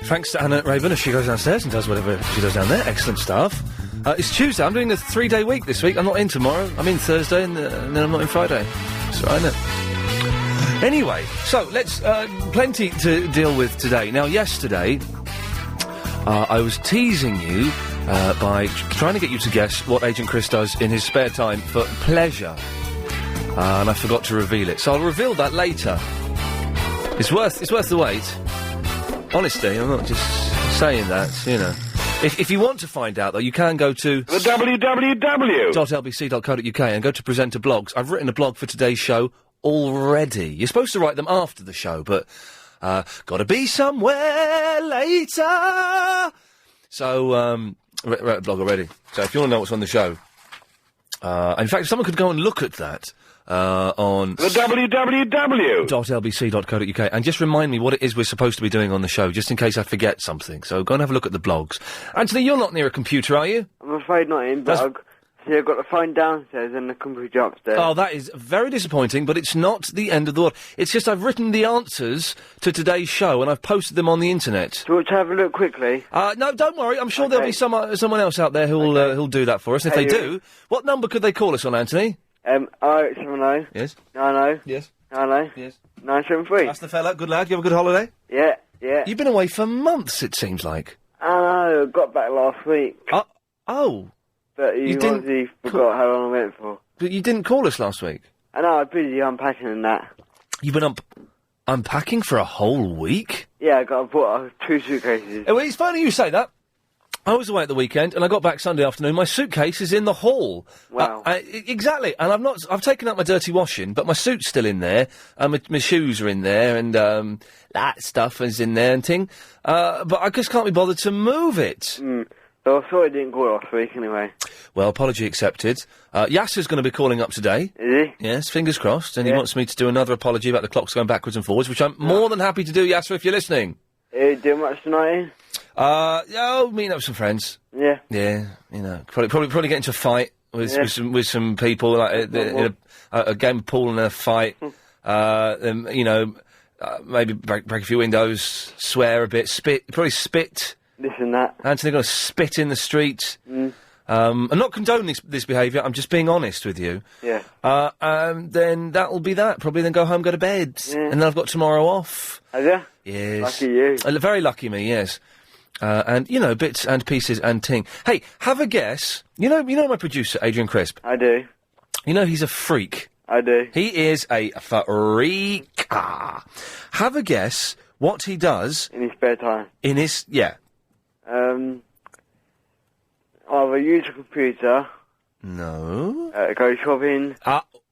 Thanks to Anna Raven as she goes downstairs and does whatever she does down there. Excellent stuff. It's Tuesday. I'm doing a 3-day week this week. I'm not in tomorrow. I'm in Thursday and then I'm not in Friday. That's right, isn't it? Anyway, so let's... plenty to deal with today. Now, yesterday, I was teasing you by trying to get you to guess what Agent Chris does in his spare time for pleasure. And I forgot to reveal it. So I'll reveal that later. It's worth the wait. Honestly, I'm not just saying that, you know. If you want to find out, though, you can go to... the www.lbc.co.uk and go to presenter blogs. I've written a blog for today's show already. You're supposed to write them after the show, but... gotta be somewhere later! So, wrote a blog already. So if you want to know what's on the show... in fact, someone could go and look at that... on the www.lbc.co.uk and just remind me what it is we're supposed to be doing on the show, just in case I forget something. So go and have a look at the blogs. Anthony, you're not near a computer, are you? I'm afraid not in, but I've got the phone downstairs and the computer upstairs. Oh, that is very disappointing, but it's not the end of the world. It's just I've written the answers to today's show and I've posted them on the internet. Do you want to have a look quickly? No, don't worry. I'm sure there'll be someone else out there who'll do that for us. And if they do, what number could they call us on, Anthony? 0870. Yes. 90. Yes. 90. Yes. 973. That's the fella. Good lad. You have a good holiday? Yeah. You've been away for months, it seems like. I know. Got back last week. Oh. But you obviously forgot how long I went for. But you didn't call us last week. I know. I'm busy unpacking and that. You've been unpacking for a whole week? Yeah, I bought 2 suitcases. Well, it's funny you say that. I was away at the weekend, and I got back Sunday afternoon. My suitcase is in the hall. Wow. Exactly, and I've taken out my dirty washing, but my suit's still in there, and my shoes are in there, and that stuff is in there and thing. But I just can't be bothered to move it. So I thought I didn't call last week anyway. Well, apology accepted. Yasser's going to be calling up today. Is he? Yes, fingers crossed, and he wants me to do another apology about the clocks going backwards and forwards, which I'm more than happy to do, Yasser, if you're listening. Doing much tonight? Meeting up with some friends. Yeah. Yeah, you know, probably get into a fight with some people, like in a game of pool and a fight. You know, maybe break a few windows, swear a bit, probably spit. This and that. Anthony going to spit in the street. I'm not condoning this behaviour. I'm just being honest with you. Yeah. Then that'll be that. Probably then go home, go to bed, and then I've got tomorrow off. Have you? Yes. Lucky you. Very lucky me, yes. And, you know, bits and pieces and ting. Hey, have a guess. You know my producer, Adrian Crisp? I do. You know he's a freak. I do. He is a freak. Have a guess what he does... in his spare time. Yeah. Either use a computer... No. Go shopping...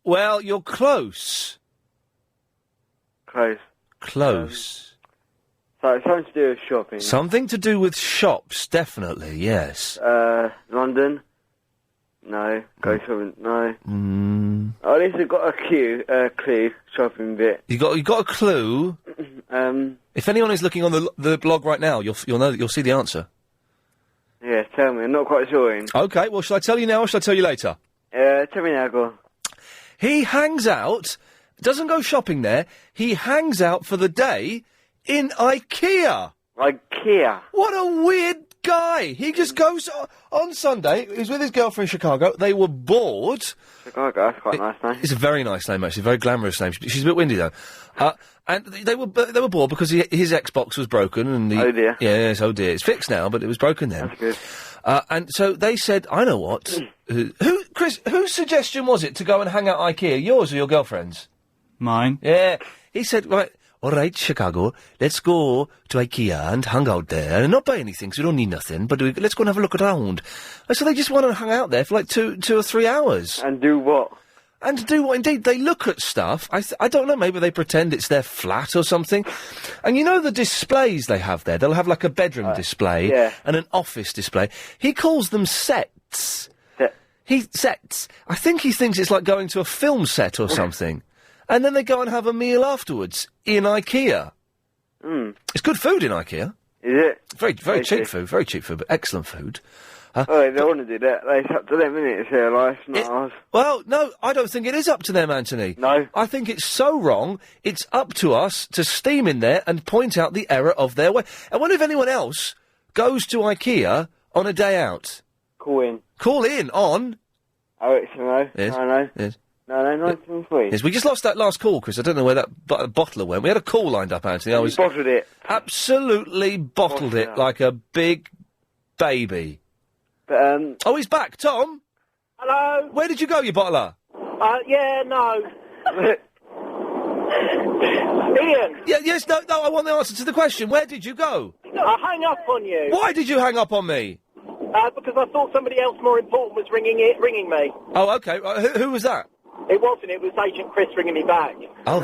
well, you're close. Close. So it's something to do with shopping. Something to do with shops, definitely, yes. London? No. Go shopping? No. At least I've got a clue, shopping bit. You got a clue? If anyone is looking on the blog right now, you'll see the answer. Yeah, tell me. I'm not quite sure. Okay, well, shall I tell you now or shall I tell you later? Tell me now, go on. He hangs out, doesn't go shopping there, he hangs out for the day in Ikea. Ikea? What a weird guy. He just goes on Sunday, he was with his girlfriend in Chicago, they were bored. Chicago, that's quite a nice name. It's a very nice name, actually, a very glamorous name. She's a bit windy, though. And they were bored because his Xbox was broken. And oh dear. Yes, oh dear. It's fixed now, but it was broken then. That's good. And so they said, I know what. Chris, whose suggestion was it to go and hang out at Ikea? Yours or your girlfriend's? Mine. Yeah. He said, right, all right, Chicago, let's go to Ikea and hang out there and not buy anything because we don't need nothing, but let's go and have a look around. And so they just went and hung out there for like two or 3 hours. And do what? And do what, indeed. They look at stuff. I don't know, maybe they pretend it's their flat or something. And you know the displays they have there? They'll have like a bedroom display and an office display. He calls them sets. Sets. I think he thinks it's like going to a film set or something. And then they go and have a meal afterwards in Ikea. It's good food in Ikea. Is it? Very cheap food, but excellent food. Oh, they don't want to do that. It's up to them, isn't it? It's their life, not ours. Well, no, I don't think it is up to them, Anthony. No. I think it's so wrong, it's up to us to steam in there and point out the error of their way. I wonder if anyone else goes to IKEA on a day out. Call in. Call in on... Oh, it's no. Yes. No. Yes. No, 1903. Yes, we just lost that last call, Chris. I don't know where that bottler went. We had a call lined up, Anthony. You bottled it. Absolutely bottled it like a big baby. But, Oh, he's back. Tom? Hello? Where did you go, you bottler? Yeah, no. Ian? Yeah, yes, no, I want the answer to the question. Where did you go? I hung up on you. Why did you hang up on me? Because I thought somebody else more important was ringing me. Oh, OK. Who was that? It wasn't. It was Agent Chris ringing me back. Oh,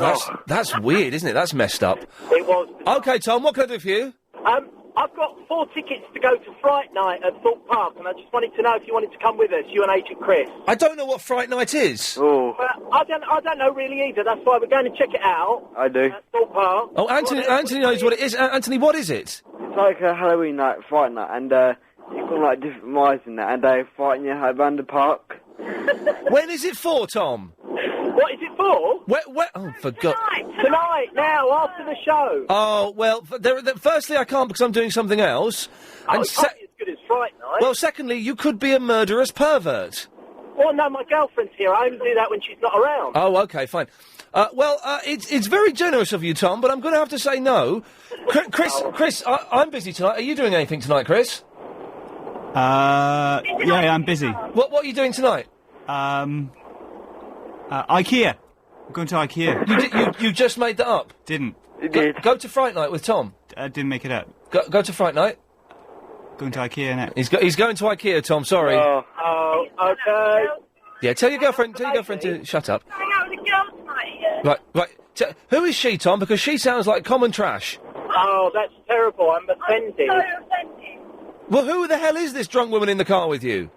that's weird, isn't it? That's messed up. It was. OK, Tom, what can I do for you? I've got 4 tickets to go to Fright Night at Thorpe Park, and I just wanted to know if you wanted to come with us, you and Agent Chris. I don't know what Fright Night is. Oh. Well, I don't know really either. That's why we're going to check it out. I do. At Thorpe Park. Oh, Anthony knows what it is. Anthony, what is it? It's like a Halloween night, Fright Night, and you've got like different mice in that, and they fight in your around the park. When is it for, Tom? What is it for? Where? Oh, for God. Tonight, now, after the show. Oh, well, firstly, I can't because I'm doing something else. And it can't be as good as Fright Night. Well, secondly, you could be a murderous pervert. Well, no, my girlfriend's here. I only do that when she's not around. Oh, OK, fine. It's very generous of you, Tom, but I'm going to have to say no. Chris, I'm busy tonight. Are you doing anything tonight, Chris? Yeah, I'm busy. What are you doing tonight? IKEA. I'm going to IKEA. You just made that up? Didn't. You did. Go to Fright Night with Tom. Didn't make it up. Go to Fright Night. Going to IKEA now. He's going to IKEA, Tom, sorry. Oh, okay. Yeah, tell your girlfriend to shut up. Hang out with the girls tonight, Right. Who is she, Tom? Because she sounds like common trash. Oh, that's terrible. I'm offended. Well, who the hell is this drunk woman in the car with you?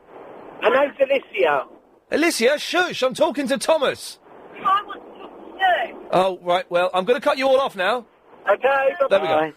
Her name's Alicia. Alicia, shush, I'm talking to Thomas. I want to talk to you. Oh, right, well, I'm going to cut you all off now. Okay, bye-bye. There we go.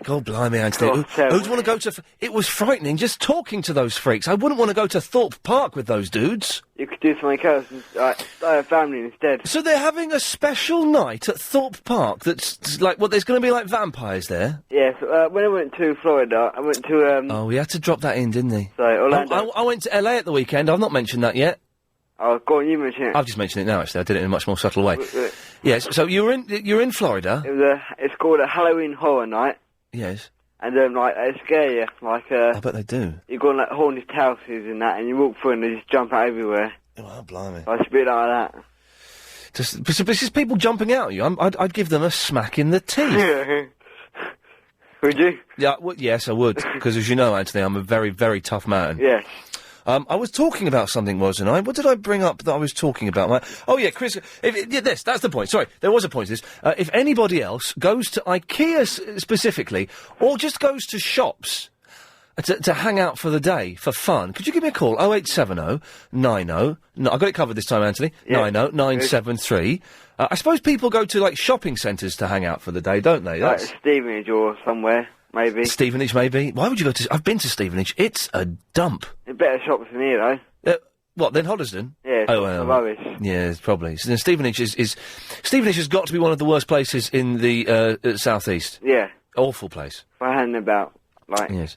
God blimey, Anthony. Who'd want to go to... It was frightening just talking to those freaks. I wouldn't want to go to Thorpe Park with those dudes. You could do something else, stay a family instead. So they're having a special night at Thorpe Park that's like... What, there's going to be like vampires there? Yes, when I went to Florida, I went to... Oh, he had to drop that in, didn't he? So, Orlando. I went to LA at the weekend. I've not mentioned that yet. Oh, go on, you mention it. I've just mentioned it now, actually. I did it in a much more subtle way. Yes, so you're in Florida. It's called a Halloween Horror Night. Yes. And they scare you, I bet they do. You go on like haunted houses and that, and you walk through and they just jump out everywhere. Oh, blimey. It's a bit like that. Just people jumping out at you. I'd give them a smack in the teeth. Would you? Yeah, yes, I would. Because as you know, Anthony, I'm a very, very tough man. Yes. I was talking about something, wasn't I? What did I bring up that I was talking about? Oh, yeah, Chris... that's the point. Sorry, there was a point to this. If anybody else goes to IKEA specifically, or just goes to shops to hang out for the day, for fun, could you give me a call? 0870 90... No, I got it covered this time, Anthony. Yeah. 90 973. I suppose people go to, like, shopping centres to hang out for the day, don't they? Like Stevenage or somewhere. Maybe. Stevenage, maybe. Why would you go to... I've been to Stevenage. It's a dump. It's better shops than here, though. What, than Hoddesdon? Yeah, rubbish. Yeah, probably. Stevenage Stevenage has got to be one of the worst places in the southeast. Yeah. Awful place. For hanging about, like... Yes.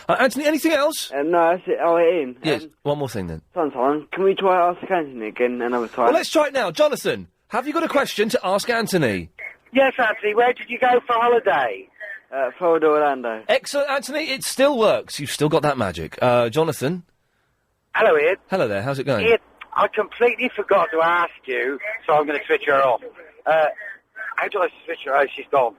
Anthony, anything else? No, that's it. Oh, Ian. Yes, one more thing then. Sometime, can we try Ask Anthony again another time? Well, let's try it now. Jonathan, have you got a question to ask Anthony? Yes, Anthony, where did you go for holiday? Florida, Orlando. Excellent, Anthony. It still works. You've still got that magic. Jonathan? Hello, Ian. Hello there. How's it going? Ian, I completely forgot to ask you, so I'm going to switch her off. How do I switch her? Oh, she's gone.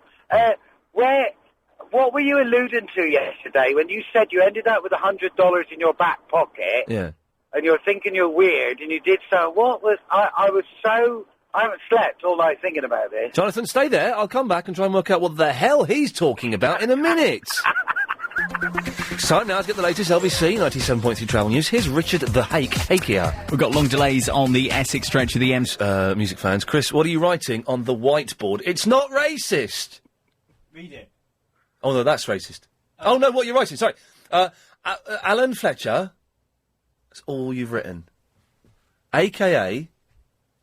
What were you alluding to yesterday when you said you ended up with $100 in your back pocket? Yeah. And you're thinking you're weird, and you did so. What was... I haven't slept all night thinking about this. Jonathan, stay there. I'll come back and try and work out what the hell he's talking about in a minute. It's time now to get the latest LBC 97.3 travel news. Here's Richard the Hakea. We've got long delays on the Essex stretch of the music fans. Chris, what are you writing on the whiteboard? It's not racist. Read it. Oh, no, that's racist. Oh, no, what you're writing, sorry. Alan Fletcher. That's all you've written. AKA.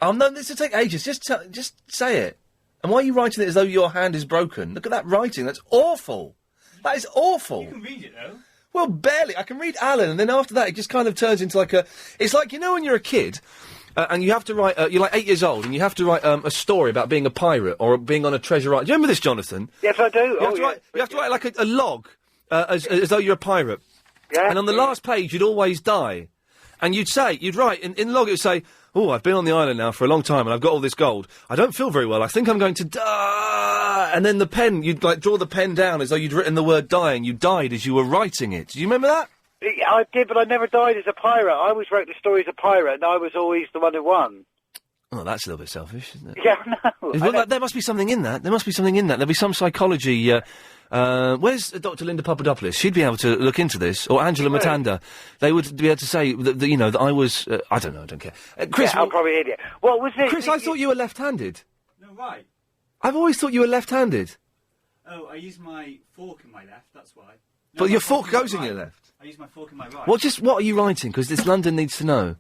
Oh no, this will take ages. Just say it. And why are you writing it as though your hand is broken? Look at that writing. That's awful. That is awful. You can read it, though. Well, barely. I can read Alan, and then after that, it just kind of turns into like a... It's like, you know when you're a kid, and you have to write... you're like 8 years old, and you have to write a story about being a pirate or being on a treasure island. Do you remember this, Jonathan? Yes, I do. You have to write like a log, as though you're a pirate. Yeah. And on the last page, you'd always die. And you'd write, in log, it would say... Oh, I've been on the island now for a long time and I've got all this gold. I don't feel very well. I think I'm going to die. And then the pen, you'd like draw the pen down as though you'd written the word die and you died as you were writing it. Do you remember that? I did, but I never died as a pirate. I always wrote the story as a pirate and I was always the one who won. Oh, that's a little bit selfish, isn't it? Yeah, no. Well, there must be something in that. There'll be some psychology. Where's Dr. Linda Papadopoulos? She'd be able to look into this, or Angela Matanda. They would be able to say that I was. I don't know. I don't care. Chris, yeah, I'm probably an idiot. What was it? Chris, I thought you were left-handed. No, right. I've always thought you were left-handed. Oh, I use my fork in my left, that's why. No, But your fork goes in your left. I use my fork in my right. What are you writing? Because this London needs to know.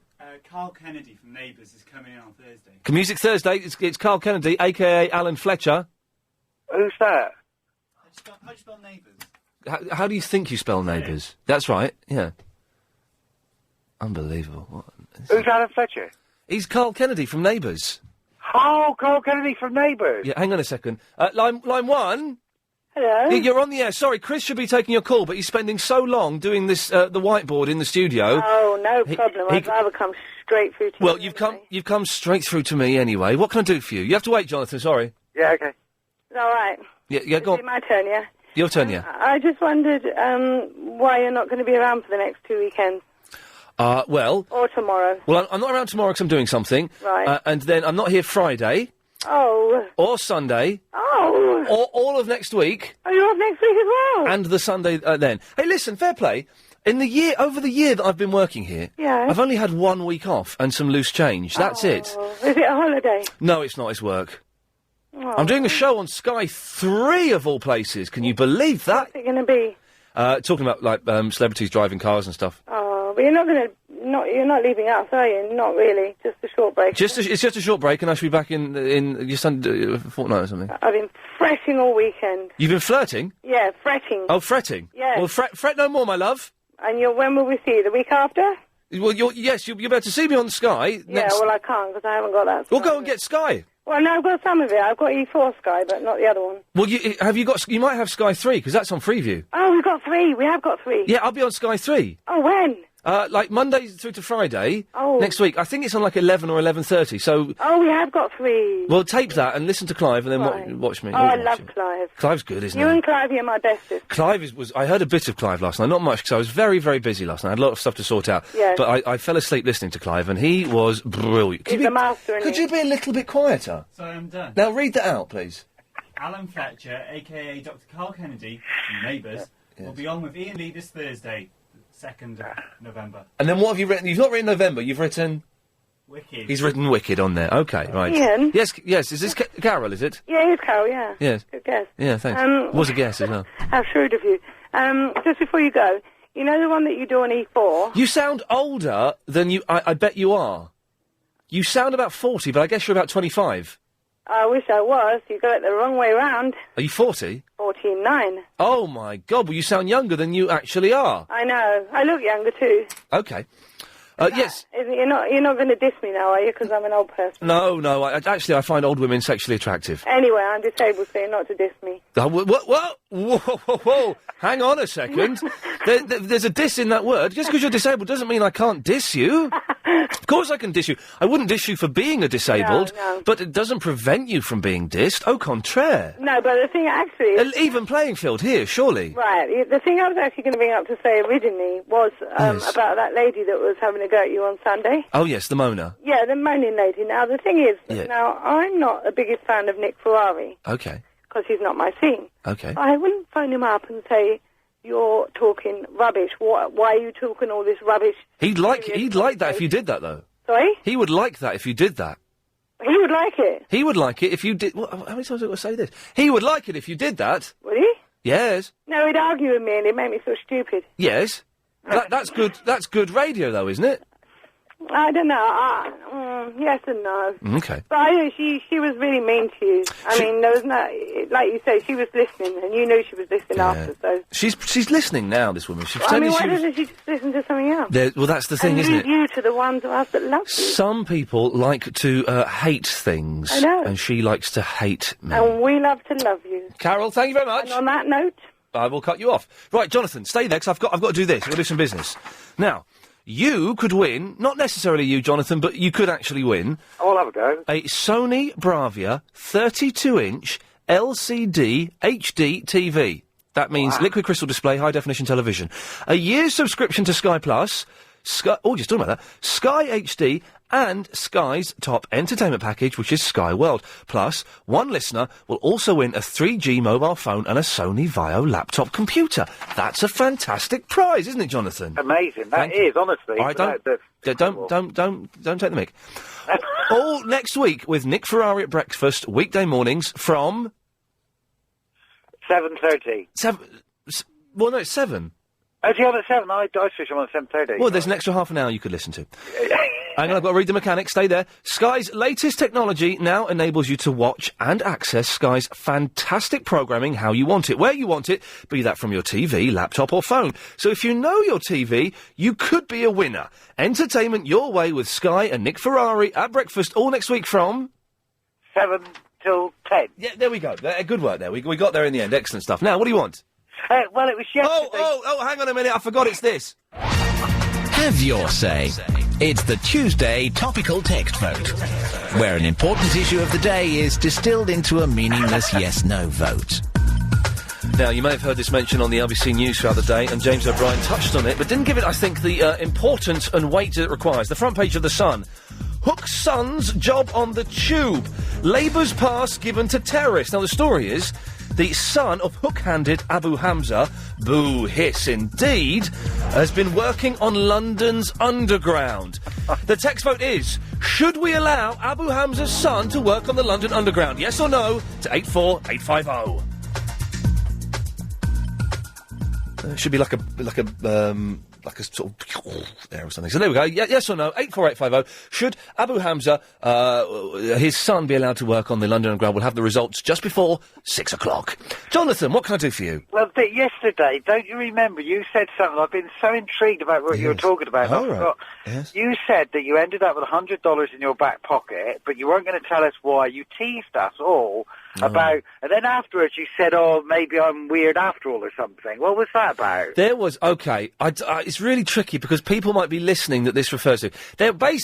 Carl Kennedy from Neighbours is coming in on Thursday. Music Thursday, it's Carl Kennedy, a.k.a. Alan Fletcher. Who's that? How do you spell Neighbours? How do you think you spell Neighbours? That's right, yeah. Unbelievable. Who's Alan Fletcher? He's Carl Kennedy from Neighbours. Oh, Carl Kennedy from Neighbours. Yeah, hang on a second. Line 1? Hello? You're on the air. Sorry, Chris should be taking your call, but he's spending so long doing this, the whiteboard in the studio. Oh, no problem. I'd rather come straight through to you. Well, you've come straight through to me anyway. What can I do for you? You have to wait, Jonathan, sorry. Yeah, okay. All right. Yeah, go Is on. it my turn, yeah? Your turn, yeah. I just wondered why you're not going to be around for the next 2 weekends. Well... Or tomorrow. Well, I'm not around tomorrow because I'm doing something. Right. And then I'm not here Friday. Oh. Or Sunday. Oh. Or all of next week. Oh, you're off next week as well? And the Sunday then. Hey, listen, fair play. Over the year that I've been working here, yeah. I've only had 1 week off and some loose change. That's it. Is it a holiday? No, it's not. It's work. Oh. I'm doing a show on Sky 3 of all places. Can you believe that? What's it going to be? Talking about like celebrities driving cars and stuff. Oh, but you're not leaving us, are you? Not really. Just a short break. It's just a short break, and I should be back in just under a fortnight or something. I've been fretting all weekend. You've been flirting? Yeah, fretting. Oh, fretting. Yeah. Well, fret no more, my love. And when will we see you? The week after? Well, you'll be able to see me on Sky. Yeah, well, I can't because I haven't got that. We'll go and get Sky. Well, no, I've got some of it. I've got E4 Sky, but not the other one. Well, you might have Sky 3, because that's on Freeview. Oh, we've got 3. We have got 3. Yeah, I'll be on Sky 3. Oh, when? Like Monday through to Friday. Oh. Next week. I think it's on like 11 or 11:30, so... Oh, we have got 3. Well, tape that and listen to Clive and then Right. watch me. Oh, I love Clive. Clive's good, isn't You he? and Clive are my bestest. Clive was... I heard a bit of Clive last night, not much, because I was very, very busy last night. I had a lot of stuff to sort out. Yeah. But I fell asleep listening to Clive, and he was brilliant. He's a master, isn't Could he? you be a little bit quieter? Sorry, I'm done. Now, read that out, please. Alan Fletcher, a.k.a. Dr. Carl Kennedy from Neighbours, will be on with Iain Lee this Thursday, 2nd of November. And then what have you written? You've not written November, you've written... Wicked. He's written Wicked on there. Okay, right. Ian? Yes. Is this Carol, is it? Yeah, it's Carol, yeah. Yes. Good guess. Yeah, thanks. Was a guess as well. How shrewd of you. Just before you go, you know the one that you do on E4? You sound older than you... I bet you are. You sound about 40, but I guess you're about 25. I wish I was. You got it the wrong way round. Are you 40? 49. Oh, my God. Well, you sound younger than you actually are. I know. I look younger, too. Okay. Yes. You're not going to diss me now, are you? Because I'm an old person. No. I find old women sexually attractive. Anyway, I'm disabled, so you're not to diss me. Whoa. Hang on a second. There's a diss in that word. Just because you're disabled doesn't mean I can't diss you. Of course I can diss you. I wouldn't diss you for being a disabled, No. but it doesn't prevent you from being dissed. Au contraire. No, but the thing actually is... Even playing field here, surely. Right. The thing I was actually going to bring up to say originally was Yes. about that lady that was having a go at you on Sunday. Oh, yes, the Mona. Yeah, the moaning lady. Now, the thing is, Yeah. now, I'm not the biggest fan of Nick Ferrari, Okay. because he's not my scene. Okay. I wouldn't phone him up and say, you're talking rubbish. Why are you talking all this rubbish? He'd like that if you did that, though. Sorry? He would like that if you did that. He would like it. He would like it if you did... Well, how many times have I got to say this? He would like it if you did that. Would he? Yes. No, he'd argue with me and he'd make me feel stupid. Yes. That's good. That's good radio, though, isn't it? I don't know. Yes and no. Okay. But I know she was really mean to you. I mean, there was no, like you say, she was listening, and you knew she was listening after. So she's listening now. This woman. She's I mean, why doesn't she just listen to something else? Well, that's the thing, and isn't leave it? you to the ones of us that love you. Some people like to hate things. I know. And she likes to hate me. And we love to love you. Carol, thank you very much. And on that note, I will cut you off. Right, Jonathan, stay there, 'cause I've got to do this. I've got to do some business. Now, you could win, not necessarily you, Jonathan, but you could actually win. I'll have a go. A Sony Bravia 32-inch LCD HD TV. That means liquid crystal display, high-definition television. A year's subscription to Sky Plus, just talking about that, Sky HD, and Sky's top entertainment package, which is Sky World. Plus, one listener will also win a 3G mobile phone and a Sony Vaio laptop computer. That's a fantastic prize, isn't it, Jonathan? Amazing. That is, honestly. All right, don't take the mic. All next week with Nick Ferrari at breakfast, weekday mornings from 7:30. Well, no, it's 7. Is he on at 7? I switch him on at 7:30. Well, there's an extra half an hour you could listen to. Hang on, I've got to read the mechanics. Stay there. Sky's latest technology now enables you to watch and access Sky's fantastic programming how you want it, where you want it, be that from your TV, laptop or phone. So if you know your TV, you could be a winner. Entertainment your way with Sky and Nick Ferrari at breakfast all next week from 7 till 10. Yeah, there we go. Good work there. We got there in the end. Excellent stuff. Now, what do you want? Well, it was yesterday. Oh, hang on a minute. I forgot it's this. Have your say. It's the Tuesday topical text vote, where an important issue of the day is distilled into a meaningless yes-no vote. Now, you may have heard this mentioned on the LBC News throughout the day, and James O'Brien touched on it, but didn't give it, I think, the importance and weight it requires. The front page of The Sun. Hook's son's job on the tube. Labour's pass given to terrorists. Now, the story is the son of hook-handed Abu Hamza, boo hiss indeed, has been working on London's Underground. The text vote is, should we allow Abu Hamza's son to work on the London Underground? Yes or no to 84850. Should be like a sort of there or something. So there we go. Yes or no? 84850. Should Abu Hamza, his son, be allowed to work on the London Underground? We'll have the results just before 6 o'clock. Jonathan, what can I do for you? Well, yesterday, don't you remember? You said something. I've been so intrigued about what you were talking about. Oh, I forgot. Yes. You said that you ended up with $100 in your back pocket, but you weren't going to tell us why. You teased us all about, and then afterwards you said, "Oh, maybe I'm weird after all," or something. What was that about? There was it's really tricky because people might be listening that this refers to. They're I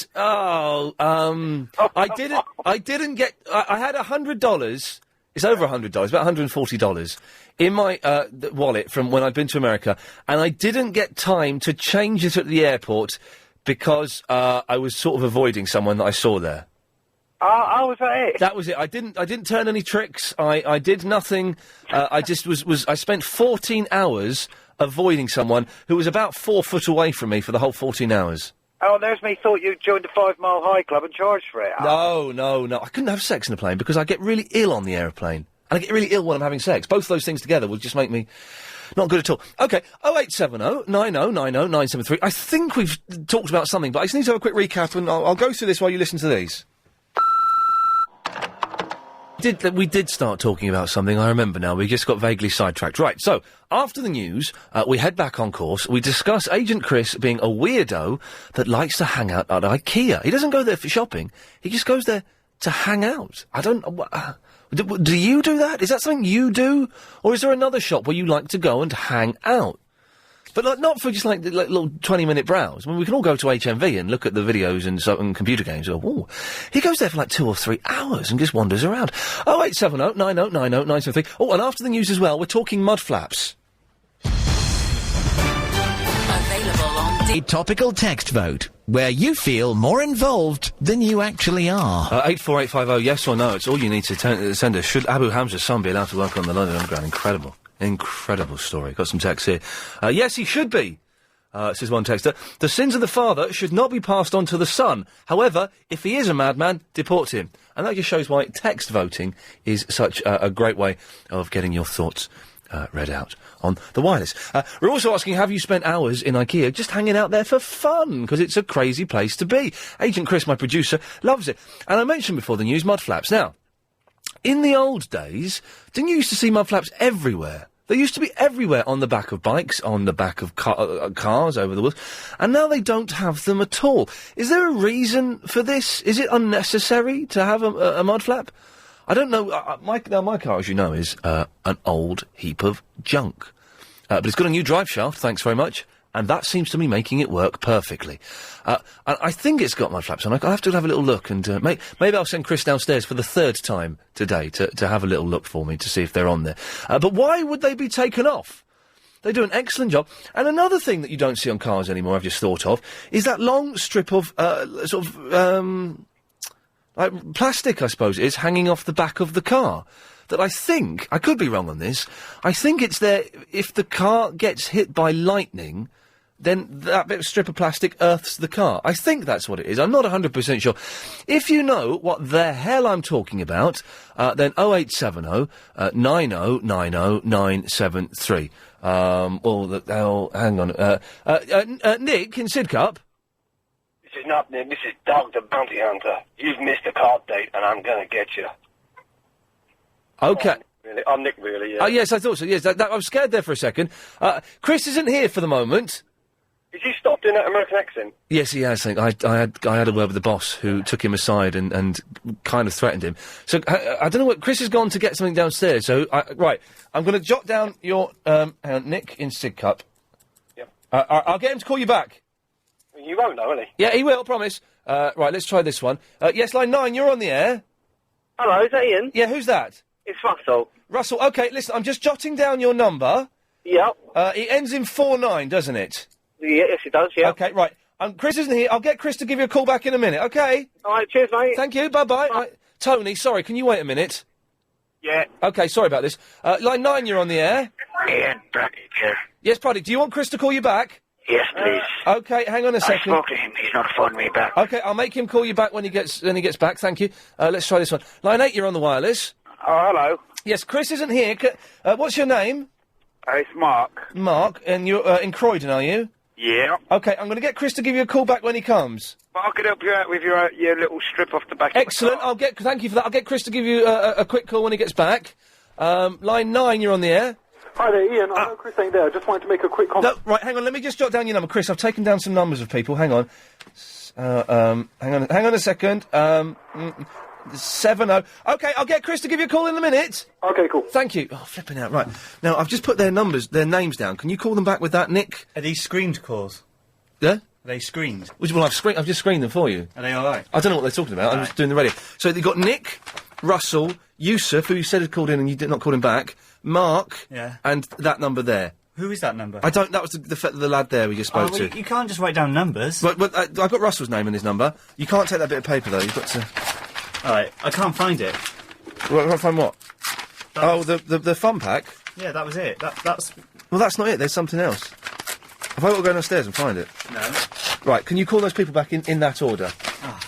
didn't get. I had $100. It's over $100, about $140 in my wallet from when I'd been to America, and I didn't get time to change it at the airport because I was sort of avoiding someone that I saw there. Was that it? That was it. I didn't turn any tricks. I did nothing. I just I spent 14 hours avoiding someone who was about 4 foot away from me for the whole 14 hours. Oh, and there's me thought you joined the 5 Mile High Club and charged for it. No. I couldn't have sex in a plane because I get really ill on the aeroplane. And I get really ill when I'm having sex. Both those things together will just make me not good at all. OK, 0870 9090 973. I think we've talked about something, but I just need to have a quick recap and I'll go through this while you listen to these. We did start talking about something, I remember now. We just got vaguely sidetracked. Right, so, after the news, we head back on course. We discuss Agent Chris being a weirdo that likes to hang out at Ikea. He doesn't go there for shopping. He just goes there to hang out. I don't... do you do that? Is that something you do? Or is there another shop where you like to go and hang out? But not for just like little 20-minute browse. I mean, we can all go to HMV and look at the videos and computer games. Oh, he goes there for like 2 or 3 hours and just wanders around. 0870 9090 973. Oh, and after the news as well, we're talking mud flaps. Available on the topical text vote, where you feel more involved than you actually are. 84850, yes or no. It's all you need to send us. Should Abu Hamza's son be allowed to work on the London Underground? Incredible story. Got some text here. Yes, he should be, says one texter. The sins of the father should not be passed on to the son. However, if he is a madman, deport him. And that just shows why text voting is such a great way of getting your thoughts read out on the wireless. We're also asking, have you spent hours in Ikea just hanging out there for fun? Because it's a crazy place to be. Agent Chris, my producer, loves it. And I mentioned before the news mud flaps. Now, in the old days, didn't you used to see mud flaps everywhere? They used to be everywhere, on the back of bikes, on the back of cars, over the wheels, and now they don't have them at all. Is there a reason for this? Is it unnecessary to have a mud flap? I don't know. My car, as you know, is an old heap of junk. But it's got a new drive shaft, thanks very much, and that seems to me making it work perfectly. And I think it's got mud flaps on. I'll have to have a little look, and maybe I'll send Chris downstairs for the third time today to have a little look for me to see if they're on there. But why would they be taken off? They do an excellent job. And another thing that you don't see on cars anymore, I've just thought of, is that long strip of like plastic, I suppose it is, hanging off the back of the car. That I think, I could be wrong on this, I think it's there, if the car gets hit by lightning, then that bit of strip of plastic earths the car. I think that's what it is. I'm not 100% sure. If you know what the hell I'm talking about, then 0870 90 90 973. Hang on. Nick in Sidcup. This is not Nick, this is Dog the Bounty Hunter. You've missed the card date and I'm gonna get you. Okay. I'm Nick, really, yeah. Oh, yes, I thought so, yes. I was scared there for a second. Chris isn't here for the moment. Has he stopped doing that American accent? Yes, he has. I had a word with the boss who took him aside and kind of threatened him. So, I don't know what... Chris has gone to get something downstairs, so... right, I'm going to jot down your... Nick in Sidcup. Yep. I'll get him to call you back. You won't, though, will he? Yeah, he will, promise. Right, let's try this one. Yes, line 9, you're on the air. Hello, is that Ian? Yeah, who's that? It's Russell. Russell, OK, listen, I'm just jotting down your number. Yep. It ends in 49, doesn't it? Yeah, yes, it does, yeah. OK, right. Chris isn't here. I'll get Chris to give you a call back in a minute, OK? All right, cheers, mate. Thank you, bye-bye. Right. Tony, sorry, can you wait a minute? Yeah. OK, sorry about this. Line 9, you're on the air. Ian, Bradley here. Yes, Paddy, do you want Chris to call you back? Yes, please. OK, hang on a I second. spoke to him. He's not phoning me back. OK, I'll make him call you back when he gets back. Thank you. Let's try this one. Line 8, you're on the wireless. Oh, hello. Yes, Chris isn't here. What's your name? It's Mark. Mark, and you're in Croydon, are you? Yeah. OK, I'm going to get Chris to give you a call back when he comes. But I could help you out with your little strip off the back Excellent. of the car. Thank you for that. I'll get Chris to give you a quick call when he gets back. Line 9, you're on the air. Hi there, Ian. I know Chris ain't there. I just wanted to make a quick comment. No, right, hang on. Let me just jot down your number. Chris, I've taken down some numbers of people. Hang on. Hang on a second. 70. OK, I'll get Chris to give you a call in a minute. OK, cool. Thank you. Oh, flipping out. Right. Now, I've just put their names down. Can you call them back with that, Nick? Are these screened calls? Yeah? Are they screened? Well, I've just screened them for you. Are they all right? I don't know what they're talking about. I'm just doing the radio. So you've got Nick, Russell, Yusuf, who you said had called in and you did not call him back, Mark, and that number there. Who is that number? I don't... That was the lad there we just spoke to. You can't just write down numbers. But I've got Russell's name and his number. You can't take that bit of paper, though. You've got to... All right, I can't find it. Find what? The fun pack? Yeah, that was it. That's... Well, that's not it. There's something else. Have I got to go downstairs and find it? No. Right, can you call those people back in that order? Oh,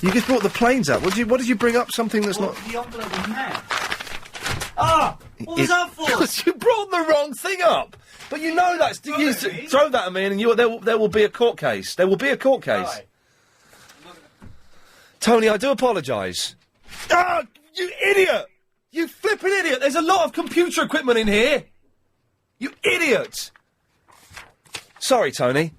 you just brought the planes out. What did you bring up? Something that's not... The envelope in there. Ah! What was that for? Because you brought the wrong thing up. But you know that's... You throw that at me and there will be a court case. There will be a court case. Right. Tony, I do apologise. Ah! You idiot! You flipping idiot! There's a lot of computer equipment in here! You idiot! Sorry, Tony.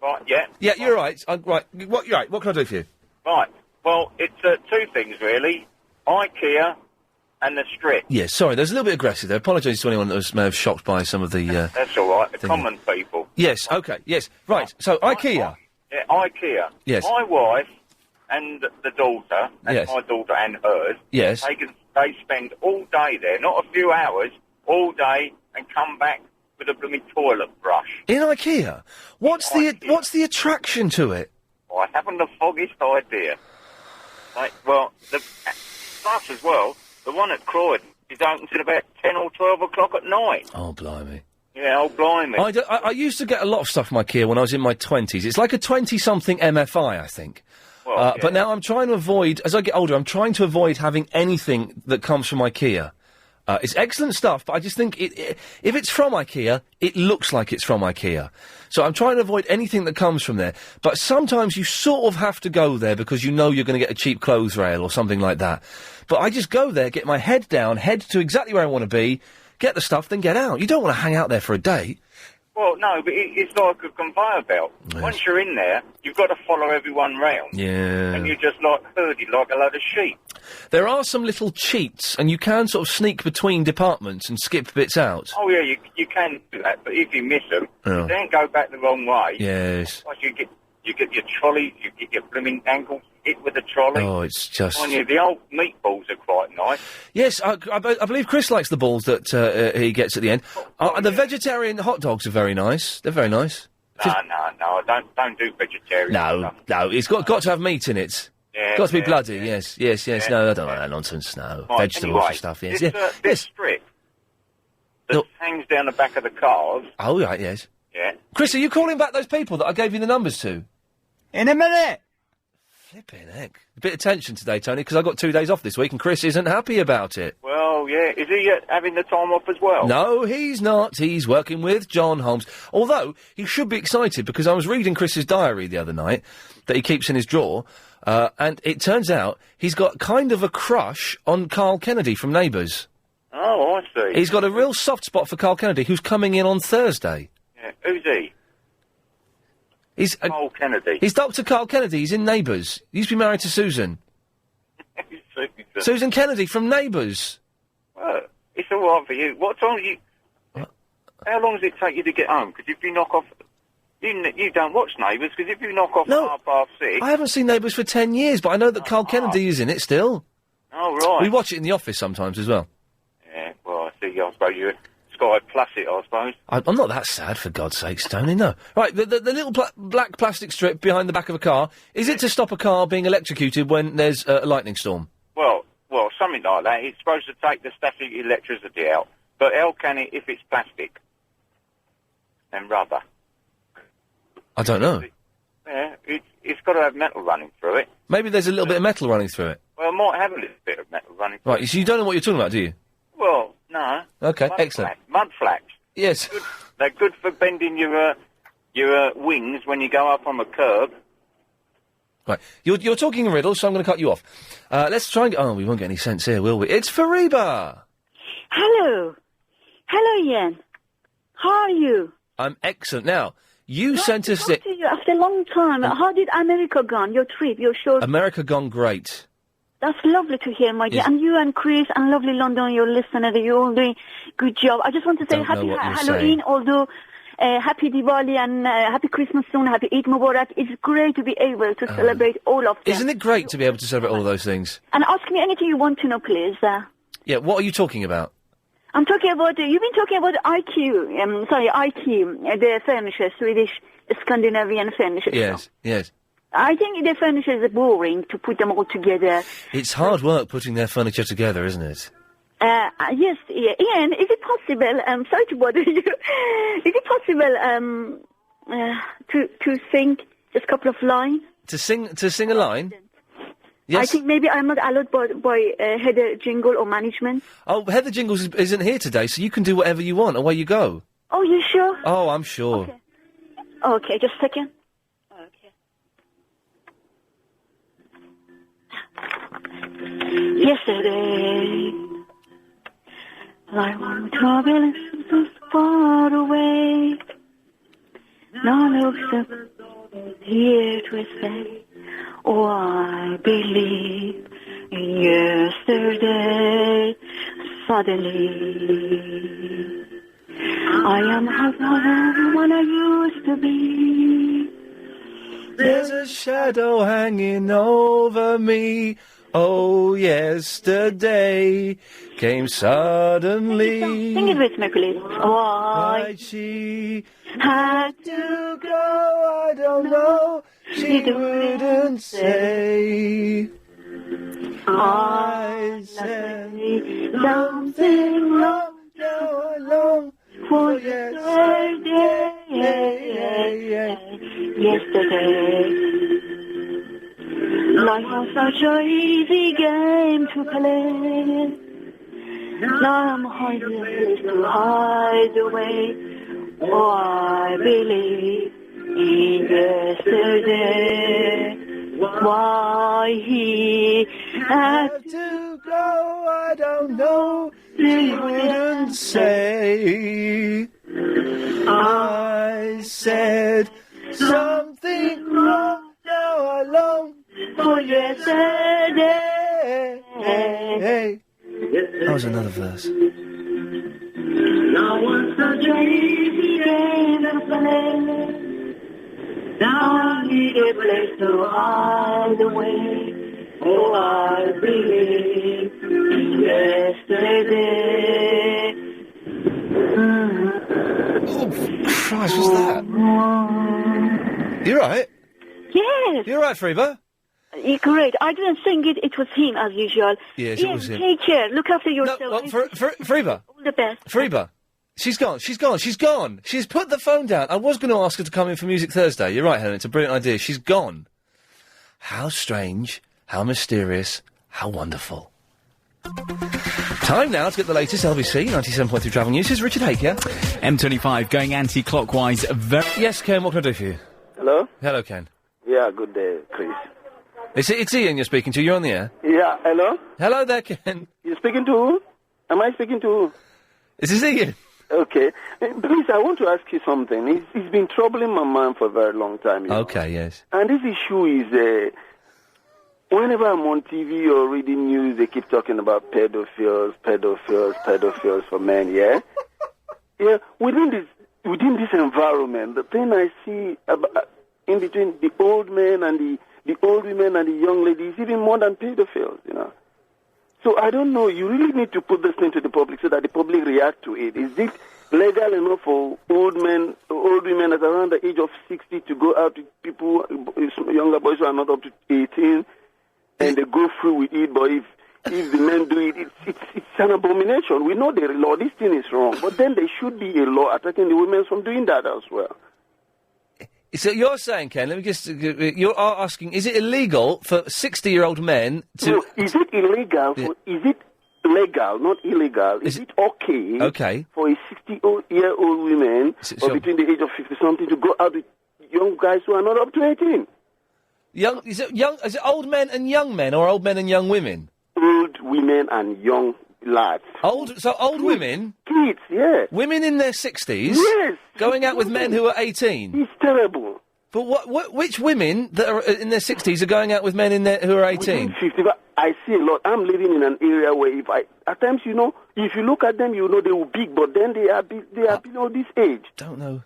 Right, yeah. Yeah, you're right. Right. What can I do for you? Right. Well, it's two things, really. Ikea and the strip. Yeah, sorry, there's a little bit aggressive there. Apologise to anyone that may have shocked by some of the... That's all right, the common people. Yes, OK, yes. Right, so Ikea. Yeah, Ikea. Yes. My wife and the daughter, and yes. my daughter and hers, yes. They spend all day there, not a few hours, all day, and come back with a blooming toilet brush. In Ikea? What's the attraction to it? Oh, I haven't the foggiest idea. Plus as well, the one at Croydon is open till about 10 or 12 o'clock at night. Oh, blimey. Yeah, oh, blimey. I used to get a lot of stuff from Ikea when I was in my 20s. It's like a 20-something MFI, I think. Well, yeah. But now I'm trying to avoid, as I get older, I'm trying to avoid having anything that comes from Ikea. It's excellent stuff, but I just think if it's from Ikea, it looks like it's from Ikea. So I'm trying to avoid anything that comes from there. But sometimes you sort of have to go there because you know you're going to get a cheap clothes rail or something like that. But I just go there, get my head down, head to exactly where I want to be, get the stuff, then get out. You don't want to hang out there for a day. Well, no, but it's like a conveyor belt. Yes. Once you're in there, you've got to follow everyone round. Yeah. And you're just like herded like a load of sheep. There are some little cheats, and you can sort of sneak between departments and skip bits out. Oh, yeah, you can do that, but if you miss them, you then go back the wrong way. Yes. Like you get your trolley, you get your blooming ankles hit with the trolley. Oh, it's just... The old meatballs are quite nice. Yes, I believe Chris likes the balls that he gets at the end. The vegetarian hot dogs are very nice. They're very nice. No, don't do vegetarian stuff. No, it's got to have meat in it. Yeah, got to be bloody, yeah. yes. No, I don't like that nonsense, no. Right, Vegetables anyway, and stuff, yes. This strip that hangs down the back of the cars. Oh, right, yes. Yeah. Chris, are you calling back those people that I gave you the numbers to? In a minute! Flipping heck. A bit of tension today, Tony, because I got 2 days off this week and Chris isn't happy about it. Well, yeah. Is he having the time off as well? No, he's not. He's working with John Holmes. Although, he should be excited because I was reading Chris's diary the other night that he keeps in his drawer, and it turns out he's got kind of a crush on Carl Kennedy from Neighbours. Oh, I see. He's got a real soft spot for Carl Kennedy, who's coming in on Thursday. Yeah. Who's he? He's Carl Kennedy. He's Dr. Carl Kennedy. He's in Neighbours. He used to be married to Susan. Susan Kennedy from Neighbours. Well, it's all right for you. What time are you... How long does it take you to get home? Because if you knock off... You don't watch Neighbours, because if you knock off at 6:30... I haven't seen Neighbours for 10 years, but I know that Carl Kennedy is in it still. Oh, right. We watch it in the office sometimes as well. Yeah, well, I see. I suppose you're Sky Plus it, I suppose. I'm not that sad, for God's sakes, Tony, no. Right, the little black plastic strip behind the back of a car, is it to stop a car being electrocuted when there's a lightning storm? Well, something like that. It's supposed to take the static electricity out. But how can it if it's plastic and rubber? I don't know. Yeah, it's got to have metal running through it. Maybe there's a little bit of metal running through it. Well, it might have a little bit of metal running through it. Right, so you don't know what you're talking about, do you? Well, no. Okay, excellent. Mud flaps. Yes. They're good for bending your wings when you go up on the curb. Right, you're talking in riddles, so I'm going to cut you off. Let's try and get... Oh, we won't get any sense here, will we? It's Fariba! Hello, Ian. How are you? I'm excellent. Now, you sent us... to you after a long time. How did America gone, your trip, your show? America gone great. That's lovely to hear, my dear. Yes. And you and Chris and lovely London, your listener, you're all doing good job. I just want to say Don't happy know what you're Halloween, saying. although happy Diwali and happy Christmas soon, happy Eid Mubarak. It's great to be able to celebrate all of them. Isn't it great to be able to celebrate all of those things? And ask me anything you want to know, please. Yeah, what are you talking about? I'm talking about, you've been talking about IKEA, the furniture, Swedish, Scandinavian furniture. Yes, yes. I think the furniture is boring to put them all together. It's hard work putting their furniture together, isn't it? Yes, Ian, is it possible, sorry to bother you, is it possible to sing just a couple of lines? To sing a line? Yes. I think maybe I'm not allowed by Heather Jingle or management. Oh, Heather Jingles isn't here today, so you can do whatever you want. Away you go. Oh, you sure? Oh, I'm sure. Okay, just a second. Yesterday, like one trouble is far away. Now looks up here to say, oh, I believe in yesterday. Suddenly, I am what I used to be. There's a shadow hanging over me. Oh, yesterday came suddenly. Sing it with me, please. Why she had to go, I don't know. She wouldn't say. I said something wrong. Now I long for yesterday. Yesterday. Life was such an easy game to play. Now I'm hiding a place to hide away. Oh, I believe in yesterday. Why he had to go, I don't know. He wouldn't say. I said something wrong. Now I long for yesterday. Hey. That was another verse. Now once a dream became a flame. Now I need a place to hide away. Oh, I believe in yesterday. Oh, Christ, what's that? You right? Yes. You right, Freba? Great. I didn't sing it. It was him, as usual. Yes, Ian, it was him. take care. Look after yourself. No, well, Freba. All the best. Freba. She's gone. She's gone. She's gone. She's put the phone down. I was going to ask her to come in for Music Thursday. You're right, Helen. It's a brilliant idea. She's gone. How strange. How mysterious. How wonderful. Time now to get the latest LBC 97.3 travel news. Is Richard Haker. M25 going anti-clockwise. Yes, Ken. What can I do for you? Hello? Hello, Ken. Yeah, good day, Chris. It's Ian you're speaking to. You're on the air. Yeah, hello? Hello there, Ken. You're speaking to who? Am I speaking to who? This is Ian. Okay. Please, I want to ask you something. It's been troubling my mind for a very long time. You know? Okay, yes. And this issue is, whenever I'm on TV or reading news, they keep talking about pedophiles for men, yeah? Yeah, within this environment, the thing I see in between the old men and the old women and the young ladies, even more than pedophiles, you know. So I don't know, you really need to put this thing to the public so that the public react to it. Is it legal enough for old women at around the age of 60 to go out to people, younger boys who are not up to 18, and they go through with it, but if the men do it, it's an abomination. We know the law, this thing is wrong, but then there should be a law attacking the women from doing that as well. So you're saying, Ken, let me just... You're asking, is it illegal for 60-year-old men to... No, is it illegal? Is it legal, not illegal? Is it okay for a 60-year-old woman or between the age of 50-something to go out with young guys who are not up to 18? Is it old men and young men or old men and young women? Old women and young lads. Old women? Kids, yes. Women in their 60s? Yes. Going out with men who are 18? It's terrible. But which women that are in their 60s are going out with men who are 18? 50, I see a lot. I'm living in an area where at times, you know, if you look at them, you know they were big, but then they are below this age. Don't know.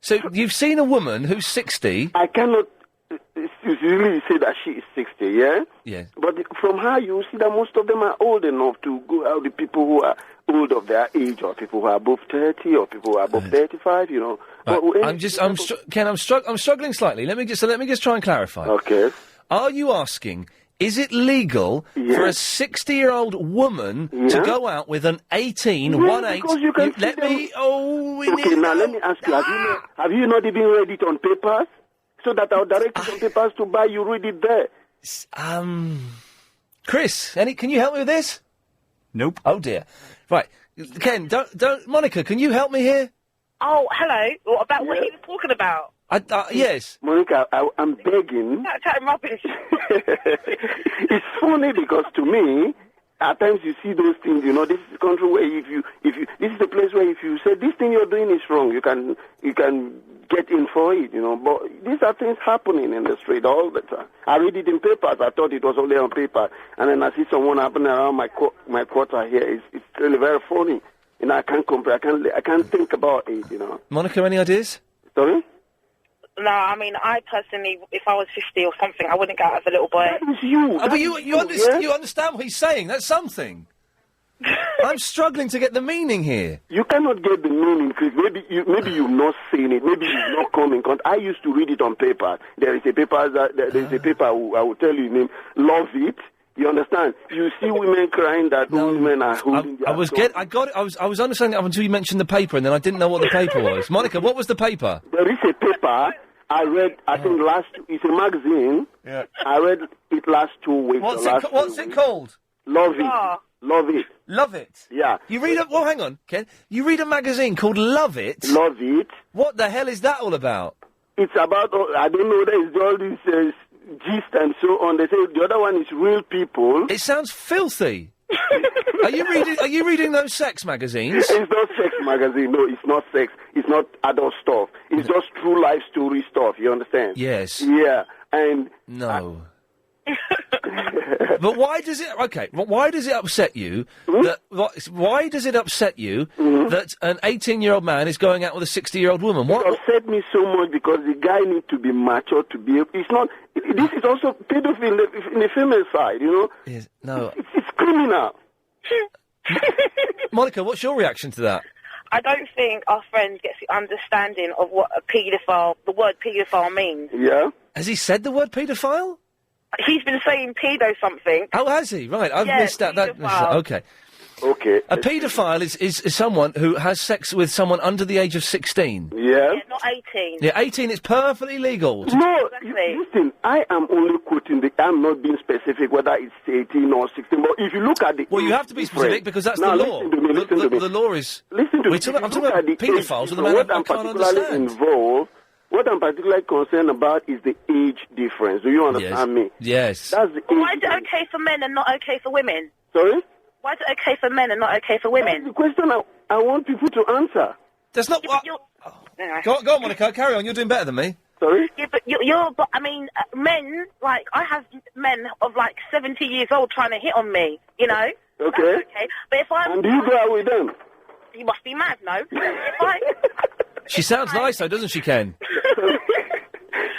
So you've seen a woman who's 60? I cannot really say that she is 60, yeah? Yeah. But from her, you see that most of them are old enough to go out with people who are old of their age, or people who are above 30, or people who are above 35, you know. Right. Ken, I'm struggling slightly. Let me just try and clarify. Okay. Are you asking, is it legal for a 60-year-old woman to go out with an 18, Okay, now let me ask you, have you not even read it on papers? So that I'll direct you some papers to buy, you read it there. Chris, can you help me with this? Nope. Oh dear. Right. Ken, don't, Monica, can you help me here? Oh, hello. What about what he was talking about? Yes. Monica, I'm begging. Chatting rubbish. It's funny because to me, at times you see those things, you know, this is a country where if you, this is a place where if you say this thing you're doing is wrong, you can get in for it, you know, but these are things happening in the street all the time. I read it in papers, I thought it was only on paper, and then I see someone happening around my quarter here, it's really very funny, you know, I can't compare, I can't think about it, you know. Monica, any ideas? Sorry? No, I mean, I personally, if I was 50 or something, I wouldn't go out as a little boy. That is you. But you understand what he's saying, that's something. I'm struggling to get the meaning here. You cannot get the meaning, Chris. Maybe you've not seen it. Maybe you've not come in contact. I used to read it on paper. There is a paper. I will tell you name. Love it. You understand? You see women crying that women are holding. I was understanding up until you mentioned the paper, and then I didn't know what the paper was. Monica, what was the paper? There is a paper. I read. I think it's a magazine. Yeah. I read it last 2 weeks. What's it called? Love it. Love It. Love It? Yeah. You read a... Well, hang on, Ken. You read a magazine called Love It? Love It. What the hell is that all about? It's about, I don't know, there's all this gist and so on. They say the other one is Real People. It sounds filthy. Are you reading those sex magazines? It's not sex magazine. No, it's not sex. It's not adult stuff. It's just true life story stuff. You understand? Yes. Yeah. And no. But why does it? Okay. Why does it upset you that? Why does it upset you that an 18-year-old man is going out with a 60-year-old woman? What it upset me so much because the guy needs to be mature to be. It's not. This is also pedophile in the female side. You know. Yes, no. It's criminal. Monica, what's your reaction to that? I don't think our friend gets the understanding of what a paedophile, the word paedophile means. Yeah. Has he said the word paedophile? He's been saying pedo something. Oh, has he? Right, I've missed out that. Okay. Okay. A paedophile is someone who has sex with someone under the age of 16. Yeah. Not 18. Yeah, 18 is perfectly legal. No, listen, I am only quoting I'm not being specific whether it's 18 or 16, but if you look at the... Well, you have to be specific because that's now, the law. Listen to me. The law is... Listen to me. I'm talking about paedophiles with a man what I I'm can't particularly understand. involved, what I'm particularly concerned about is the age difference. Do you understand me? Yes. That's the Why is it okay for men and not okay for women? Sorry? Why is it okay for men and not okay for women? That's the question I want people to answer. That's not what... Go on, Monica, carry on. You're doing better than me. Sorry? Yeah, but men, like, I have men of, 70 years old trying to hit on me, you know? Okay. That's okay. But if I'm... And do you go out with them? You must be mad, no? If I... She sounds nice, though, doesn't she, Ken?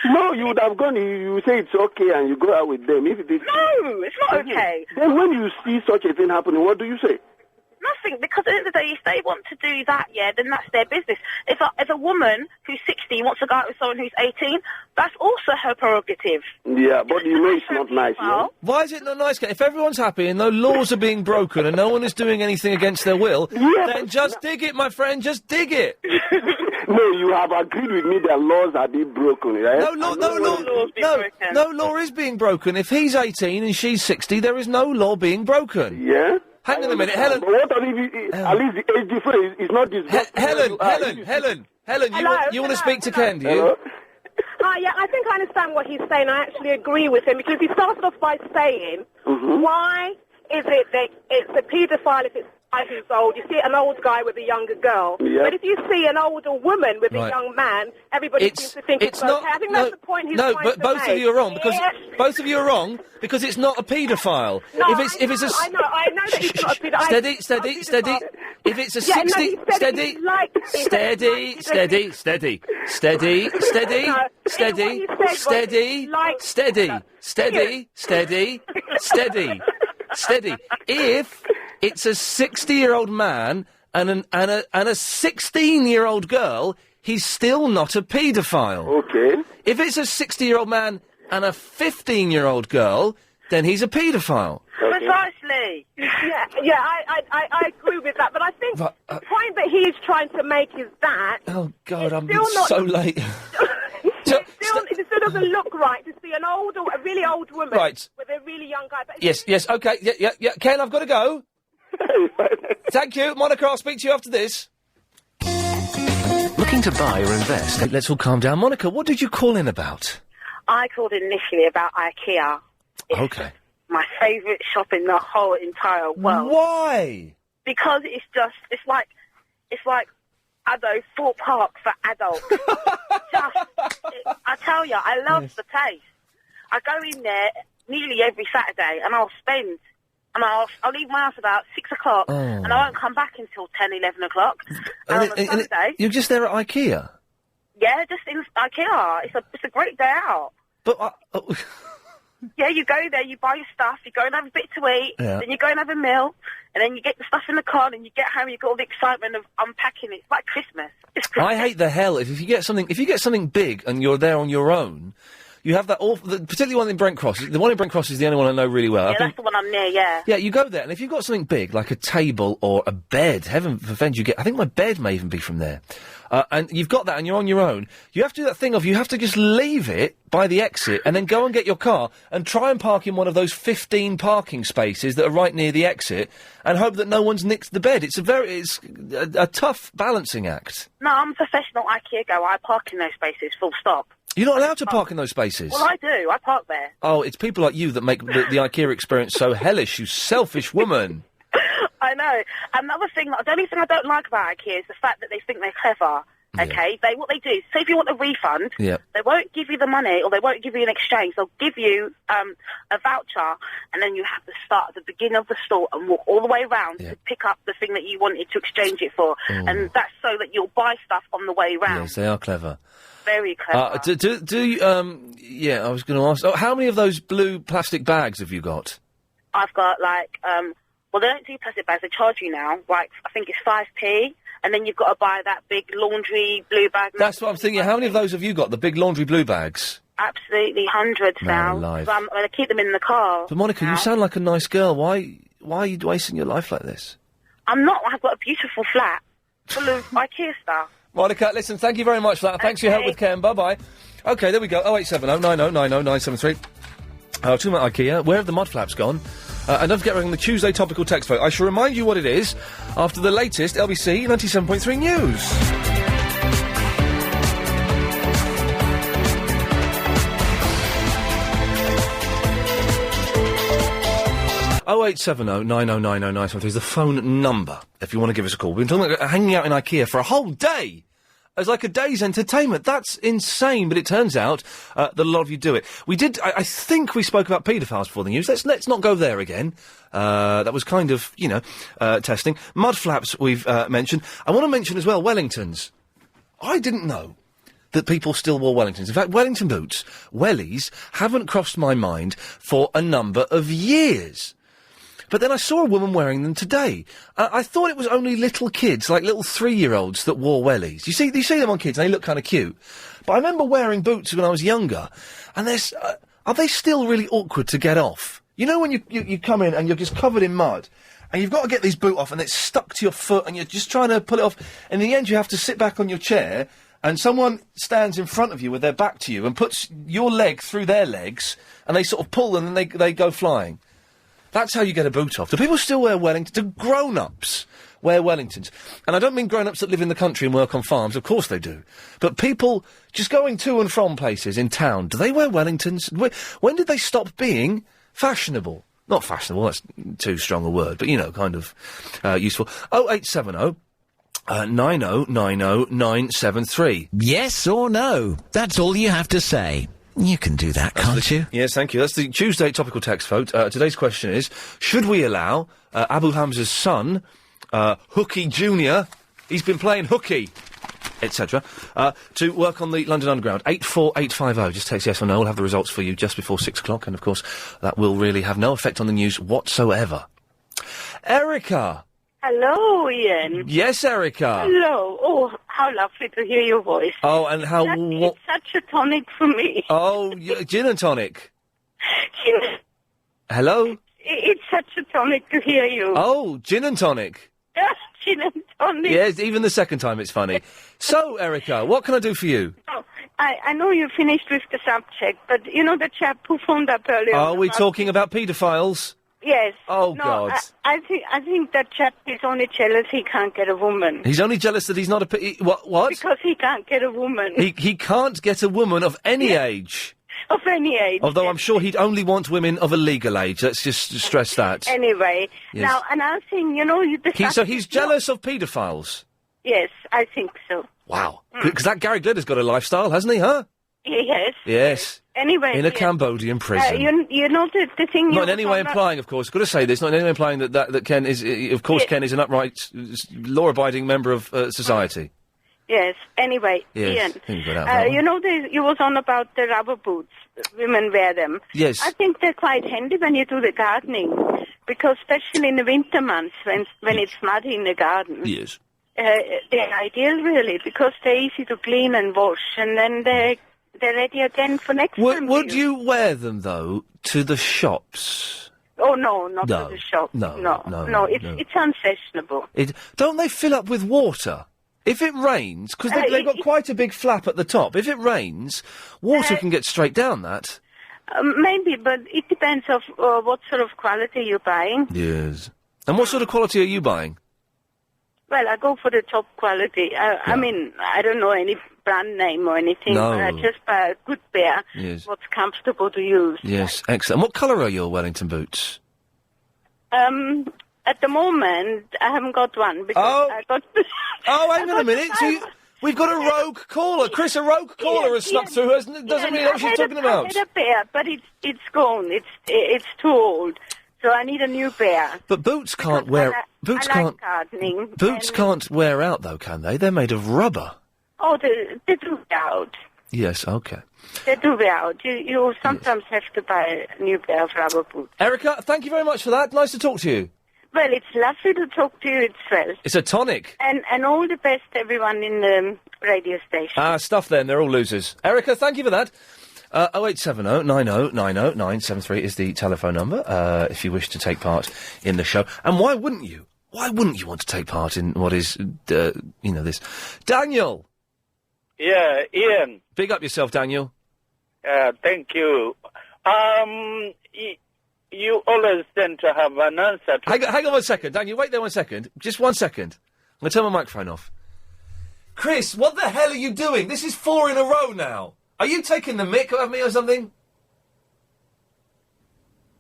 No, you would have gone, you say it's okay and you go out with them. If it is... No, it's not okay. Then when you see such a thing happening, what do you say? Nothing, because at the end of the day, if they want to do that, then that's their business. If a woman who's 60 wants to go out with someone who's 18, that's also her prerogative. Yeah, but you know it's not nice, yeah? Why is it not nice, Ken? If everyone's happy and no laws are being broken and no one is doing anything against their will, then just dig it, my friend, just dig it. No, you have agreed with me that laws are being broken, right? No law is being broken. If he's 18 and she's 60, there is no law being broken. Yeah? Hang on a minute, Helen. But what if at least the age difference is not this... Helen, you want to speak to Ken, do you? Hi, yeah, I think I understand what he's saying. I actually agree with him, because he started off by saying, why is it that it's a paedophile if it's 5 years old? You see an old guy with a younger girl. Yep. But if you see an older woman with a young man, everybody seems to think it's okay. I think that's the point he's trying to make. No, but both of you are wrong, because both of you are wrong, because it's not a paedophile. No, I know that he's not a paedophile. Steady. If it's a 60... Steady. If it's a 60-year-old man and a 16-year-old girl, he's still not a paedophile. Okay. If it's a 60-year-old man and a 15-year-old girl, then he's a paedophile. Okay. Precisely. Yeah, I agree with that. But I think the point that he's trying to make is that... Oh, God, I'm not so late. It still doesn't look right to see a really old woman with a really young guy. But Yes, okay, yeah. Ken, I've got to go. Thank you. Monica, I'll speak to you after this. Looking to buy or invest? Let's all calm down. Monica, what did you call in about? I called initially about Ikea. Okay. My favourite shop in the whole entire world. Why? Because it's like Thorpe Park for adults. I tell you, I love the place. I go in there nearly every Saturday, and I'll leave my house about 6 o'clock, and I won't come back until 10, 11 o'clock. And on a Sunday, you're just there at Ikea? Yeah, just in Ikea. It's a great day out. But yeah, you go there, you buy your stuff, you go and have a bit to eat, then you go and have a meal, and then you get the stuff in the car, and you get home, you got all the excitement of unpacking it. It's like Christmas. It's Christmas. I hate the hell if you get something big and you're there on your own. You have that particularly one in Brent Cross. The one in Brent Cross is the only one I know really well. Yeah, that's the one I'm near, yeah. Yeah, you go there, and if you've got something big, like a table or a bed, heaven forfend you get... I think my bed may even be from there. And you've got that and you're on your own, you have to do that thing of you have to just leave it by the exit and then go and get your car and try and park in one of those 15 parking spaces that are right near the exit and hope that no one's nicked the bed. It's a tough balancing act. No, I'm a professional IKEA goer. I park in those spaces, full stop. You're not allowed to park in those spaces? Well, I do. I park there. Oh, it's people like you that make the IKEA experience so hellish, you selfish woman. I know. Another thing, the only thing I don't like about IKEA is the fact that they think they're clever. Okay, what they do, say if you want a refund, they won't give you the money or they won't give you an exchange. They'll give you a voucher, and then you have to start at the beginning of the store and walk all the way around to pick up the thing that you wanted to exchange it for. And that's so that you'll buy stuff on the way round. Yes, they are clever. Very clever. Do you, I was going to ask, how many of those blue plastic bags have you got? I've got, well, they don't do plastic bags. They charge you now, I think it's 5p, and then you've got to buy that big laundry blue bag. That's what I'm thinking. How many of those have you got, the big laundry blue bags? Absolutely, hundreds now. Alive. So I'm going to keep them in the car. But, Monica, you sound like a nice girl. Why are you wasting your life like this? I'm not. I've got a beautiful flat full of IKEA stuff. Monica, listen, thank you very much for that. Okay. Thanks for your help with Ken. Bye-bye. OK, there we go. 0870 90 90 973. Talking about IKEA, where have the mud flaps gone? And don't forget, we're on the Tuesday topical text vote. I shall remind you what it is after the latest LBC 97.3 news. 0870 9090 973 is the phone number if you want to give us a call. We've been talking about hanging out in IKEA for a whole day as like a day's entertainment. That's insane, but it turns out that a lot of you do it. We did, I think we spoke about paedophiles before the news. Let's not go there again. That was kind of, testing. Mud flaps we've mentioned. I want to mention as well Wellingtons. I didn't know that people still wore Wellingtons. In fact, Wellington boots, wellies, haven't crossed my mind for a number of years. But then I saw a woman wearing them today. I thought it was only little kids, like little 3-year-olds, that wore wellies. You see them on kids, and they look kind of cute. But I remember wearing boots when I was younger, and are they still really awkward to get off? You know when you come in and you're just covered in mud, and you've got to get this boot off, and it's stuck to your foot, and you're just trying to pull it off, and in the end you have to sit back on your chair, and someone stands in front of you with their back to you and puts your leg through their legs, and they sort of pull and then they go flying. That's how you get a boot off. Do people still wear Wellingtons? Do grown-ups wear Wellingtons? And I don't mean grown-ups that live in the country and work on farms. Of course they do. But people just going to and from places in town, do they wear Wellingtons? When did they stop being fashionable? Not fashionable, that's too strong a word, but, kind of useful. 0870 9090 973. Yes or no? That's all you have to say. You can do that, can't you? Yes, thank you. That's the Tuesday topical text vote. Today's question is, should we allow Abu Hamza's son, Hooky Jr., he's been playing hooky, etc., to work on the London Underground? 84850. Just text yes or no. We'll have the results for you just before 6 o'clock, and of course, that will really have no effect on the news whatsoever. Erica! Hello, Ian. Yes, Erica. Hello. Oh, how lovely to hear your voice. Oh, and how... It's such a tonic for me. Oh, gin and tonic. Hello? It's such a tonic to hear you. Oh, gin and tonic. Gin and tonic. Yes, even the second time it's funny. So, Erica, what can I do for you? Oh, I know you finished with the subject, but you know the chap who phoned up earlier... Are we talking about paedophiles? Yes. Oh, no, God. I think that chap is only jealous he can't get a woman. He's only jealous that he's not a... What? Because he can't get a woman. He can't get a woman of any age. Of any age. Although I'm sure he'd only want women of a legal age. Let's just stress that. Anyway. Yes. Now, another thing, So he's jealous of paedophiles? Yes, I think so. Wow. Because that Gary Glitter's got a lifestyle, hasn't he, huh? Yes. Yes. Anyway, in a Cambodian prison. You know the thing. Not in any way implying, of course. Got to say this. Not in any way implying that Ken is, of course, Ken is an upright, law-abiding member of society. Yes. Anyway, yes. Ian. You was on about the rubber boots. Women wear them. Yes. I think they're quite handy when you do the gardening, because especially in the winter months when it's muddy in the garden. Yes. They're ideal, really, because they're easy to clean and wash, and then they're ready again for next time. Would you wear them, though, to the shops? Oh, no, not No. to the shop. No, It's unfashionable. Don't they fill up with water? If it rains, because they've got quite a big flap at the top. If it rains, water can get straight down that. Maybe, but it depends of what sort of quality you're buying. Yes. And what sort of quality are you buying? Well, I go for the top quality. I mean, I don't know any brand name or anything. No. But I just buy a good pair. Yes. What's comfortable to use. Yes, excellent. What colour are your Wellington boots? At the moment, I haven't got one because I got. Oh, hang on a minute. We've got a rogue caller. Chris, a rogue caller has snuck through. Doesn't really know what she's talking about. I had a pair, but it's gone. It's too old. So I need a new pair. But boots can't wear. Boots I like can't. gardening. Boots can't wear out, though, can they? They're made of rubber. Oh, they do wear out. Yes. Okay. They do wear out. You sometimes have to buy a new pair of rubber boots. Erica, thank you very much for that. Nice to talk to you. Well, it's lovely to talk to you itself. It's a tonic. And all the best, everyone in the radio station. Stuff then. They're all losers. Erica, thank you for that. 0870 90 90 973 is the telephone number, if you wish to take part in the show. And why wouldn't you? Why wouldn't you want to take part in what is, this? Daniel! Yeah, Ian. Big up yourself, Daniel. Thank you. You always tend to have an answer to... Hang on 1 second, Daniel, wait there 1 second. Just 1 second. I'm going to turn my microphone off. Chris, what the hell are you doing? This is 4 in a row now. Are you taking the mick out of me or something?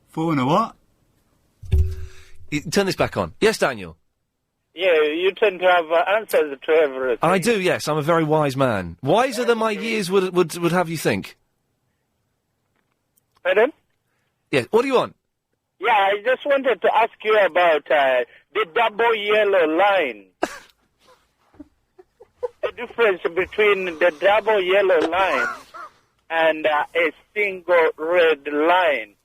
4 in a what? Turn this back on. Yes, Daniel? Yeah, you tend to have answers to everything. I do, yes. I'm a very wise man. Wiser than my years would have you think. Pardon? Yes, what do you want? Yeah, I just wanted to ask you about the double yellow line. The difference between the double yellow line and a single red line.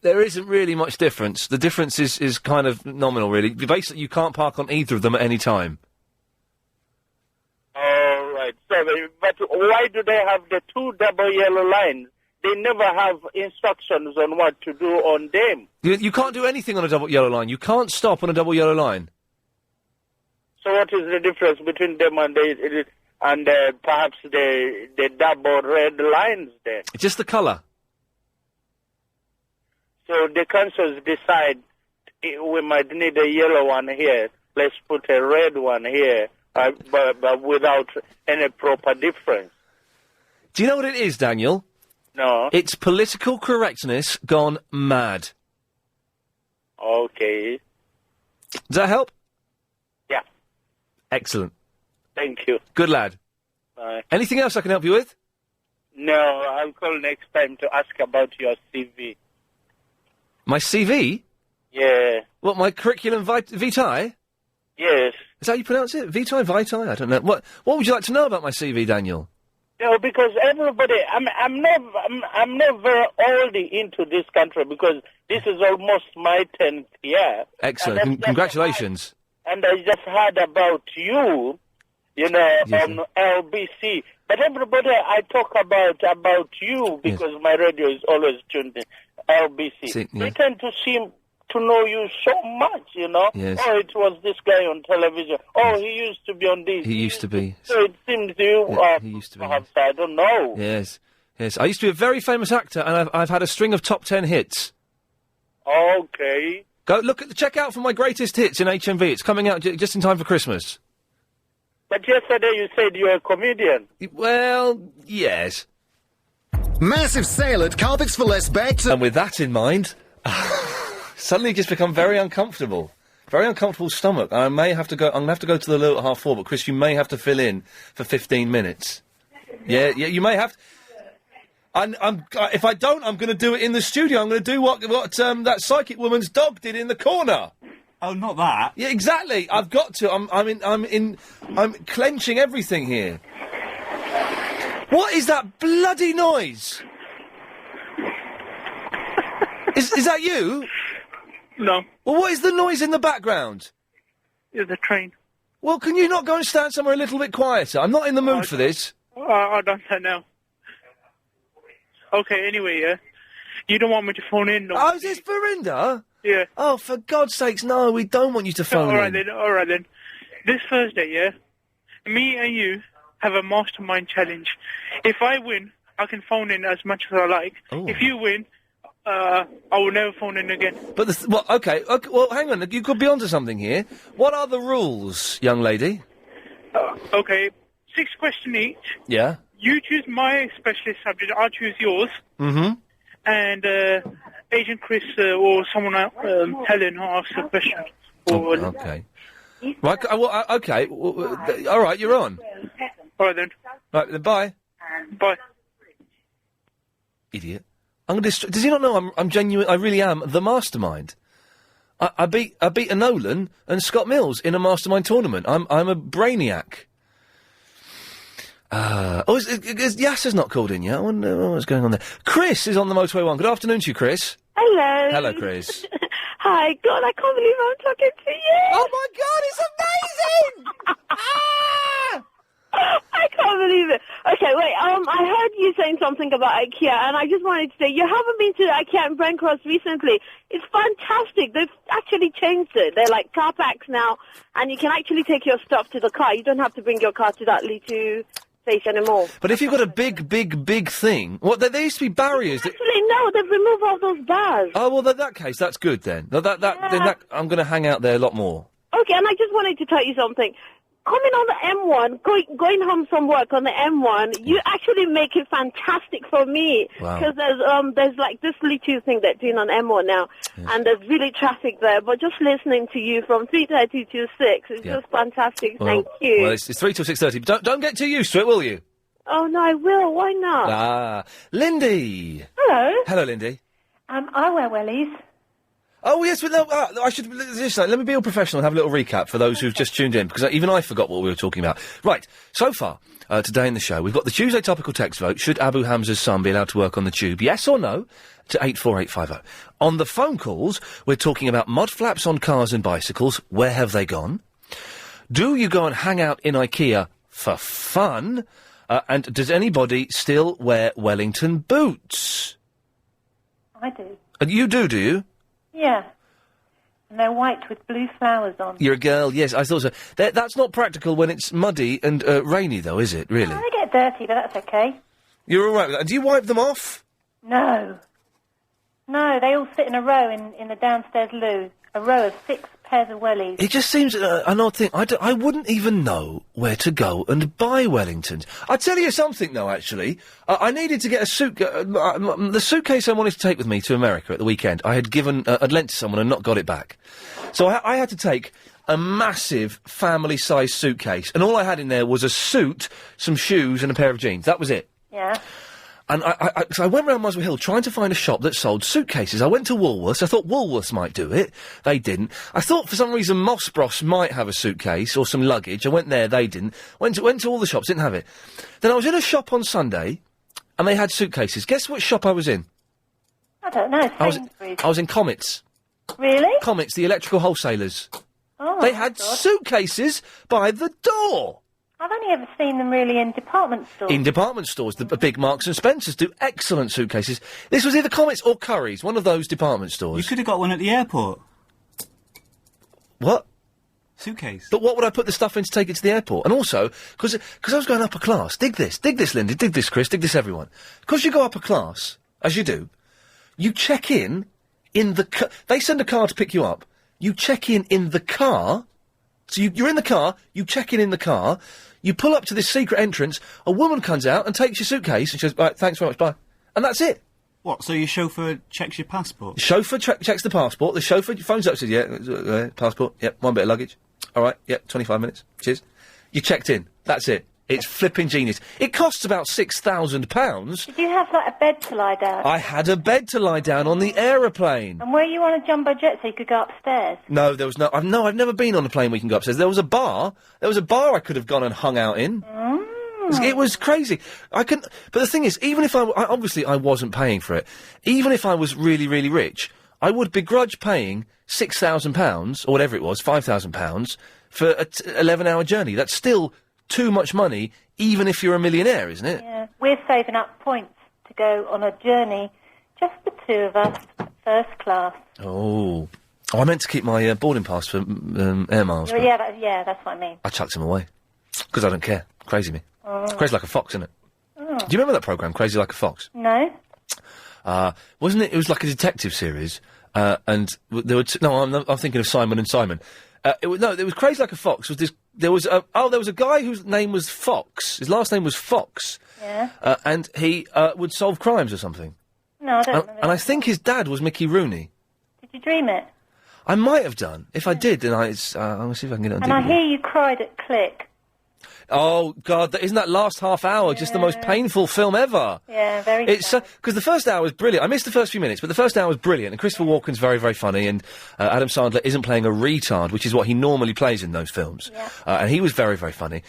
There isn't really much difference. The difference is kind of nominal, really. Basically, you can't park on either of them at any time. All right. So, but why do they have the two double yellow lines? They never have instructions on what to do on them. You can't do anything on a double yellow line. You can't stop on a double yellow line. So what is the difference between them and perhaps the double red lines then? It's just the colour. So the councils decide we might need a yellow one here. Let's put a red one here, but without any proper difference. Do you know what it is, Daniel? No. It's political correctness gone mad. Okay. Does that help? Yeah. Excellent. Thank you. Good lad. Bye. Anything else I can help you with? No, I'll call next time to ask about your CV. My CV? Yeah. What, my curriculum vitae? Yes. Is that how you pronounce it? Vitae? I don't know. What would you like to know about my CV, Daniel? No, because everybody, I'm never old into this country because this is almost my 10th year. Excellent. Congratulations. And I just heard about you, on LBC. But everybody I talk about you because my radio is always tuned in LBC. They tend to seem to know you so much, Yes. Oh, it was this guy on television. Oh, he used to be on this. He used to be. So it seems you he used to be. Perhaps, I don't know. Yes. I used to be a very famous actor, and I've had a string of top 10 hits. Okay. Go check out for my greatest hits in HMV. It's coming out just in time for Christmas. But yesterday you said you're a comedian. Well, yes. Massive sale at Carpets for Less back to... And with that in mind, suddenly just become very uncomfortable. Very uncomfortable stomach. I'm going to have to go to the loo at 4:30, but Chris, you may have to fill in for 15 minutes. Yeah, you may have to. If I don't, I'm going to do it in the studio. I'm going to do what that psychic woman's dog did in the corner. Oh, not that. Yeah, exactly. I've got to. I'm clenching everything here. What is that bloody noise? Is that you? No. Well, what is the noise in the background? It's the train. Well, can you not go and stand somewhere a little bit quieter? I'm not in the mood for this. I don't know now. Okay, anyway, yeah. You don't want me to phone in, no? Oh, is this Verinda? Yeah. Oh, for God's sakes, no, we don't want you to phone All right in. then, all right then. This Thursday, yeah, me and you have a mastermind challenge. If I win, I can phone in as much as I like. Oh. If you win, I will never phone in again. But, okay, well, hang on, you could be onto something here. What are the rules, young lady? Okay, 6 questions each. Yeah? You choose my specialist subject, I'll choose yours. Mm-hmm. And Agent Chris or someone else, Helen, asks a question. Okay. Right, okay, all right, you're on. All right, then. Right, then bye. Bye. Idiot. Does he not know I'm genuine? I really am the mastermind. I beat a Nolan and Scott Mills in a mastermind tournament. I'm a brainiac. Yasser's not called in yet. I wonder what's going on there. Chris is on the motorway 1. Good afternoon to you, Chris. Hello. Hello, Chris. Hi. God, I can't believe I'm talking to you. Oh my God, it's amazing! I can't believe it. Okay, wait. I heard you saying something about Ikea, and I just wanted to say you haven't been to Ikea in Brent Cross recently. It's fantastic. They've actually changed it. They're like car packs now, and you can actually take your stuff to the car. You don't have to bring your car to that little place anymore. But if you've got a big thing, there used to be barriers. Actually, no. They've removed all those bars. Oh well, in that case, that's good then. Then I'm going to hang out there a lot more. Okay, and I just wanted to tell you something. Coming on the M1, going home from work on the M1, you actually make it fantastic for me. Wow. Because there's like this little thing they're doing on M1 now, and there's really traffic there. But just listening to you from 3:30 to 6 is just fantastic. Well, Thank you. Well, it's 3 till 6:30. But don't get too used to it, will you? Oh no, I will. Why not? Ah, Lindy. Hello. Hello, Lindy. I wear wellies. Oh, yes, but no, I should... Let me be all professional and have a little recap for those who've just tuned in, because even I forgot what we were talking about. Right, so far, today in the show, we've got the Tuesday topical text vote. Should Abu Hamza's son be allowed to work on the tube? Yes or no? To 84850. On the phone calls, we're talking about mud flaps on cars and bicycles. Where have they gone? Do you go and hang out in Ikea for fun? And does anybody still wear Wellington boots? I do. You do you? Yeah. And they're white with blue flowers on. You're a girl, yes, I thought so. That's not practical when it's muddy and rainy, though, is it, really? No, they get dirty, but that's okay. You're all right with that. And do you wipe them off? No. No, they all sit in a row in the downstairs loo. A row of 6 pairs of wellies. It just seems an odd thing. I wouldn't even know where to go and buy Wellingtons. I tell you something, though, actually. I needed to get a the suitcase I wanted to take with me to America at the weekend, I'd lent to someone and not got it back. So I had to take a massive family-sized suitcase, and all I had in there was a suit, some shoes, and a pair of jeans. That was it. Yeah. And so I went round Muswell Hill trying to find a shop that sold suitcases. I went to Woolworths. I thought Woolworths might do it. They didn't. I thought for some reason Moss Bros might have a suitcase or some luggage. I went there. They didn't. Went to all the shops. Didn't have it. Then I was in a shop on Sunday, and they had suitcases. Guess what shop I was in? I don't know. I was in Comets. Really? Comets, the electrical wholesalers. Oh, they had suitcases by the door. I've only ever seen them really in department stores. In department stores. The big Marks and Spencers do excellent suitcases. This was either Comets or Curry's, one of those department stores. You could have got one at the airport. What? Suitcase. But what would I put the stuff in to take it to the airport? And also, because I was going upper class. Dig this, Lindy, dig this, Chris, dig this, everyone. Because you go upper class, as you do, you check in the... They send a car to pick you up. You check in the car... So you're in the car, you check in the car, you pull up to this secret entrance, a woman comes out and takes your suitcase and she says, right, thanks very much, bye. And that's it. What, so your chauffeur checks your passport? The chauffeur checks the passport, the chauffeur phones up and says, yeah, passport, yep, one bit of luggage. All right, yep, 25 minutes, cheers. You checked in, that's it. It's flipping genius. It costs about £6,000. Did you have, like, a bed to lie down? I had a bed to lie down on the aeroplane. And were you on a jumbo jet so you could go upstairs? No, there was no... I've never been on a plane where you can go upstairs. There was a bar. I could have gone and hung out in. It was crazy. But the thing is, even if obviously I wasn't paying for it, even if I was really, really rich, I would begrudge paying £6,000, or whatever it was, £5,000, for an 11-hour journey. That's still... too much money, even if you're a millionaire, isn't it? Yeah. We're saving up points to go on a journey, just the two of us, first class. Oh, I meant to keep my boarding pass for air miles. Yeah, that's what I mean. I chucked them away because I don't care. Crazy me. Crazy like a fox, isn't it? Oh. Do you remember that programme, Crazy Like a Fox? No. Wasn't it? It was like a detective series, and there were. I'm thinking of Simon and Simon. It was Crazy Like a Fox. There was a guy whose name was Fox. His last name was Fox. Yeah. And he would solve crimes or something. No, I don't remember. And I think his dad was Mickey Rooney. Did you dream it? I might have done. If I did, then I'm gonna see if I can get it on And I DVD. hear you cried at Click. Oh, God, isn't that last half hour just the most painful film ever? Yeah, very It's because the first hour was brilliant. I missed the first few minutes, but the first hour was brilliant. And Christopher Walken's very, very funny, and Adam Sandler isn't playing a retard, which is what he normally plays in those films. Yeah. And he was very, very funny.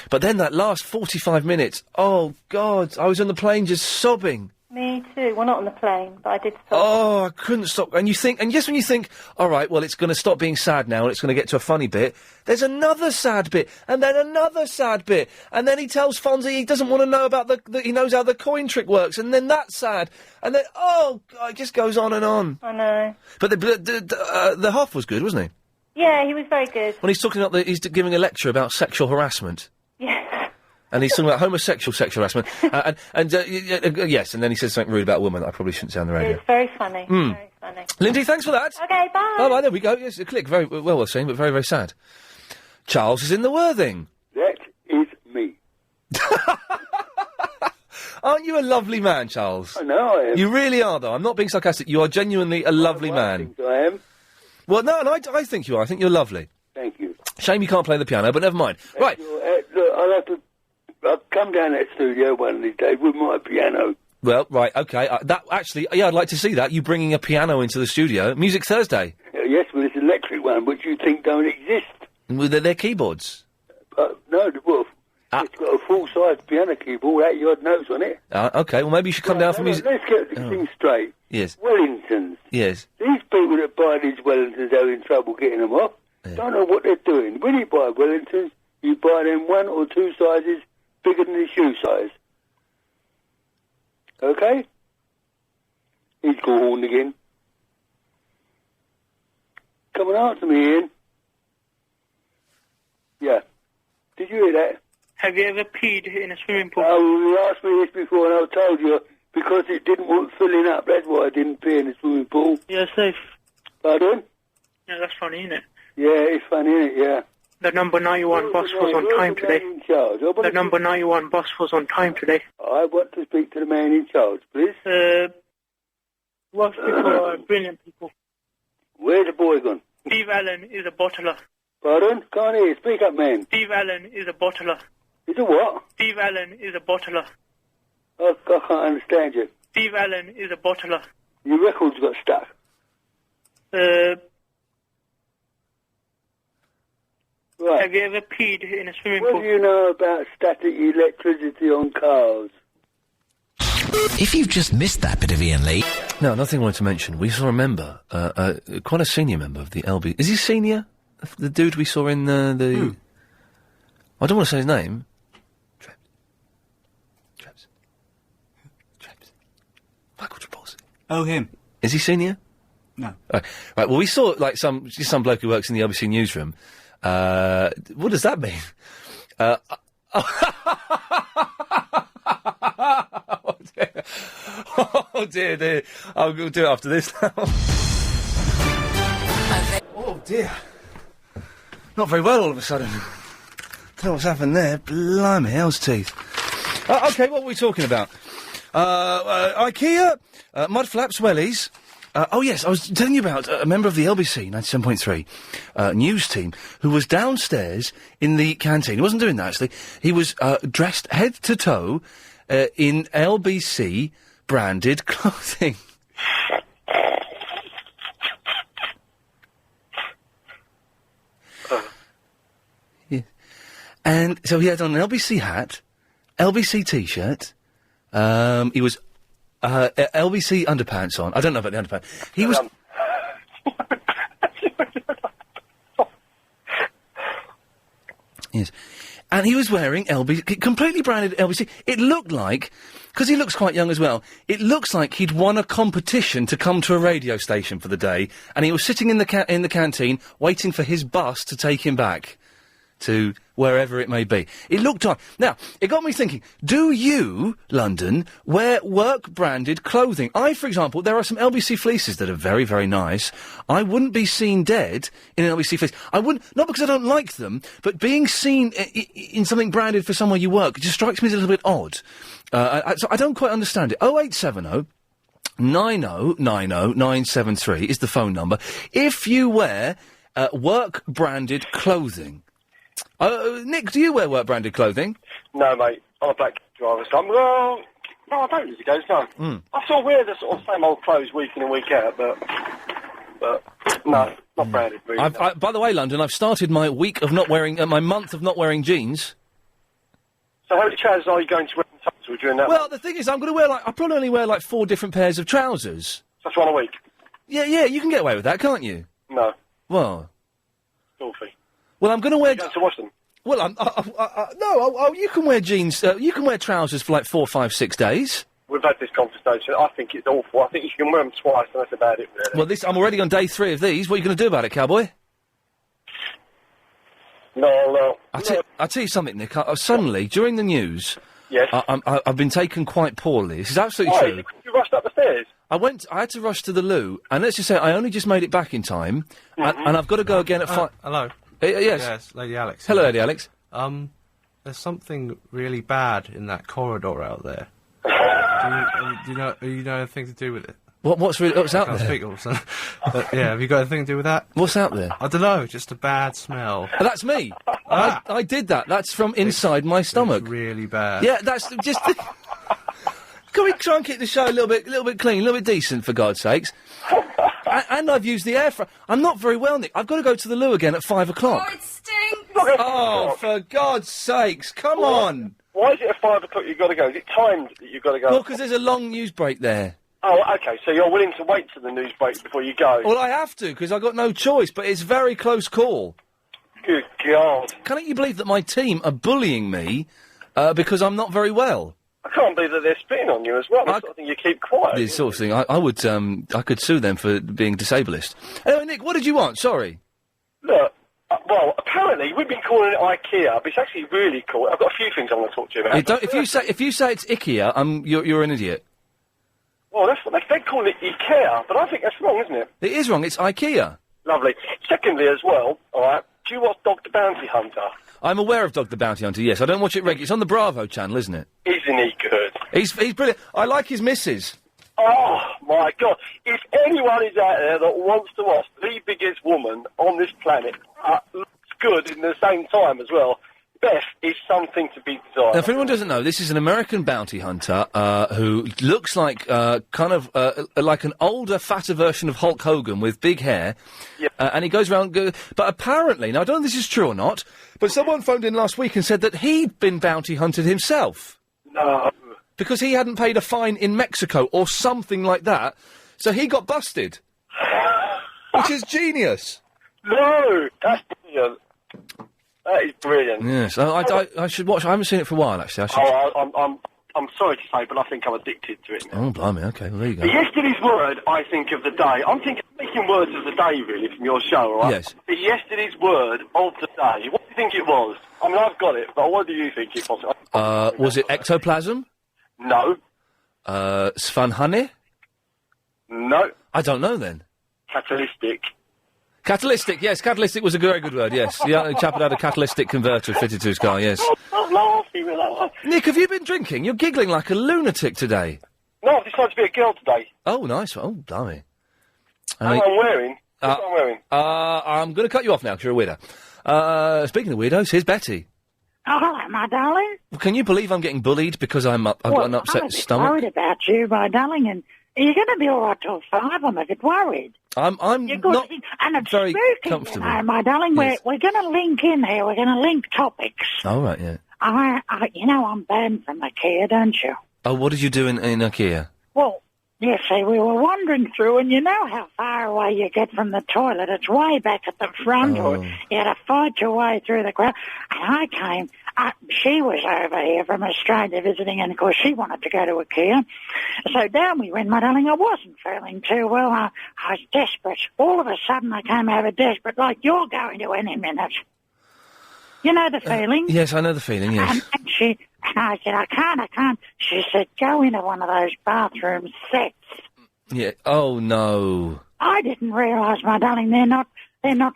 But then that last 45 minutes, oh, God, I was on the plane just sobbing. Me too. Well, not on the plane, but I did stop. Oh, I couldn't stop. And just when you think, all right, well, it's going to stop being sad now and it's going to get to a funny bit, there's another sad bit, and then another sad bit, and then he tells Fonzie he doesn't want to know about he knows how the coin trick works, and then that's sad, and then, oh, God, it just goes on and on. I know. But the Hoff was good, wasn't he? Yeah, he was very good. When he's talking about he's giving a lecture about sexual harassment. Yes. And he's talking about homosexual sexual harassment. Yes, and then he says something rude about a woman that I probably shouldn't say on the radio. It's very funny. Very funny. Lindsay, thanks for that. Okay, bye. Bye-bye, there we go. Yes, a Click. Very well seen, but very, very sad. Charles is in the Worthing. That is me. Aren't you a lovely man, Charles? I know I am. You really are, though. I'm not being sarcastic. You are genuinely a lovely man. I am. Well, no, I think you are. I think you're lovely. Thank you. Shame you can't play the piano, but never mind. Right. Look, I'll come down to that studio one of these days with my piano. Well, right, okay. I'd like to see that. You bringing a piano into the studio. Music Thursday. Yes, well, it's an electric one, which you think don't exist. Well, they're keyboards. No, well, it's got a full-size piano keyboard, 80-odd notes on it. Okay, well, maybe you should come down for music. Let's get this thing straight. Yes. Wellingtons. Yes. These people that buy these Wellingtons are having trouble getting them off. Don't know what they're doing. When you buy Wellingtons, you buy them 1 or 2 sizes bigger than the shoe size. Okay? He's gone again. Come and answer me, Ian. Yeah. Did you hear that? Have you ever peed in a swimming pool? Oh, you asked me this before and I told you because it didn't want filling up. That's why I didn't pee in the swimming pool. Yeah, safe. Pardon? Yeah, that's funny, isn't it? Yeah, it's funny, isn't it? Yeah. The number 91 bus was on time today. The number 91 bus was on time today. I want to speak to the man in charge, please. Most people are brilliant people. Where's the boy gone? Steve Allen is a bottler. Pardon? Can't hear you. Speak up, man. Steve Allen is a bottler. Is a what? Steve Allen is a bottler. I can't understand you. Steve Allen is a bottler. Your record's got stuck. Right. Have you ever peed in a swimming pool? pool? What do you know about static electricity on cars? If you've just missed that bit of Ian Lee... No, another thing I wanted to mention. We saw a member, quite a senior member of the LB... Is he senior? The dude we saw in the... I don't want to say his name. Trebs. Michael Trapolsky. Oh, him. Is he senior? No. Right, well, we saw, like, some bloke who works in the LBC newsroom. What does that mean? Oh, dear. Oh, dear. I'll do it after this now. Oh, dear. Not very well all of a sudden. Don't know what's happened there. Blimey, hell's teeth. Okay, what were we talking about? Ikea, mud flaps, wellies. Oh, yes, I was telling you about a member of the LBC 97.3 news team who was downstairs in the canteen. He wasn't doing that, actually. He was dressed head to toe in LBC branded clothing. Yeah. And so he had on an LBC hat, LBC T-shirt, he was... LBC underpants on. I don't know about the underpants. He was... Yes. And he was wearing completely branded LBC. It looked like, because he looks quite young as well, it looks like he'd won a competition to come to a radio station for the day, and he was sitting in the canteen waiting for his bus to take him back to wherever it may be. It looked on. Now, it got me thinking, do you, London, wear work-branded clothing? For example, there are some LBC fleeces that are very, very nice. I wouldn't be seen dead in an LBC fleece. I wouldn't, not because I don't like them, but being seen in something branded for somewhere you work just strikes me as a little bit odd. So I don't quite understand it. 0870 9090 973 is the phone number. If you wear work-branded clothing... Nick, do you wear work-branded clothing? No, mate. I'm a black driver, so no, I don't usually go, no. I still wear the sort of same old clothes week in and week out, but no, not branded, really. By the way, London, I've started my week of not wearing, my month of not wearing jeans. So how many trousers are you going to wear in total during that? Well, the thing is, I'm going to wear, I probably only wear, 4 different pairs of trousers. That's one a week? Yeah, you can get away with that, can't you? No. Well... Filthy. Well, I'm going to wear... You're going to wash them? Well, no, you can wear jeans, you can wear trousers for 4, 5, 6 days. We've had this conversation. I think it's awful. I think you can wear them twice, and that's about it, really. Well, I'm already on day 3 of these. What are you going to do about it, cowboy? No. I'll tell you something, Nick. Suddenly, during the news... Yes? I've been taken quite poorly. This is absolutely true. You rushed up the stairs? I had to rush to the loo, and let's just say I only just made it back in time, and I've got to go again at 5... Hello. Yes. Yes, Lady Alex. Hello, Lady Alex. There's something really bad in that corridor out there. Do you know anything to do with it? What's out there? Speak also. Yeah, have you got anything to do with that? What's out there? I don't know, just a bad smell. That's me. I did that. That's from inside my stomach. It's really bad. Yeah, that's just... Can we try and keep the show a little bit clean, a little bit decent, for God's sakes? And I've used the air fryer. I'm not very well, Nick. I've got to go to the loo again at 5 o'clock. Oh, it stinks! Oh, for God's sakes, come on! Why is it at 5 o'clock you've got to go? Is it timed that you've got to go? Well, because there's a long news break there. Oh, OK, so you're willing to wait till the news break before you go? Well, I have to, because I've got no choice, but it's a very close call. Good God. Can't you believe that my team are bullying me because I'm not very well? I can't believe that they're spitting on you as well. That's the sort of thing you keep quiet. This sort of thing. I could sue them for being disableist. Anyway, Nick, what did you want? Sorry. Look, well, apparently we've been calling it Ikea, but it's actually really cool. I've got a few things I want to talk to you about. If you say it's Ikea, you're an idiot. Well, that's what they're calling it Ikea, but I think that's wrong, isn't it? It is wrong. It's Ikea. Lovely. Secondly, as well, all right, do you watch Dog the Bounty Hunter? I'm aware of Dog the Bounty Hunter, yes. I don't watch it regularly. It's on the Bravo channel, isn't it? Isn't he good? He's brilliant. I like his missus. Oh, my God. If anyone is out there that wants to watch the biggest woman on this planet, looks good in the same time as well, Beth is something to be desired. Now, if anyone doesn't know, this is an American bounty hunter who looks like like an older, fatter version of Hulk Hogan with big hair. Yep. And he goes around... but apparently, now I don't know if this is true or not, but someone phoned in last week and said that he'd been bounty hunted himself. No. Because he hadn't paid a fine in Mexico or something like that, so he got busted. Which is genius. No, that's brilliant. That is brilliant. Yes, I should watch. I haven't seen it for a while, actually. I'm sorry to say, but I think I'm addicted to it now. Oh, blimey, okay, well, there you go. Yesterday's word, I think, of the day. I'm making words of the day, really, from your show, all right? Yes. But yesterday's word of the day, what do you think it was? I mean, I've got it, but what do you think it was? Was it ectoplasm? No. Svanhane? No. I don't know, then. Catalytic. Catalytic, yes, catalytic was a very good word, yes. The chap had a catalytic converter fitted to his car, yes. I'm laughing with that one. Nick, have you been drinking? You're giggling like a lunatic today. No, I've decided to be a girl today. Oh, nice. Oh, blimey. What I'm wearing? What I'm wearing? I'm going to cut you off now because you're a weirdo. Speaking of weirdos, here's Betty. Oh, hello, my darling. Can you believe I'm getting bullied because I've got an upset stomach? I'm worried about you, my darling, and you're going to be all right till 5. I'm a bit worried. I'm not and it's very spooky, comfortable. You know, my darling. Yes. We're going to link in here. We're going to link topics. Oh, right, yeah. You know I'm banned from Ikea, don't you? Oh, what did you do in Ikea? Well, You see, we were wandering through, and you know how far away you get from the toilet. It's way back at the front. Oh. You had to fight your way through the crowd. And I came. She was over here from Australia visiting, and of course she wanted to go to Ikea. So down we went, my darling. I wasn't feeling too well. I was desperate. All of a sudden I came over desperate, like you're going to any minute. You know the feeling? Yes, I know the feeling, yes. And I said, I can't. She said, go into one of those bathroom sets. Yeah. Oh, no. I didn't realise, my darling, they're not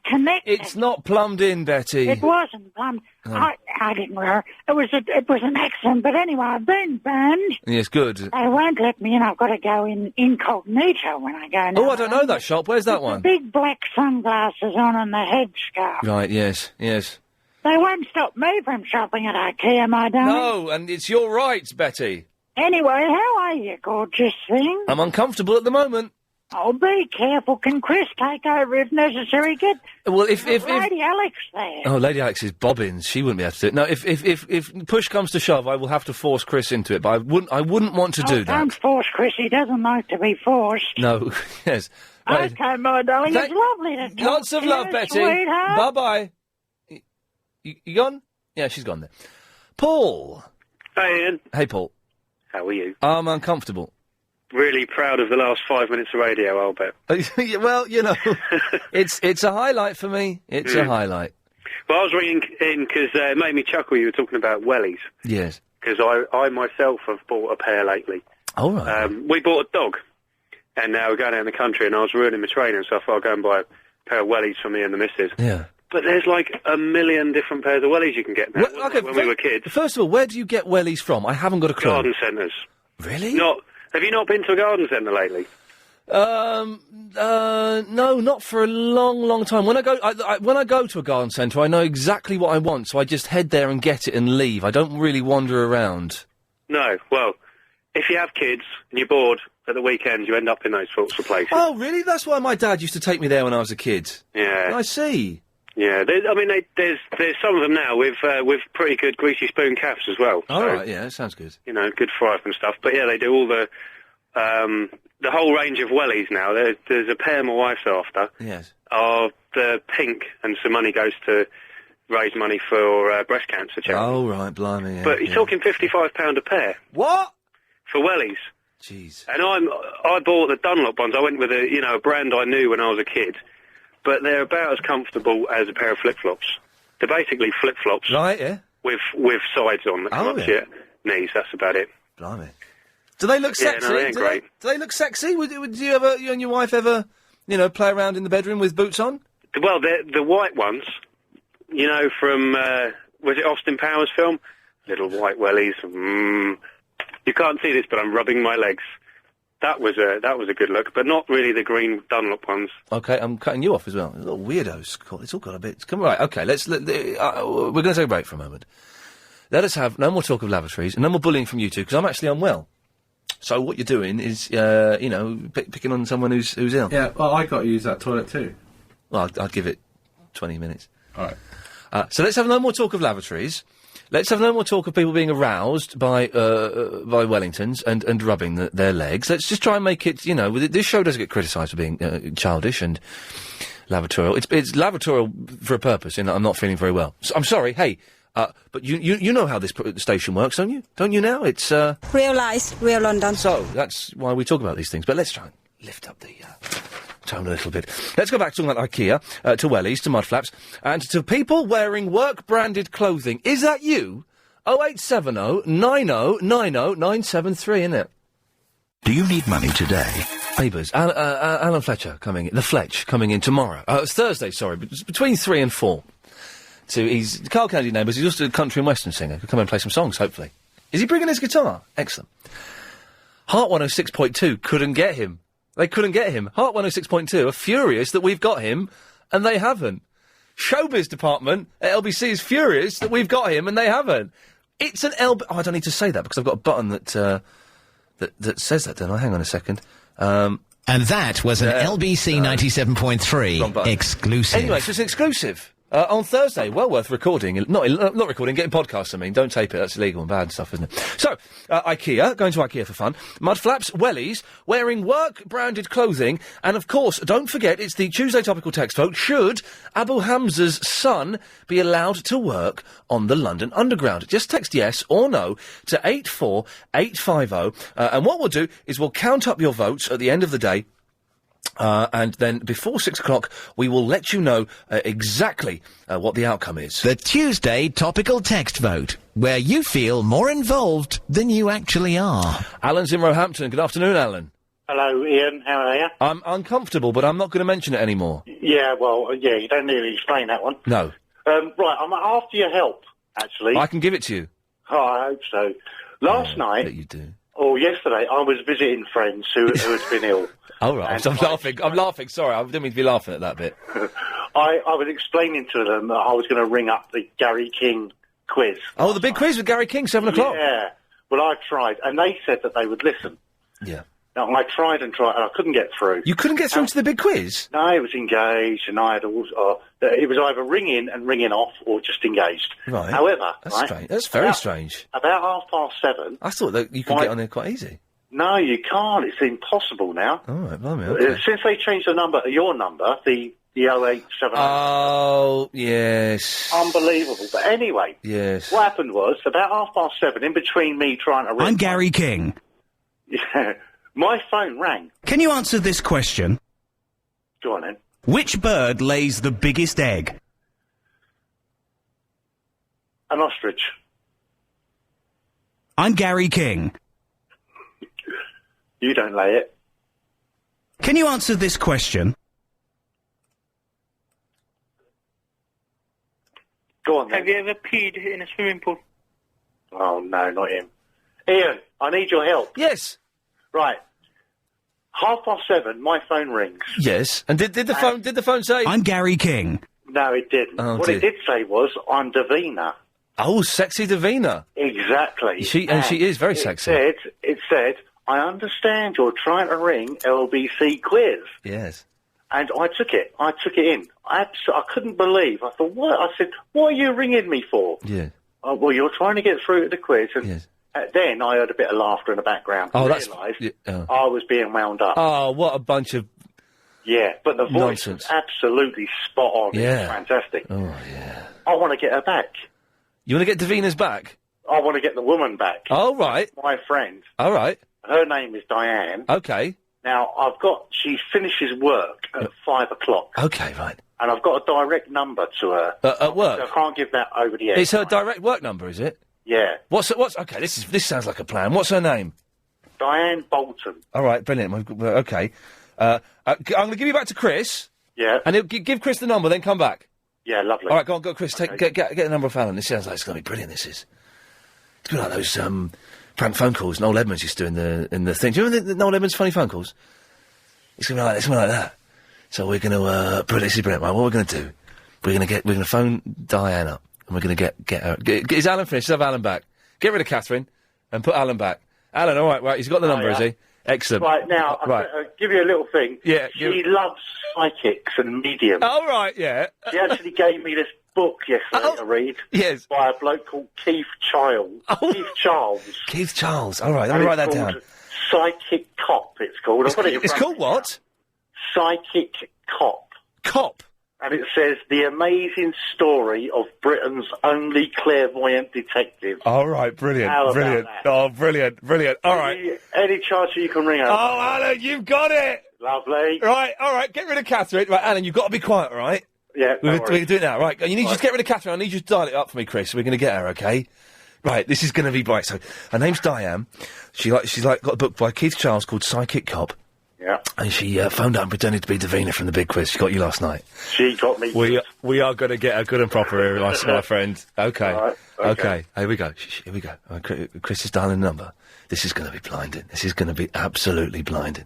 connected. It's not plumbed in, Betty. It wasn't plumbed. Oh. I didn't realise. It was an accident, but anyway, I've been banned. Yes, good. They won't let me in. I've got to go in incognito when I go now. Oh, I don't know that shop. Where's that one? The big black sunglasses on and the headscarf. Right, yes. They won't stop me from shopping at Ikea, my darling. No, and it's your right, Betty. Anyway, how are you, gorgeous thing? I'm uncomfortable at the moment. Oh, be careful. Can Chris take over if necessary? Get well, if Lady Alex there. Oh, Lady Alex is bobbins. She wouldn't be able to do it. No, if push comes to shove, I will have to force Chris into it. But I wouldn't want to do that. Don't force Chris. He doesn't like to be forced. No, yes. Right. Okay, my darling. It's lovely to talk Lots of to love, you, Betty. sweetheart. Bye-bye. You gone? Yeah, she's gone there. Paul. Hey, Ian. Hey, Paul. How are you? I'm uncomfortable. Really proud of the last 5 minutes of radio, I'll bet. Well, you know, it's a highlight for me. It's a highlight. Well, I was ringing in because it made me chuckle. You were talking about wellies. Yes. Because I myself have bought a pair lately. Oh, right. We bought a dog, and now we're going out in the country, and I was ruining my training, so I thought I'd go and buy a pair of wellies for me and the missus. Yeah. But there's like a million different pairs of wellies you can get now. Okay, when we were kids. First of all, where do you get wellies from? I haven't got a clue. Garden centres. Really? Have you not been to a garden centre lately? No, not for a long, long time. When I go to a garden centre, I know exactly what I want, so I just head there and get it and leave. I don't really wander around. No. Well, if you have kids and you're bored at the weekends, you end up in those sorts of places. Oh, really? That's why my dad used to take me there when I was a kid. Yeah. I see. Yeah, there's some of them now with pretty good greasy spoon caps as well. All right, yeah, that sounds good. You know, good fry-up and stuff. But yeah, they do all the whole range of wellies now. There's a pair my wife's after. Yes. Of the pink, and some money goes to raise money for breast cancer charity. Oh, right, blimey. Yeah, but you're talking £55 a pair. What? For wellies. Jeez. And I bought the Dunlop ones. I went with a brand I knew when I was a kid. But they're about as comfortable as a pair of flip-flops. They're basically flip-flops. Right, yeah. With sides on that come up to your knees. That's about it. Blimey. Do they look sexy? Yeah, no, they're great. Do they look sexy? Would you and your wife ever, play around in the bedroom with boots on? Well, they're the white ones, from, was it Austin Powers film? Little white wellies. You can't see this, but I'm rubbing my legs. That was a good look, but not really the green Dunlop ones. Okay, I'm cutting you off as well. Little weirdos. It's all got a bit... Come right, okay, we're going to take a break for a moment. Let us have no more talk of lavatories and no more bullying from you two, because I'm actually unwell. So what you're doing is, picking on someone who's ill. Yeah, well, I got to use that toilet too. Well, I'll give it 20 minutes. All right. So let's have no more talk of lavatories. Let's have no more talk of people being aroused by Wellingtons and rubbing their legs. Let's just try and make it, this show does get criticised for being childish and lavatorial. It's lavatorial for a purpose, in that I'm not feeling very well. So, I'm sorry, hey, but you know how this station works, don't you? Don't you now? It's, Real lies, real London. So, that's why we talk about these things. But let's try and lift up the tone a little bit. Let's go back to talking about IKEA, to wellies, to mudflaps, and to people wearing work-branded clothing. Is that you? 0870 90 90 973, isn't it? Do you need money today? Neighbours, Alan Fletcher coming in, the Fletch coming in tomorrow. It's Thursday, sorry, but it's between 3 and 4. So he's Carl Kennedy Neighbours, he's also a country and western singer. He'll come and play some songs, hopefully. Is he bringing his guitar? Excellent. Heart 106.2 couldn't get him. They couldn't get him. Heart 106.2 are furious that we've got him, and they haven't. Showbiz department at LBC is furious that we've got him, and they haven't. It's an Oh, I don't need to say that, because I've got a button that says that, don't I? Hang on a second. And that was an LBC 97.3 exclusive. Anyway, so it's an exclusive. On Thursday, well worth recording. Not recording, getting podcasts, I mean. Don't tape it, that's illegal and bad stuff, isn't it? So, Ikea, going to Ikea for fun. Mud flaps, wellies, wearing work-branded clothing, and of course, don't forget, it's the Tuesday topical text vote. Should Abu Hamza's son be allowed to work on the London Underground? Just text yes or no to 84850, and what we'll do is we'll count up your votes at the end of the day. And then before 6 o'clock, we will let you know exactly what the outcome is. The Tuesday topical text vote, where you feel more involved than you actually are. Alan's in Roehampton. Good afternoon, Alan. Hello, Ian. How are you? I'm uncomfortable, but I'm not going to mention it anymore. Yeah, well, yeah, you don't need to explain that one. No. Right, I'm after your help, actually. I can give it to you. Oh, I hope so. Last night... That you do. Or yesterday, I was visiting friends who had been ill. Oh, right. I'm laughing. Sorry, I didn't mean to be laughing at that bit. I was explaining to them that I was going to ring up the Gary King quiz. Oh, the big quiz with Gary King, 7 o'clock? Yeah. Well, I tried, and they said that they would listen. Yeah. Now, I tried and I couldn't get through. You couldn't get through to the big quiz? No, it was engaged, and I had it was either ring in and ring in off, or just engaged. Right. However... That's strange. That's very strange. About 7:30... I thought that you could get on there quite easy. No, you can't. It's impossible now. All right, blimey, okay. Since they changed the number, your number, the 0878... Oh, yes. Unbelievable. But anyway... Yes. What happened was, about 7:30, in between me trying to ring... I'm Gary King. Yeah. My phone rang. Can you answer this question? Go on, then. Which bird lays the biggest egg? An ostrich. I'm Gary King. You don't lay it. Can you answer this question? Go on, then. Have you ever peed in a swimming pool? Oh, no, not him. Ian, I need your help. Yes. Right. 7:30, my phone rings. Yes. And did the phone say... I'm Gary King. No, it didn't. Oh, what dear. it did say was, I'm Davina. Oh, sexy Davina. Exactly. She is very sexy. It said, I understand you're trying to ring LBC quiz. Yes. And I took it. I took it in. I couldn't believe. I thought, what? I said, what are you ringing me for? Yeah. Oh, well, you're trying to get through to the quiz. And yes. Then I heard a bit of laughter in the background. Oh, I realised I was being wound up. Oh, what a bunch of... Yeah, but the voice nonsense. was absolutely spot on. Yeah. It was fantastic. Oh, yeah. I want to get her back. You want to get Davina's back? I want to get the woman back. Oh, right. My friend. All right. Her name is Diane. Okay. Now, she finishes work at 5 o'clock. Okay, right. And I've got a direct number to her. At work? So I can't give that over the air. It's her direct work number, is it? Yeah. Okay, this sounds like a plan. What's her name? Diane Bolton. All right, brilliant. Okay. I'm going to give you back to Chris. Yeah. And give Chris the number, then come back. Yeah, lovely. All right, go on, Chris. Get the number of Alan. This sounds like it's going to be brilliant, this is. It's a bit like those prank phone calls Noel Edmonds used to do in the thing. Do you remember the Noel Edmonds funny phone calls? It's going to be like that. So we're going to... this is brilliant, right? What we're going to do, we're going to phone Diane up, and we're going to get her... Is Alan finished? Let's have Alan back. Get rid of Catherine, and put Alan back. Alan, all right, he's got the number, yeah. is he? Excellent. Right, now, Right. I'll give you a little thing. Yeah. She loves psychics and mediums. Oh, right, yeah. She actually gave me this book yesterday to read. Yes. By a bloke called Keith Charles. Keith Charles. All right, let me write that down. Psychic Cop, it's called. I've got it in It's front called of me what? now. Psychic Cop. Cop? And it says, the amazing story of Britain's only clairvoyant detective. All right, brilliant. How about Brilliant. that? Oh, brilliant. All right. Any chance you can ring her? Oh, Alan, you've got it. Lovely. Right, all right, get rid of Catherine. Right, Alan, you've got to be quiet, all right? Yeah, We're no going to do it now. Right, you need to just get rid of Catherine. I need you to dial it up for me, Chris. We're going to get her, okay? Right, this is going to be bright. So, her name's Diane. She's got a book by Keith Charles called Psychic Cop. Yeah. And she phoned up and pretended to be Davina from the big quiz. She got you last night. She got me. We are going to get her good and proper here, my friend. Okay. All right, Okay. Here we go. Here we go. All right, Chris is dialing the number. This is going to be blinding. This is going to be absolutely blinding.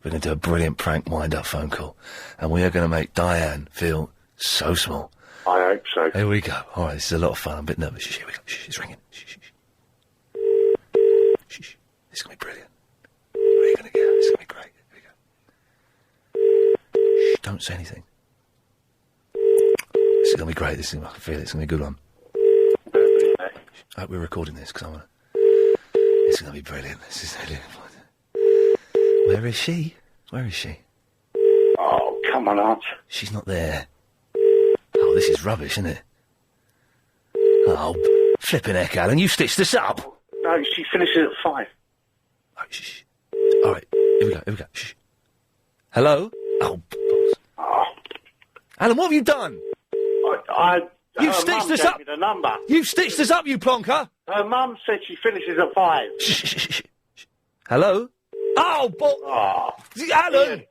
We're going to do a brilliant prank wind-up phone call. And we are going to make Diane feel so small. I hope so. Here we go. All right, this is a lot of fun. I'm a bit nervous. Here we go. It's ringing. Shh. This is going to be brilliant. What are you going to get? This is going to be great. Here we go. Shh, don't say anything. This is going to be great. I can feel it. It's going to be a good one. I hope we're recording this, because I want to... It's going to be brilliant. This is brilliant. Where is she? Where is she? Oh, come on, Aunt. She's not there. Oh, this is rubbish, isn't it? Oh, flipping heck, Alan, you stitched this up. No, she finishes at 5. Oh, shh. All right, here we go. Shh. Hello? Oh, Alan, what have you done? You've stitched this up. The number. You've stitched this up, you plonker. Her mum said she finishes at 5. Shh. Hello? Oh, Alan!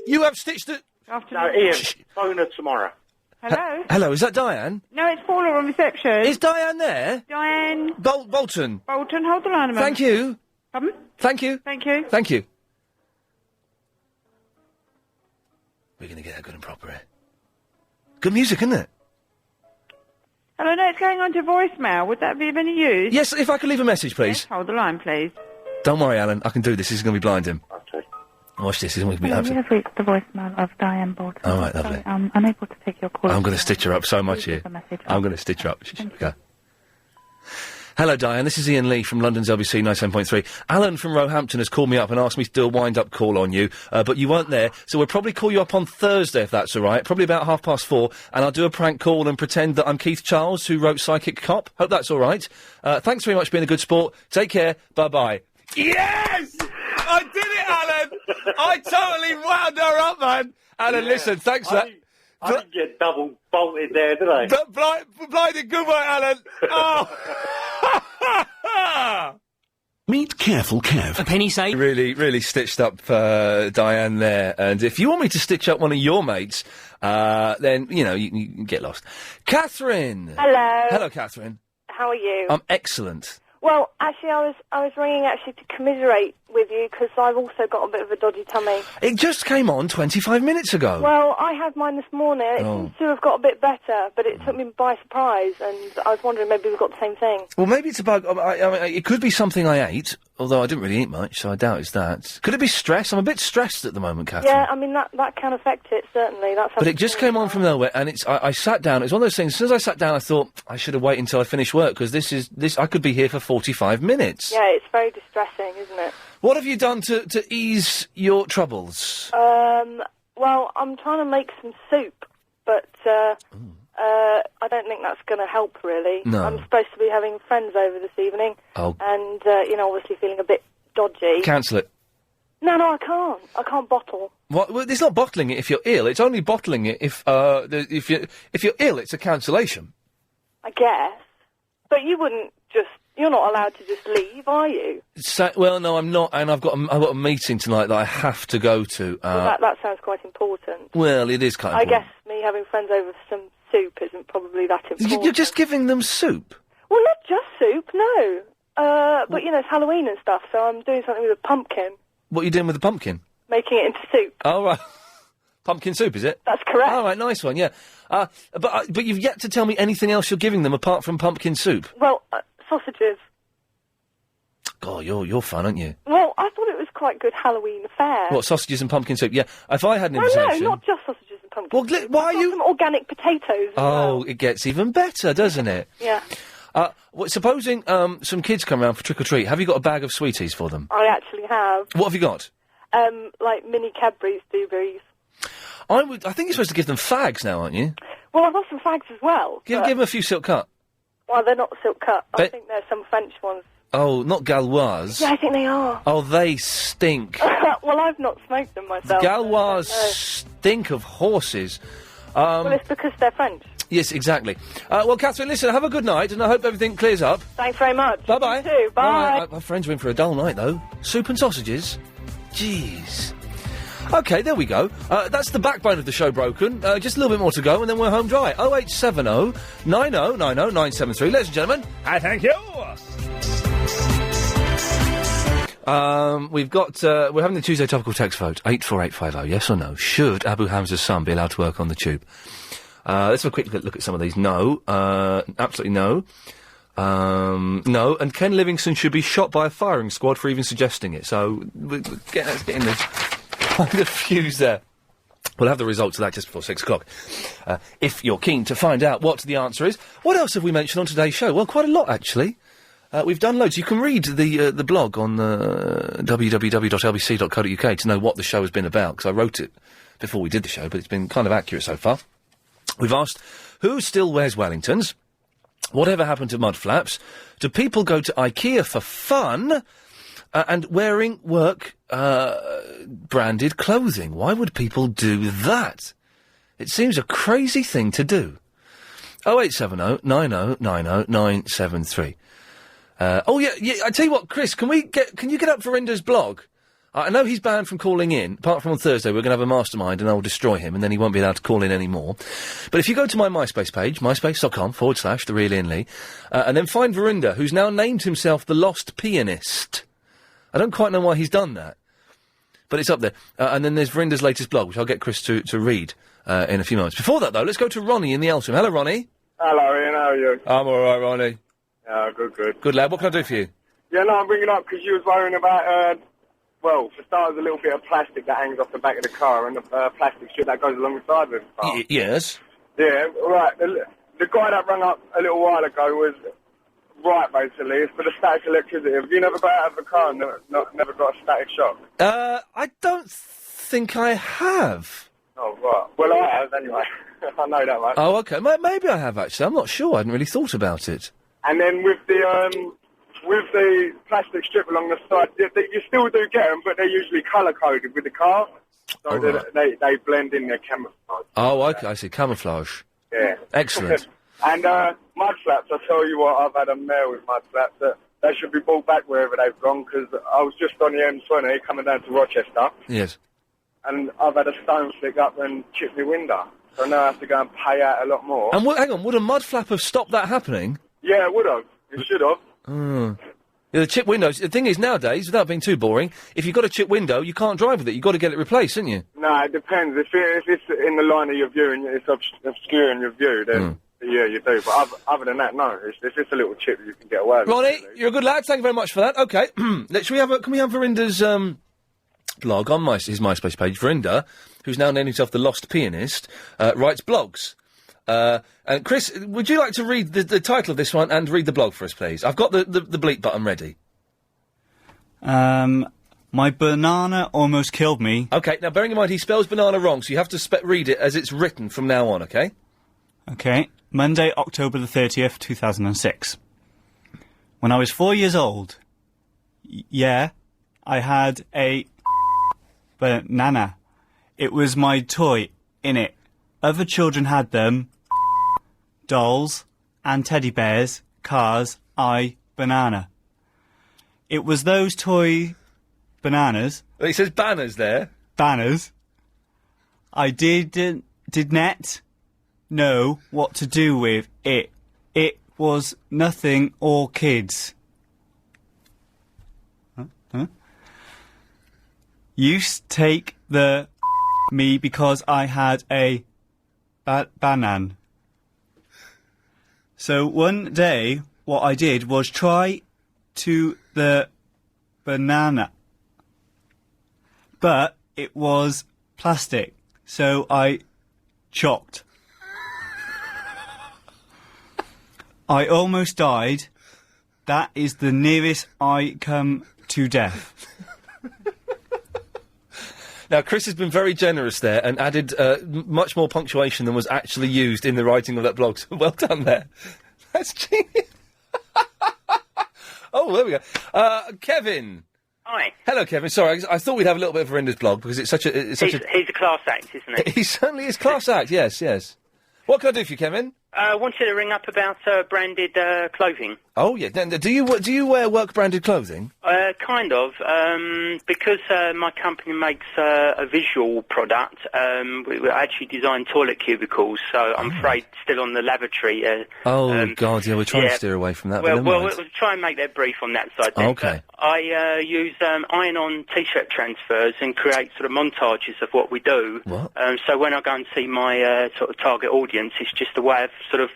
You have stitched it. No, Ian, phone her tomorrow. Hello? Hello, is that Diane? No, it's Paula on reception. Is Diane there? Diane... Bolton. Bolton, hold the line a moment. Thank you. Pardon? Thank you. Thank you. Thank you. We're going to get that good and proper here. Good music, isn't it? Hello, no, it's going on to voicemail. Would that be of any use? Yes, if I could leave a message, please. Yes, hold the line, please. Don't worry, Alan. I can do this. This is going to be blinding. Okay. Watch this. It's going to be You absolutely... have reached the voicemail of Diane Bolton. All right, lovely. Sorry, I'm unable to take your call. I'm going to stitch her up so much here. I'm going to stitch her up. Go. Hello, Diane. This is Ian Lee from London's LBC 97.3. Alan from Roehampton has called me up and asked me to do a wind-up call on you, but you weren't there, so we'll probably call you up on Thursday, if that's all right, probably about 4:30, and I'll do a prank call and pretend that I'm Keith Charles, who wrote Psychic Cop. Hope that's all right. Thanks very much for being a good sport. Take care. Bye-bye. Yes! I did it, Alan! I totally wound her up, man. Alan, listen, thanks for that. I didn't get double bolted there, did I? Blinded good work, Alan. Oh! Meet Careful Kev. A penny say. Really stitched up Diane there. And if you want me to stitch up one of your mates, then, you can get lost. Catherine! Hello. Hello, Catherine. How are you? I'm excellent. Well, actually, I was ringing actually to commiserate with you because I've also got a bit of a dodgy tummy. It just came on 25 minutes ago. Well, I had mine this morning. It seems to have got a bit better, but it took me by surprise, and I was wondering maybe we've got the same thing. Well, maybe it's a bug. I mean, it could be something I ate, although I didn't really eat much, so I doubt it's that. Could it be stress? I'm a bit stressed at the moment, Catherine. Yeah, I mean, that can affect it, certainly. That's But it just came on from nowhere, and I sat down. It's one of those things, as soon as I sat down, I thought, I should have waited until I finished work, because I could be here for 45 minutes. Yeah, it's very distressing, isn't it? What have you done to ease your troubles? Well, I'm trying to make some soup, but I don't think that's going to help, really. No. I'm supposed to be having friends over this evening, and, obviously feeling a bit dodgy. Cancel it. No, I can't. I can't bottle. What? Well, it's not bottling it if you're ill. It's only bottling it if you're ill. It's a cancellation. I guess. But you wouldn't just... You're not allowed to just leave, are you? Well, no, I'm not, and I've got a meeting tonight that I have to go to. Well, that sounds quite important. Well, it is kind of I guess me having friends over for some soup isn't probably that important. You're just giving them soup? Well, not just soup, no. But, it's Halloween and stuff, so I'm doing something with a pumpkin. What are you doing with the pumpkin? Making it into soup. Oh, right. Pumpkin soup, is it? That's correct. All right, nice one, yeah. But you've yet to tell me anything else you're giving them apart from pumpkin soup. Well, sausages. God, you're fun, aren't you? Well, I thought it was quite good Halloween affair. What, sausages and pumpkin soup? Yeah, if I had an invitation... No, not just sausages and pumpkin soup. Why are you... some organic potatoes as well. It gets even better, doesn't it? Yeah. Supposing some kids come round for trick-or-treat, have you got a bag of sweeties for them? I actually have. What have you got? Like mini Cadbury's dewberries. I think you're supposed to give them fags now, aren't you? Well, I've got some fags as well. Give them a few silk cut. Well, they're not silk cut. I think they're some French ones. Oh, not Gauloise. Yeah, I think they are. Oh, they stink. Well, I've not smoked them myself. Gauloise stink of horses. Well, it's because they're French. Yes, exactly. Well, Catherine, listen, have a good night, and I hope everything clears up. Thanks very much. Bye-bye. You too. Bye. My friends were in for a dull night, though. Soup and sausages. Jeez. OK, there we go. That's the backbone of the show broken. Just a little bit more to go, and then we're home dry. 0870 90 90 973. Ladies and gentlemen, I thank you. We've got, we're having the Tuesday topical text vote. 84850. Yes or no? Should Abu Hamza's son be allowed to work on the tube? Let's have a quick look at some of these. No. Absolutely no. No. And Ken Livingstone should be shot by a firing squad for even suggesting it. So, let's get in the kind of fuse there. We'll have the results of that just before 6 o'clock. If you're keen to find out what the answer is. What else have we mentioned on today's show? Well, quite a lot, actually. We've done loads. You can read the blog on www.lbc.co.uk to know what the show has been about, because I wrote it before we did the show, but it's been kind of accurate so far. We've asked, who still wears Wellingtons? Whatever happened to mud flaps? Do people go to Ikea for fun? And wearing work branded clothing. Why would people do that? It seems a crazy thing to do. 0870 90 90 973. Oh yeah, I tell you what, Chris, can you get up Verinda's blog? I know he's banned from calling in. Apart from on Thursday, we're going to have a mastermind and I'll destroy him and then he won't be allowed to call in anymore. But if you go to my MySpace page, myspace.com/The Real Ian Lee, and then find Verinda, who's now named himself the Lost Pianist. I don't quite know why he's done that, but it's up there. And then there's Verinda's latest blog, which I'll get Chris to read in a few moments. Before that, though, let's go to Ronnie in the Eltham. Hello, Ronnie. Hello, Ian, how are you? I'm all right, Ronnie. Good. Good lad. What can I do for you? Yeah, no, I'm bringing up because you was worrying about, well, for starters, a little bit of plastic that hangs off the back of the car and the plastic strip that goes along the side of the car. Yes. Yeah, right. The guy that rang up a little while ago was right, basically. It's for the static electricity. Have you never got out of the car and never got a static shock? I don't think I have. Oh, right. Well, I have, anyway. I know that much. Oh, okay. Maybe I have, actually. I'm not sure. I hadn't really thought about it. And then with the plastic strip along the side, you still do get them, but they're usually colour-coded with the car. So they blend in their camouflage. Oh, okay. I see. Camouflage. Yeah. Excellent. And mud flaps, I tell you what, I've had a mare with mud flaps that they should be brought back wherever they've gone, because I was just on the M20 coming down to Rochester. Yes. And I've had a stone flick up and chipped my window. So now I have to go and pay out a lot more. And hang on, would a mud flap have stopped that happening? Yeah, it would have. It should have. Yeah, the chip windows. The thing is, nowadays, without being too boring, if you've got a chip window, you can't drive with it. You've got to get it replaced, haven't you? No, it depends. If it's in the line of your view and it's obscuring your view, then yeah, you do. But other than that, no. It's just a little chip you can get away with. Ronnie, you're a good lad. Thank you very much for that. Okay, can we have Verinda's blog on his MySpace page? Verinda, who's now named himself the Lost Pianist, writes blogs. And Chris, would you like to read the title of this one and read the blog for us, please? I've got the bleep button ready. My banana almost killed me. Okay, now bearing in mind he spells banana wrong, so you have to read it as it's written from now on, okay? Okay. Monday, October the 30th, 2006. When I was 4 years old, I had a banana. It was my toy, innit? Other children had them, dolls, and teddy bears, cars, banana. It was those toy bananas. Well, he says banners there. Banners. I did not know what to do with it. It was nothing or kids. Used to take the me because I had a banan. So one day, what I did was try to the banana. But it was plastic, so I chocked. I almost died. That is the nearest I come to death. Now, Chris has been very generous there and added much more punctuation than was actually used in the writing of that blog, so well done there. That's genius. Oh, there we go. Kevin. Hi. Hello, Kevin. Sorry, I thought we'd have a little bit of Verinda's blog because it's such a... He's a class act, isn't he? He certainly is class act, yes. What can I do for you, Kevin? I wanted to ring up about branded clothing. Oh, yeah. Do you wear work-branded clothing? Kind of. Because my company makes a visual product, we actually design toilet cubicles, so I'm afraid still on the lavatory. God, yeah, we're trying to steer away from that. Well, we'll try and make that brief on that side then. Okay. I use iron-on T-shirt transfers and create sort of montages of what we do. What? So when I go and see my sort of target audience, it's just a way of sort of,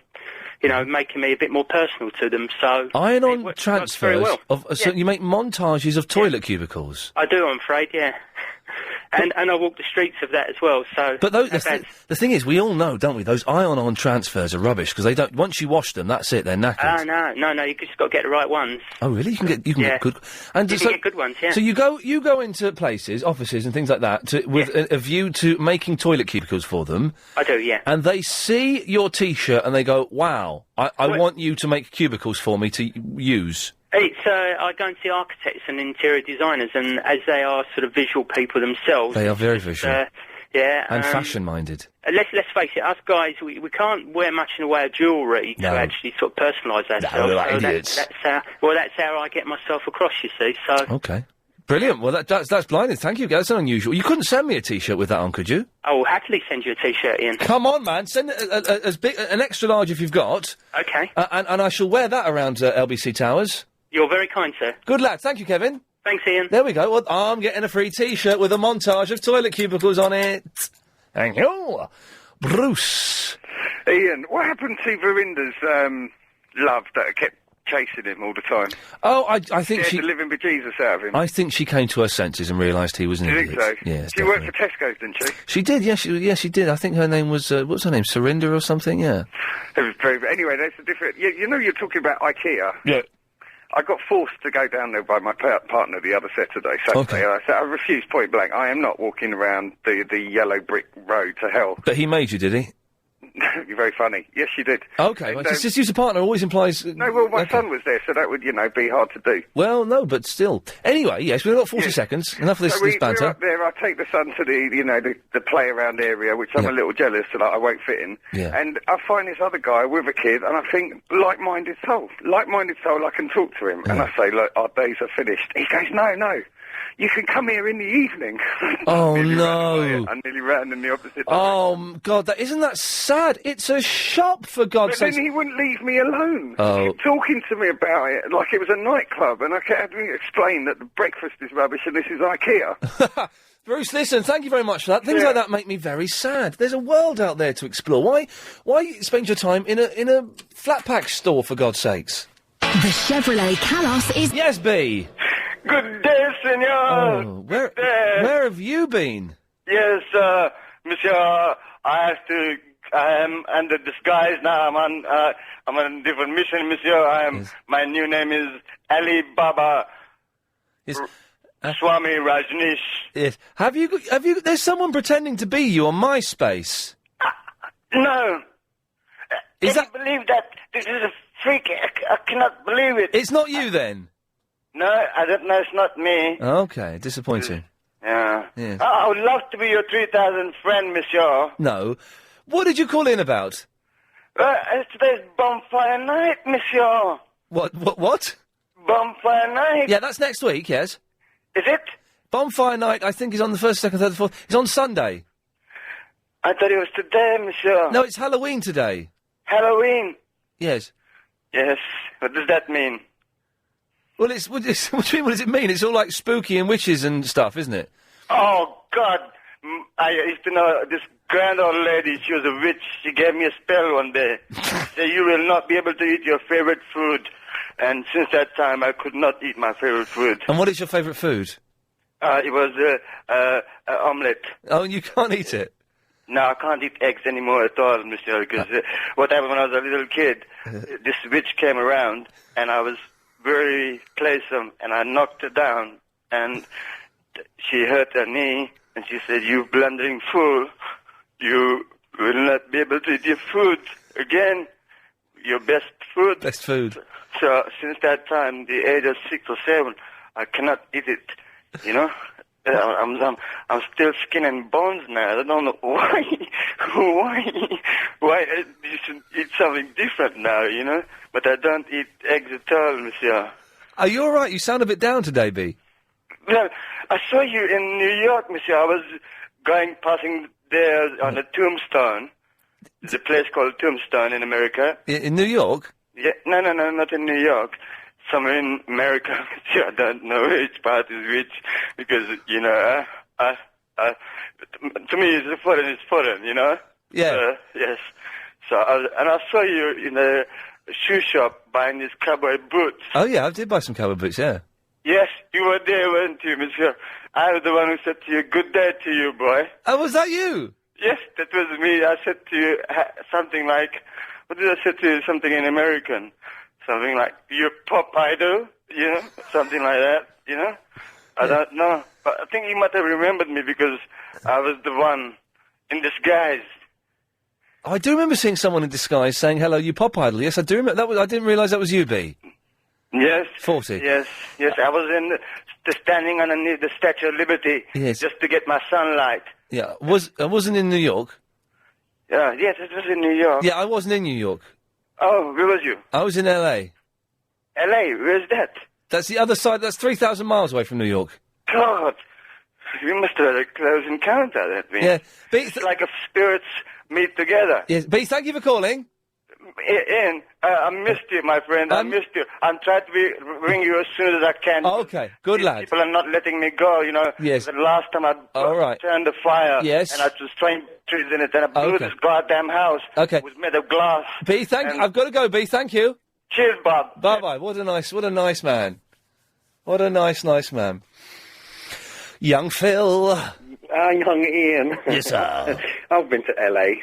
making me a bit more personal to them. So iron-on transfers very well. So you make montages of toilet cubicles? I do, I'm afraid, yeah. And I walk the streets of that as well, so... But the thing is, we all know, don't we, those iron-on transfers are rubbish, because they don't... Once you wash them, that's it, they're knackered. No, you just got to get the right ones. Oh, really? You can get good... And You can get good ones, yeah. So you go into places, offices and things like that, with a view to making toilet cubicles for them. I do, yeah. And they see your T-shirt and they go, wow, I want you to make cubicles for me to use. It's, I go and see architects and interior designers, and as they are sort of visual people themselves... They are very visual. Yeah. And fashion-minded. Let's face it, us guys, we can't wear much in the way of jewellery to actually sort of personalise ourselves. No, we're so idiots. That's how I get myself across, you see, so... Okay. Brilliant. Well, that's blinded. Thank you. That's unusual. You couldn't send me a T-shirt with that on, could you? I will happily send you a T-shirt, Ian. Come on, man. Send as big an extra large if you've got. Okay. And I shall wear that around LBC Towers. You're very kind, sir. Good lad. Thank you, Kevin. Thanks, Ian. There we go. Well, I'm getting a free T-shirt with a montage of toilet cubicles on it. Thank you. Bruce. Ian, what happened to Verinda's love that kept chasing him all the time? Oh, I think she... Scared the living bejesus out of him. I think she came to her senses and realised he was an Do you idiot. think so? Yes, She worked for Tesco's, didn't she? She did, she did. I think her name was, what was her name, Surinder or something, yeah. It was very... Anyway, that's a different... You know you're talking about Ikea? Yeah. I got forced to go down there by my partner the other Saturday. Okay. I refused point blank. I am not walking around the yellow brick road to hell. But he made you, did he? You're very funny. Yes, you did. Okay, well, just use a partner always implies... No, well, my son was there, so that would, be hard to do. Well, no, but still. Anyway, yes, we've got 40 seconds. Enough of this, So this banter. we're up there, I take the son to the play-around area, which I'm a little jealous that I won't fit in. Yeah. And I find this other guy with a kid, and I think, like-minded soul, I can talk to him. And I say, look, our days are finished. He goes, no, you can come here in the evening. Oh, no. I nearly ran in the opposite Oh, God, isn't that sad? It's a shop, for God's sake. But then he wouldn't leave me alone. Oh. He kept talking to me about it like it was a nightclub, and I kept having to explain that the breakfast is rubbish and this is Ikea. Bruce, listen, thank you very much for that. Things like that make me very sad. There's a world out there to explore. Why spend your time in a flat pack store, for God's sakes? The Chevrolet Kalos is... Yes, B. Good day, senor. Oh, where have you been? Yes, monsieur, I am under disguise now. I'm on a different mission, monsieur. My new name is Ali Baba. Swami Rajneesh. Yes. Have you, there's someone pretending to be you on MySpace. No. Is Can you believe that? This is a freak. I cannot believe it. It's not you, then? No, I don't know. It's not me. Okay, disappointing. Yeah. Yes. I would love to be your 3,000 friend, monsieur. No. What did you call in about? Today's bonfire night, monsieur. What? Bonfire night. Yeah, that's next week, yes. Is it? Bonfire night, I think, is on the 1st, 2nd, 3rd, 4th. It's on Sunday. I thought it was today, monsieur. No, it's Halloween today. Halloween? Yes. Yes. What does that mean? Well, what do you mean, what does it mean? It's all like spooky and witches and stuff, isn't it? Oh, God. I used to know this grand old lady. She was a witch. She gave me a spell one day. Said, you will not be able to eat your favorite food. And since that time, I could not eat my favorite food. And what is your favourite food? It was omelette. Oh, you can't eat it? No, I can't eat eggs anymore at all, monsieur, because what happened when I was a little kid, this witch came around, and I was very playful, and I knocked her down, and she hurt her knee, and she said, you blundering fool, you will not be able to eat your food again, your best food. Best food. So, since that time, the age of 6 or 7, I cannot eat it, you know? I'm still skin and bones now. I don't know why you should eat something different now, you know? But I don't eat eggs at all, monsieur. Are you all right? You sound a bit down today, B. Well, I saw you in New York, monsieur. I was passing there on a Tombstone. There's a place called Tombstone in America. In New York? Yeah, no, not in New York. Somewhere in America, I don't know which part is which, because, you know, to me, it's foreign, you know? Yeah. Yes. So, I saw you in a shoe shop buying these cowboy boots. Oh, yeah, I did buy some cowboy boots, yeah. Yes, you were there, weren't you, monsieur? I was the one who said to you, good day to you, boy. Oh, was that you? Yes, that was me. I said to you something like, what did I say to you? Something in American. Something like, you're pop idol, you know? Something like that, you know? I don't know. But I think you might have remembered me because I was the one in disguise. I do remember seeing someone in disguise saying, hello, you pop idol. Yes, I do remember. I didn't realise that was you, B. Yes. 40. Yes. I was standing underneath the Statue of Liberty Yes. just to get my sunlight. Yeah, I wasn't in New York. Yes, it was in New York. Yeah, I wasn't in New York. Oh, where was you? I was in L.A. L.A., where's that? That's the other side. That's 3,000 miles away from New York. God, you must have had a close encounter, that means. Yeah. It's like if spirits meet together. Yes, B, thank you for calling. Ian, I missed you, my friend. I missed you. I'm trying to ring you as soon as I can. Oh, okay, good lad. People are not letting me go, you know. Yes. The last time I turned the fire. Yes. And I was throwing trees in it, and I blew Okay. this goddamn house. Okay. It was made of glass. B, I've got to go, B, thank you. Cheers, Bob. Bye-bye. What a nice man. What a nice man. Young Phil. Young Ian. Yes, sir. I've been to LA.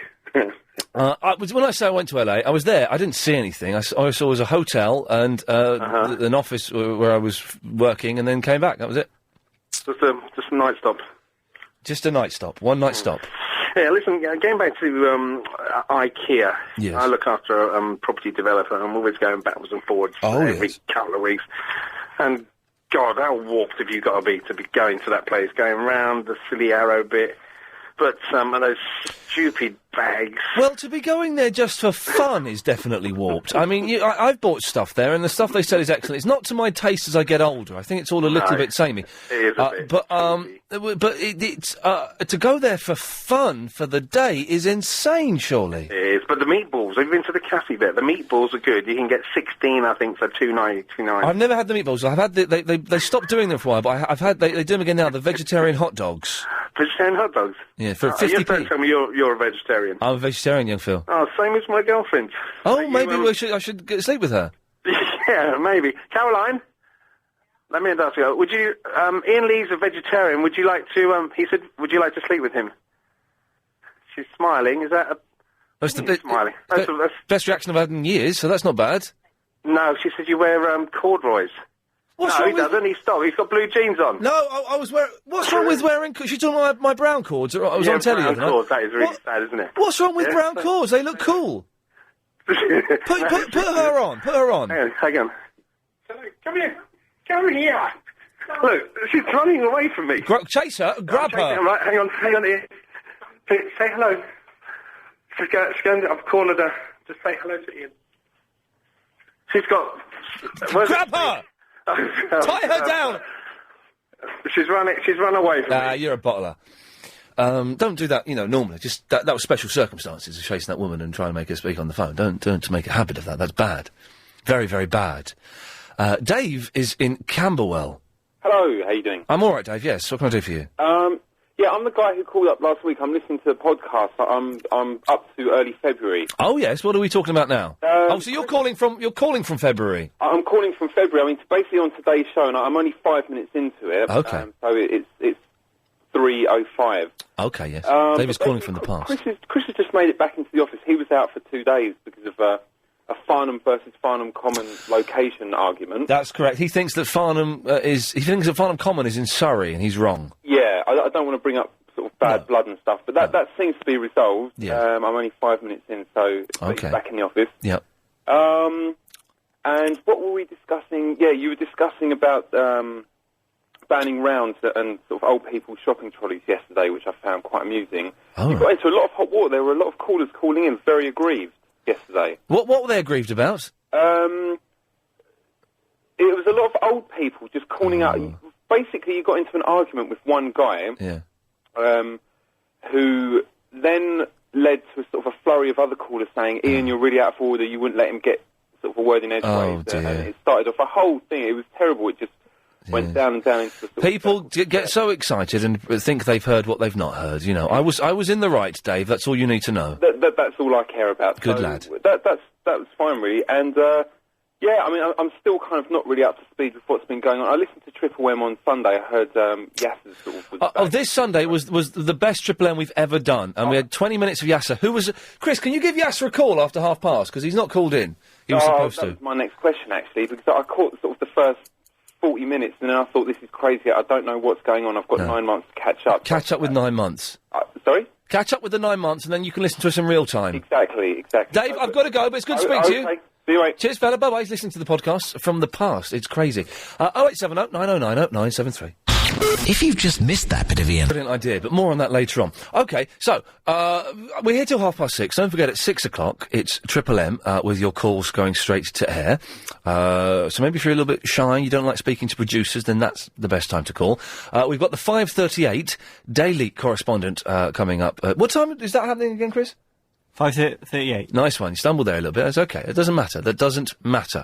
When I say I went to LA, I was there. I didn't see anything. All I saw was a hotel and an office where I was working, and then came back. That was it. Just a night stop. Just a night stop. One night stop. Yeah, listen, going back to Ikea. Yes. I look after a property developer, and I'm always going backwards and forwards every couple of weeks. And, God, how warped have you got to be going to that place, going round the silly arrow bit, but some of those stupid bags. Well, to be going there just for fun is definitely warped. I mean, I've bought stuff there, and the stuff they sell is excellent. It's not to my taste as I get older. I think it's all a little bit samey. It is a bit. But it's to go there for fun for the day is insane, surely. It is, but the meatballs, have you been to the cafe bit? The meatballs are good. You can get 16, I think, for $2.99. I've never had the meatballs. I've had they stopped doing them for a while, but I've had they do them again now. The vegetarian hot dogs. Vegetarian hot dogs? Yeah, for You 50p. don't tell me you're a vegetarian. I'm a vegetarian, young Phil. Oh, same as my girlfriend. Oh, maybe I should sleep with her. Yeah, maybe. Caroline, let me ask you. Would you? Ian Lee's a vegetarian. Would you like to? He said, would you like to sleep with him? She's smiling. Is that? Smiling. Best reaction I've had in years, so that's not bad. No, she said you wear corduroys. What's no, wrong he with... doesn't. He stopped. He's got blue jeans on. No, I was wearing... What's wrong with wearing... She's talking about my brown cords. I was on telly. Brown cords. That is really sad, isn't it? What's wrong with brown cords? They look cool. Put her on. Put her on. Hang on. Come here. Come here. Look, she's running away from me. Chase her. Grab her. Right, hang on here. Say hello. She's going I've cornered her. Just say hello to Ian. She's got... Grab her! Tie her down! She's run away from me. You're a bottler. Don't do that, normally. Just that was special circumstances of chasing that woman and trying to make her speak on the phone. Don't make a habit of that. That's bad. Very, very bad. Dave is in Camberwell. Hello, how you doing? I'm all right, Dave, yes. What can I do for you? Yeah, I'm the guy who called up last week. I'm listening to the podcast. I'm up to early February. Oh, yes. What are we talking about now? So you're calling from February? I'm calling from February. I mean, it's basically on today's show, and I'm only 5 minutes into it. Okay. So it's 3:05. Okay, yes. Dave is calling from the past. Chris has just made it back into the office. He was out for 2 days because of a Farnham versus Farnham Common location argument. That's correct. He thinks that Farnham Farnham Common is in Surrey, and he's wrong. Yeah, I don't want to bring up sort of bad blood and stuff, but that seems to be resolved. Yeah. I'm only 5 minutes in, so he's back in the office. Yep. And what were we discussing? Yeah, you were discussing about banning rounds and sort of old people's shopping trolleys yesterday, which I found quite amusing. You got into a lot of hot water. There were a lot of callers calling in, very aggrieved yesterday. What were they aggrieved about? It was a lot of old people just calling out. Basically, you got into an argument with one guy, who then led to a sort of a flurry of other callers saying, "Ian, you're really out of order. You wouldn't let him get sort of a word in edgeways." And it started off a whole thing. It was terrible. It just went down and down into the... People get so excited and think they've heard what they've not heard, I was in the right, Dave. That's all you need to know. That's all I care about. Good lad. That was fine, really. And, Yeah, I mean, I'm still kind of not really up to speed with what's been going on. I listened to Triple M on Sunday. I heard Yasser's sort of... This Sunday was the best Triple M we've ever done, and we had 20 minutes of Yasser. Who was... Chris, can you give Yasser a call after 12:30? Because he's not called in. He was supposed to. That was my next question, actually, because I caught sort of the first 40 minutes, and then I thought, this is crazy. I don't know what's going on. I've got 9 months to catch up. Catch up with 9 months. Sorry? Catch up with the 9 months, and then you can listen to us in real time. Exactly. Dave, I've got to go, but it's good to speak to you. Okay. See you, mate. Cheers, fella. Bye-bye. He's listening to the podcast from the past. It's crazy. 0870 9090 973. If you've just missed that bit of Iain... Brilliant idea, but more on that later on. OK, so, we're here till 6:30. Don't forget, at 6 o'clock, it's Triple M, with your calls going straight to air. So maybe if you're a little bit shy, you don't like speaking to producers, then that's the best time to call. We've got the 5:38 Daily Correspondent, coming up. What time is that happening again, Chris? 5:38. Nice one. You stumbled there a little bit. That's okay. It doesn't matter. That doesn't matter.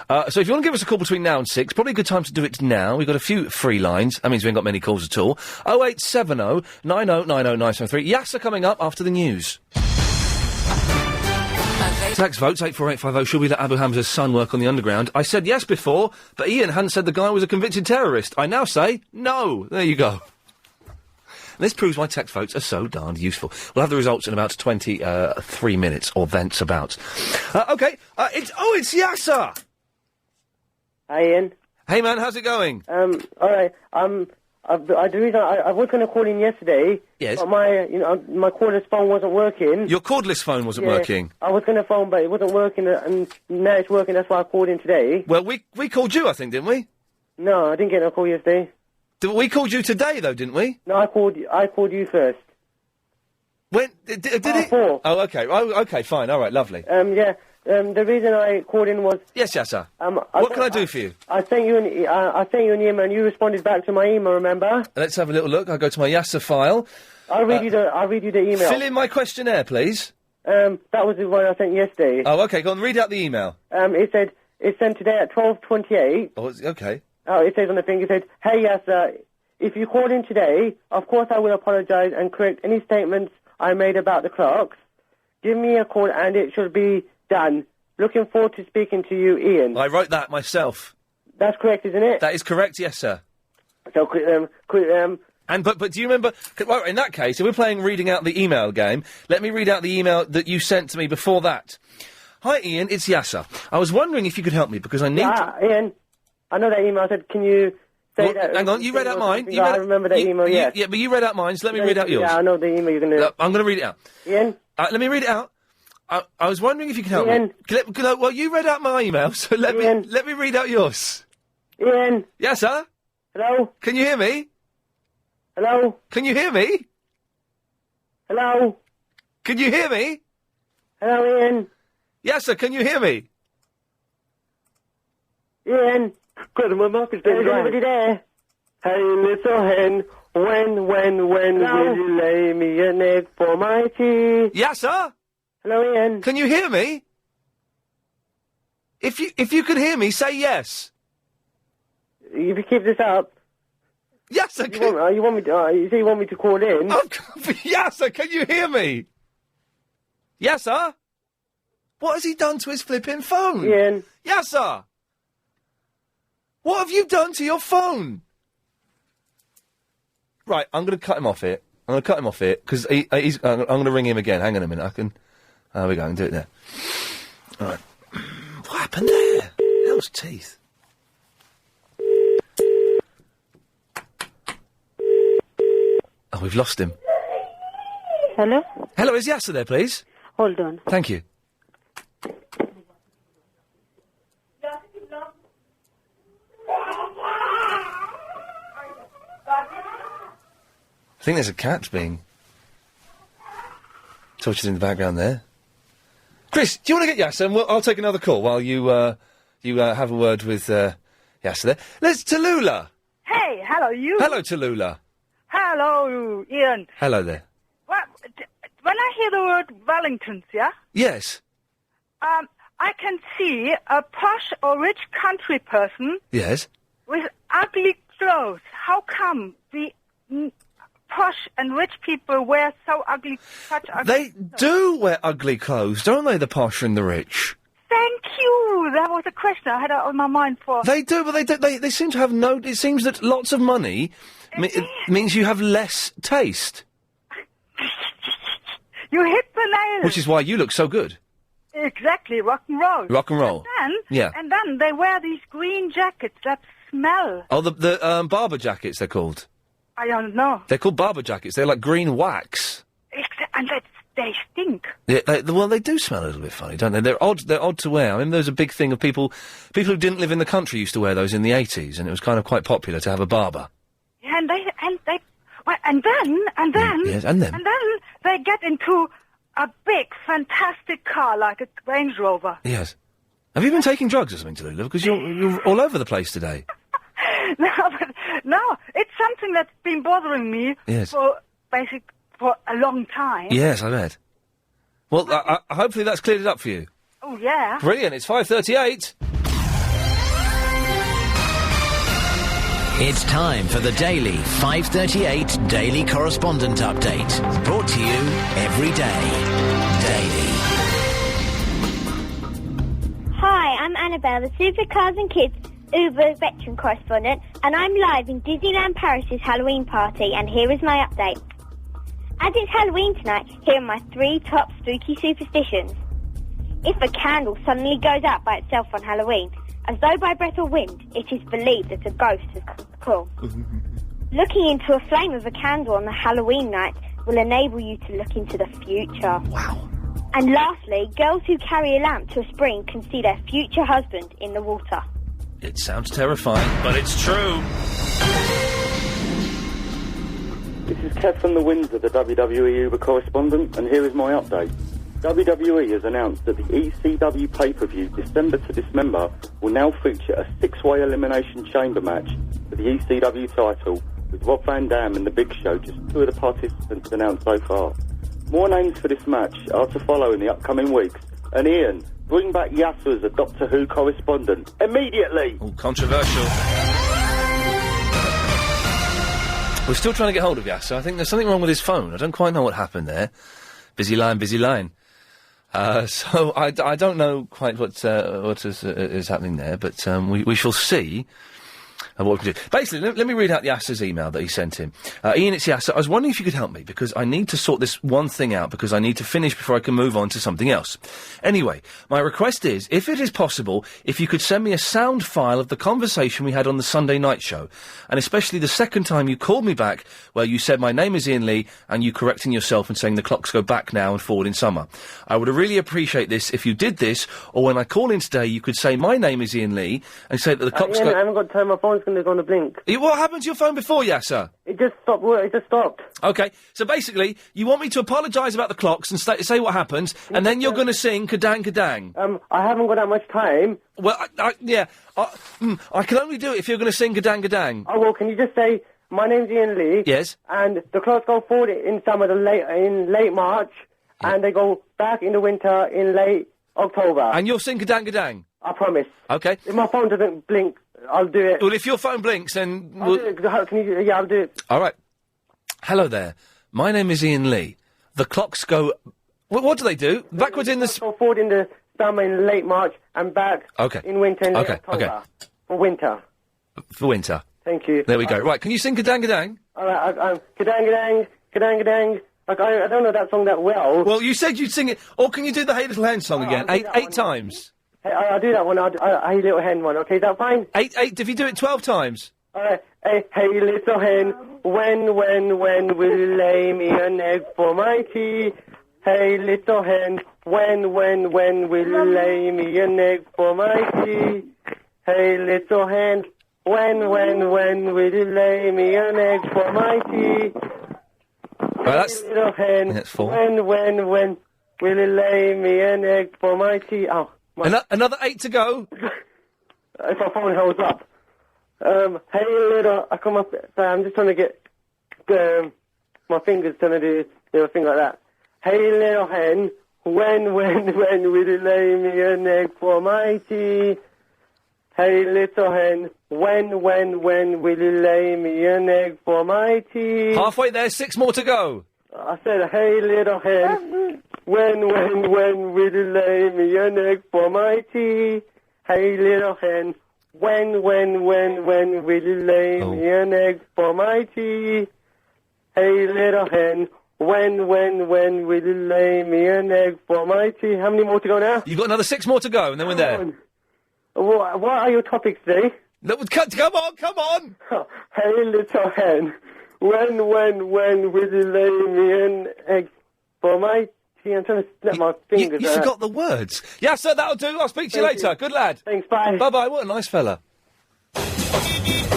So if you want to give us a call between now and 6, probably a good time to do it now. We've got a few free lines. That means we haven't got many calls at all. 0870 9090 973. Yasser coming up after the news. Tax votes 84850. Should we let Abu Hamza's son work on the underground? I said yes before, but Iain hadn't said the guy was a convicted terrorist. I now say no. There you go. This proves why text votes are so darned useful. We'll have the results in about 23 minutes, or thence about. OK, it's Yasser! Hi, Iain. Hey, man, how's it going? All right, the reason I was going to call in yesterday... Yes? But my cordless phone wasn't working. Your cordless phone wasn't working? I was going to phone, but it wasn't working, and now it's working, that's why I called in today. Well, we called you, I think, didn't we? No, I didn't get no call yesterday. We called you today, though, didn't we? No, I called you first. When? Did it? 4. Oh, OK. Oh, OK, fine. All right, lovely. Yeah. The reason I called in was... Yes, Yasser. What can I do for you? I sent you an email and you responded back to my email, remember? Let's have a little look. I'll go to my Yasser file. I'll read you the email. Fill in my questionnaire, please. That was the one I sent yesterday. Oh, OK, go on, read out the email. It said, it's sent today at 12:28. Oh, OK. Oh, it says on the thing, it said, hey, Yasser, if you called in today, of course I will apologise and correct any statements I made about the clocks. Give me a call and it should be done. Looking forward to speaking to you, Iain. I wrote that myself. That's correct, isn't it? That is correct, yes, sir. So, But do you remember... Well, in that case, if we're playing reading out the email game, let me read out the email that you sent to me before that. Hi, Iain, it's Yasser. I was wondering if you could help me, because I need... Iain, I know that email. I said, can you... that, hang on, you read out mine. I remember that email, yes. Yeah, but you read out mine, so let me read out yours. Yeah, I know the email you're going to... Look, I'm going to read it out. Iain? Let me read it out. I was wondering if you could help Iain? me. Well, you read out my email, so let me read out yours. Iain? Yes, sir? Hello? Can you hear me? Hello? Can you hear me? Hello? Can you hear me? Hello, Iain? Yes, sir, can you hear me? Iain? God, my mouth is Is anybody there? Hey, little hen, when will you lay me an egg for my tea? Yes, sir? Hello, Iain? Can you hear me? If you can hear me, say yes. If you keep this up... Yes, sir, you want me to call in? Oh, yes, sir, can you hear me? Yes, sir? What has he done to his flipping phone? Iain? Yes, sir? What have you done to your phone? Right, I'm going to cut him off here. Because I'm going to ring him again. Hang on a minute, There we go, I can do it there. All right. What happened there? Hell's teeth. Oh, we've lost him. Hello? Hello, is Yasser there, please? Hold on. Thank you. I think there's a cat being tortured in the background there. Chris, do you want to get Yasser? And I'll take another call while you have a word with Yasser there. Let's Tallulah. Hey, hello, you. Hello, Tallulah. Hello, Iain. Hello there. When I hear the word Wellingtons, yeah? Yes. I can see a posh or rich country person... Yes. ...with ugly clothes. How come the posh and rich people wear such ugly They clothes? do wear ugly clothes, don't they, the posh and the rich? Thank you. that was a question I had on my mind for... They do, but they seem to have no... It seems that lots of money means you have less taste. You hit the nail. Which is why you look so good. Exactly, rock and roll. Rock and roll. And then they wear these green jackets that smell. Oh, the barber jackets, they're called. I don't know. They're called barber jackets. They're like green wax. And they stink. Yeah, well, they do smell a little bit funny, don't they? They're odd to wear. I mean, there's a big thing of people who didn't live in the country used to wear those in the 80s, and it was kind of quite popular to have a barber. Yeah, and then they get into a big, fantastic car like a Range Rover. Yes. Have you been taking drugs or something, Tallulah? Because you're all over the place today. No, it's something that's been bothering me for a long time. Yes, I bet. Well, hopefully that's cleared it up for you. Oh, yeah. Brilliant. It's 5:38. It's time for the daily 5:38 Daily Correspondent Update. Brought to you every day. Daily. Hi, I'm Annabelle, the Supercars and Kids Uber veteran correspondent, and I'm live in Disneyland Paris's Halloween party, and here is my update. As it's Halloween tonight, here are my 3 top spooky superstitions. If a candle suddenly goes out by itself on Halloween, as though by breath or wind, it is believed that a ghost has come to call. Looking into a flame of a candle on the Halloween night will enable you to look into the future. Wow. And lastly, girls who carry a lamp to a spring can see their future husband in the water. It sounds terrifying, but it's true. This is Kev from the Windsor, the WWE Uber correspondent, and here is my update. WWE has announced that the ECW pay-per-view December to Dismember will now feature a 6-way elimination chamber match for the ECW title, with Rob Van Dam and The Big Show just 2 of the participants announced so far. More names for this match are to follow in the upcoming weeks, and Ian, bring back Yasser as a Doctor Who correspondent immediately! Oh, controversial. We're still trying to get hold of Yasser. I think there's something wrong with his phone. I don't quite know what happened there. Busy line, busy line. So I don't know quite what is happening there, but we shall see what we can do. Basically, let me read out Yasser's email that he sent him. Ian, it's Yasser. I was wondering if you could help me, because I need to sort this one thing out, because I need to finish before I can move on to something else. Anyway, my request is, if it is possible, if you could send me a sound file of the conversation we had on the Sunday night show, and especially the second time you called me back, where you said my name is Ian Lee, and you correcting yourself and saying the clocks go back now and forward in summer. I would really appreciate this if you did this, or when I call in today, you could say my name is Ian Lee, and say that the clocks Ian, go... I haven't got time, my phone's going to go on the blink. What happened to your phone before, Yasser? It just stopped. Okay, so basically, you want me to apologise about the clocks and say what happened, and then you're going to sing Kadang Kadang. I haven't got that much time. Well, I can only do it if you're going to sing Kadang Kadang. Oh, well, can you just say, my name's Ian Lee. Yes. And the clocks go forward in summer, in late March, and they go back in the winter in late October. And you'll sing Kadang Kadang? I promise. Okay. If my phone doesn't blink, I'll do it. Well, if your phone blinks, then... I'll do it. I'll do it. All right. Hello there. My name is Ian Lee. The clocks go... What do they do? Backwards in the... Go forward in the summer in late March and back in winter in late October. Okay. For winter. For winter. Thank you. There we go. Right, can you sing Kadang Kadang? All right, Kadang Kadang, Kadang Kadang. Like, I don't know that song that well. Well, you said you'd sing it... Or can you do the Hey Little Hen song again? Eight times. Hey, I'll do that one. Hey Little Hen one, okay? Is that fine? Eight, if you do it 12 times. Alright. Hey little hen, when will you lay me an egg for my tea? Hey little hen, when will you lay me an egg for my tea? Hey little hen, when will you lay me an egg for my tea? Well, that's... Hey little hen, that's 4. When will you lay me an egg for my tea? Oh. Another 8 to go. If my phone holds up. Hey little, I come up, I'm just trying to get, my fingers trying to do a thing like that. Hey little hen, when will you lay me an egg for my tea? Hey little hen, when will you lay me an egg for my tea? Halfway there, 6 more to go. I said, hey little hen, when will you lay me an egg for my tea? Hey, little hen, when will you lay me an egg for my tea? Hey, little hen, when will you lay me an egg for my tea? How many more to go now? You've got another 6 more to go, and then we're there. What are your topics today? Come on! Hey, little hen, when will you lay me an egg for my tea? I'm trying to snap my fingers. You forgot the words. Yeah, sir, that'll do. I'll speak to you later. Good lad. Thanks, bye. Bye-bye. What a nice fella.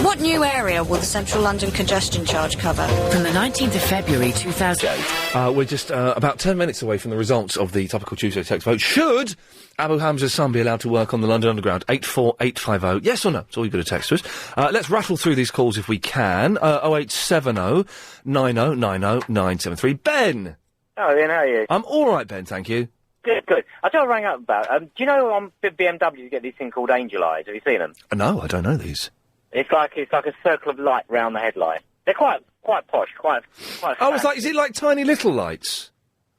What new area will the Central London congestion charge cover? From the 19th of February 2008. We're just about 10 minutes away from the results of the Topical Tuesday text vote. Should Abu Hamza's son be allowed to work on the London Underground? 84850. Yes or no? That's all you've got to text us. Let's rattle through these calls if we can. 0870 9090 973. Ben! Oh, Ian, how are you? I'm all right, Ben, thank you. Good. I just rang up about, do you know on BMW you get this thing called angel eyes? Have you seen them? No, I don't know these. It's like a circle of light round the headlight. They're quite posh, quite. Oh, is it like tiny little lights?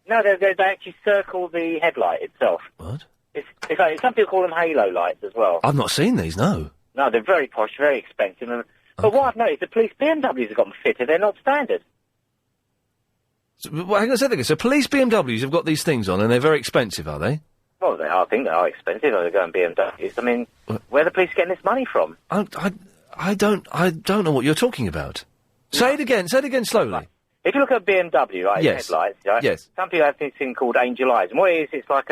No, they actually circle the headlight itself. What? It's like, some people call them halo lights as well. I've not seen these, no. No, they're very posh, very expensive. But what I've noticed, the police BMWs have got them fitted. They're not standard. So, hang on a second. So police BMWs have got these things on, and they're very expensive, are they? Well, I think they are expensive. They're going BMWs. I mean, where are the police getting this money from? I don't know what you're talking about. Say it again slowly. Right. If you look at BMW, right, Yes. headlights, right? Yes. Some people have this thing called angel eyes, and what it is, it's like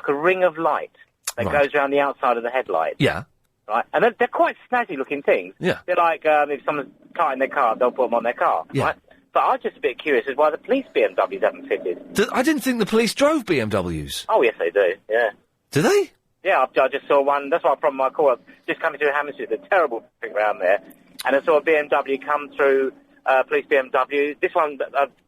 a ring of light that goes around the outside of the headlight. Yeah. Right, and they're quite snazzy looking things. Yeah. They're like if someone's carting their car, they'll put them on their car. Yeah. Right. But I'm just a bit curious as why the police BMWs haven't fitted. I didn't think the police drove BMWs. Oh yes, they do. Yeah. Do they? Yeah, I just saw one. That's why from my call, I was just coming through Hammersmith, the terrible thing around there, and I saw a BMW come through, police BMW. This one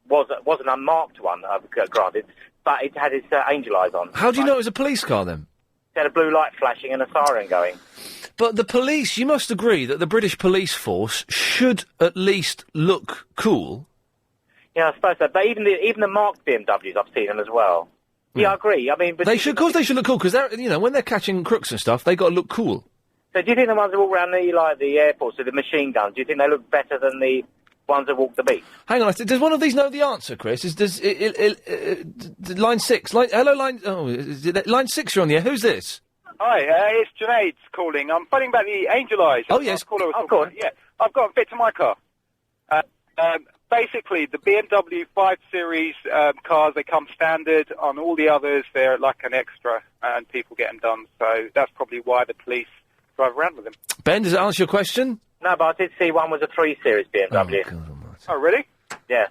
was an unmarked one, granted, but it had its angel eyes on. How do you know it was a police car then? It had a blue light flashing and a siren going. But the police, you must agree that the British police force should at least look cool. Yeah, I suppose so. But even the marked BMWs, I've seen them as well. Yeah, I agree. I mean, but They should look cool, because they're, when they're catching crooks and stuff, they got to look cool. So do you think the ones that walk around the airports with the machine guns, do you think they look better than the ones that walk the beach? Hang on, does one of these know the answer, Chris? Line 6? Hello, line 6, you're on the air. Who's this? Hi, it's Junaid calling. I'm phoning about the angel eyes. Oh, yes. Of course. Yeah, I've got them fit to my car. Basically, the BMW 5 Series cars, they come standard. On all the others, they're like an extra, and people get them done. So that's probably why the police drive around with them. Ben, does that answer your question? No, but I did see one was a 3 Series BMW. Oh, really? Yeah.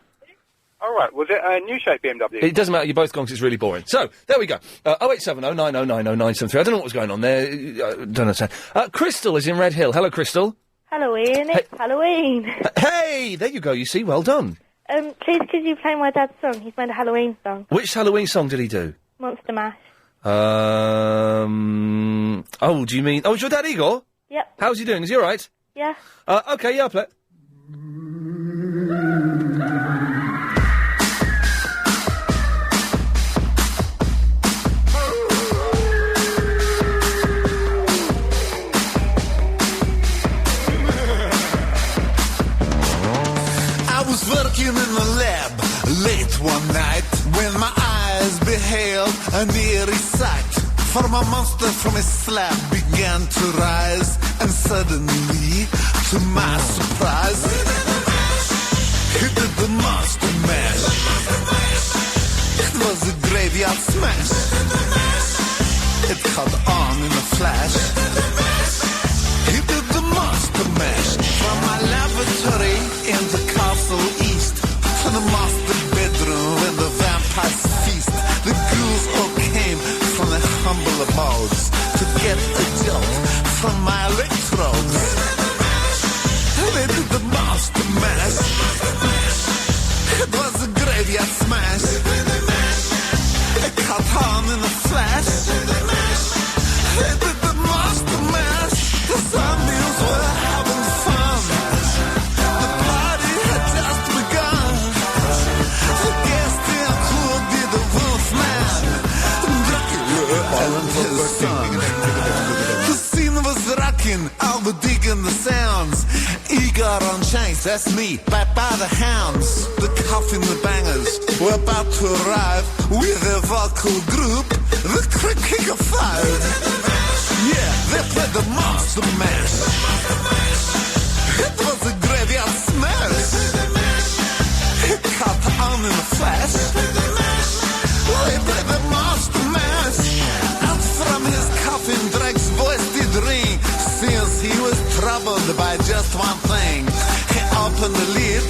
All right. Was it a new shape BMW? It doesn't matter, you're both gone 'cause it's really boring. So, there we go. 0870 9090 973. I don't know what was going on there. I don't understand. Crystal is in Red Hill. Hello, Crystal. Hello, Ian. It's Halloween. Hey, there you go. You see, well done. Please, could you play my dad's song? He's made a Halloween song. Which Halloween song did he do? Monster Mash. Oh, do you mean... Oh, is your dad Igor? Yep. How's he doing? Is he all right? Yeah. Okay, yeah, I'll play. I was working in the lab late one night when my eyes beheld an eerie sight. For my monster from his slab began to rise, and suddenly, to my surprise, he did the monster mash. It was a graveyard smash. It caught on in a flash. He did the monster mash. From my lavatory in the castle east to the master bedroom where the vampires feast. The ghouls all came from their humble abodes to get a jolt from my electrodes. They did the monster mash. It was a graveyard smash. It caught on in a flash. They did the monster mash. That's me, back by the hounds. The coffin, the bangers. We're about to arrive with a vocal group, the Crip Kicker 5. Yeah, they played the Monster Mash. It was a graveyard smash. It caught on in a flash. They played the Monster Mash. Out from his coffin, Drake's voice did ring, since he was troubled by just one thing. He opened the lid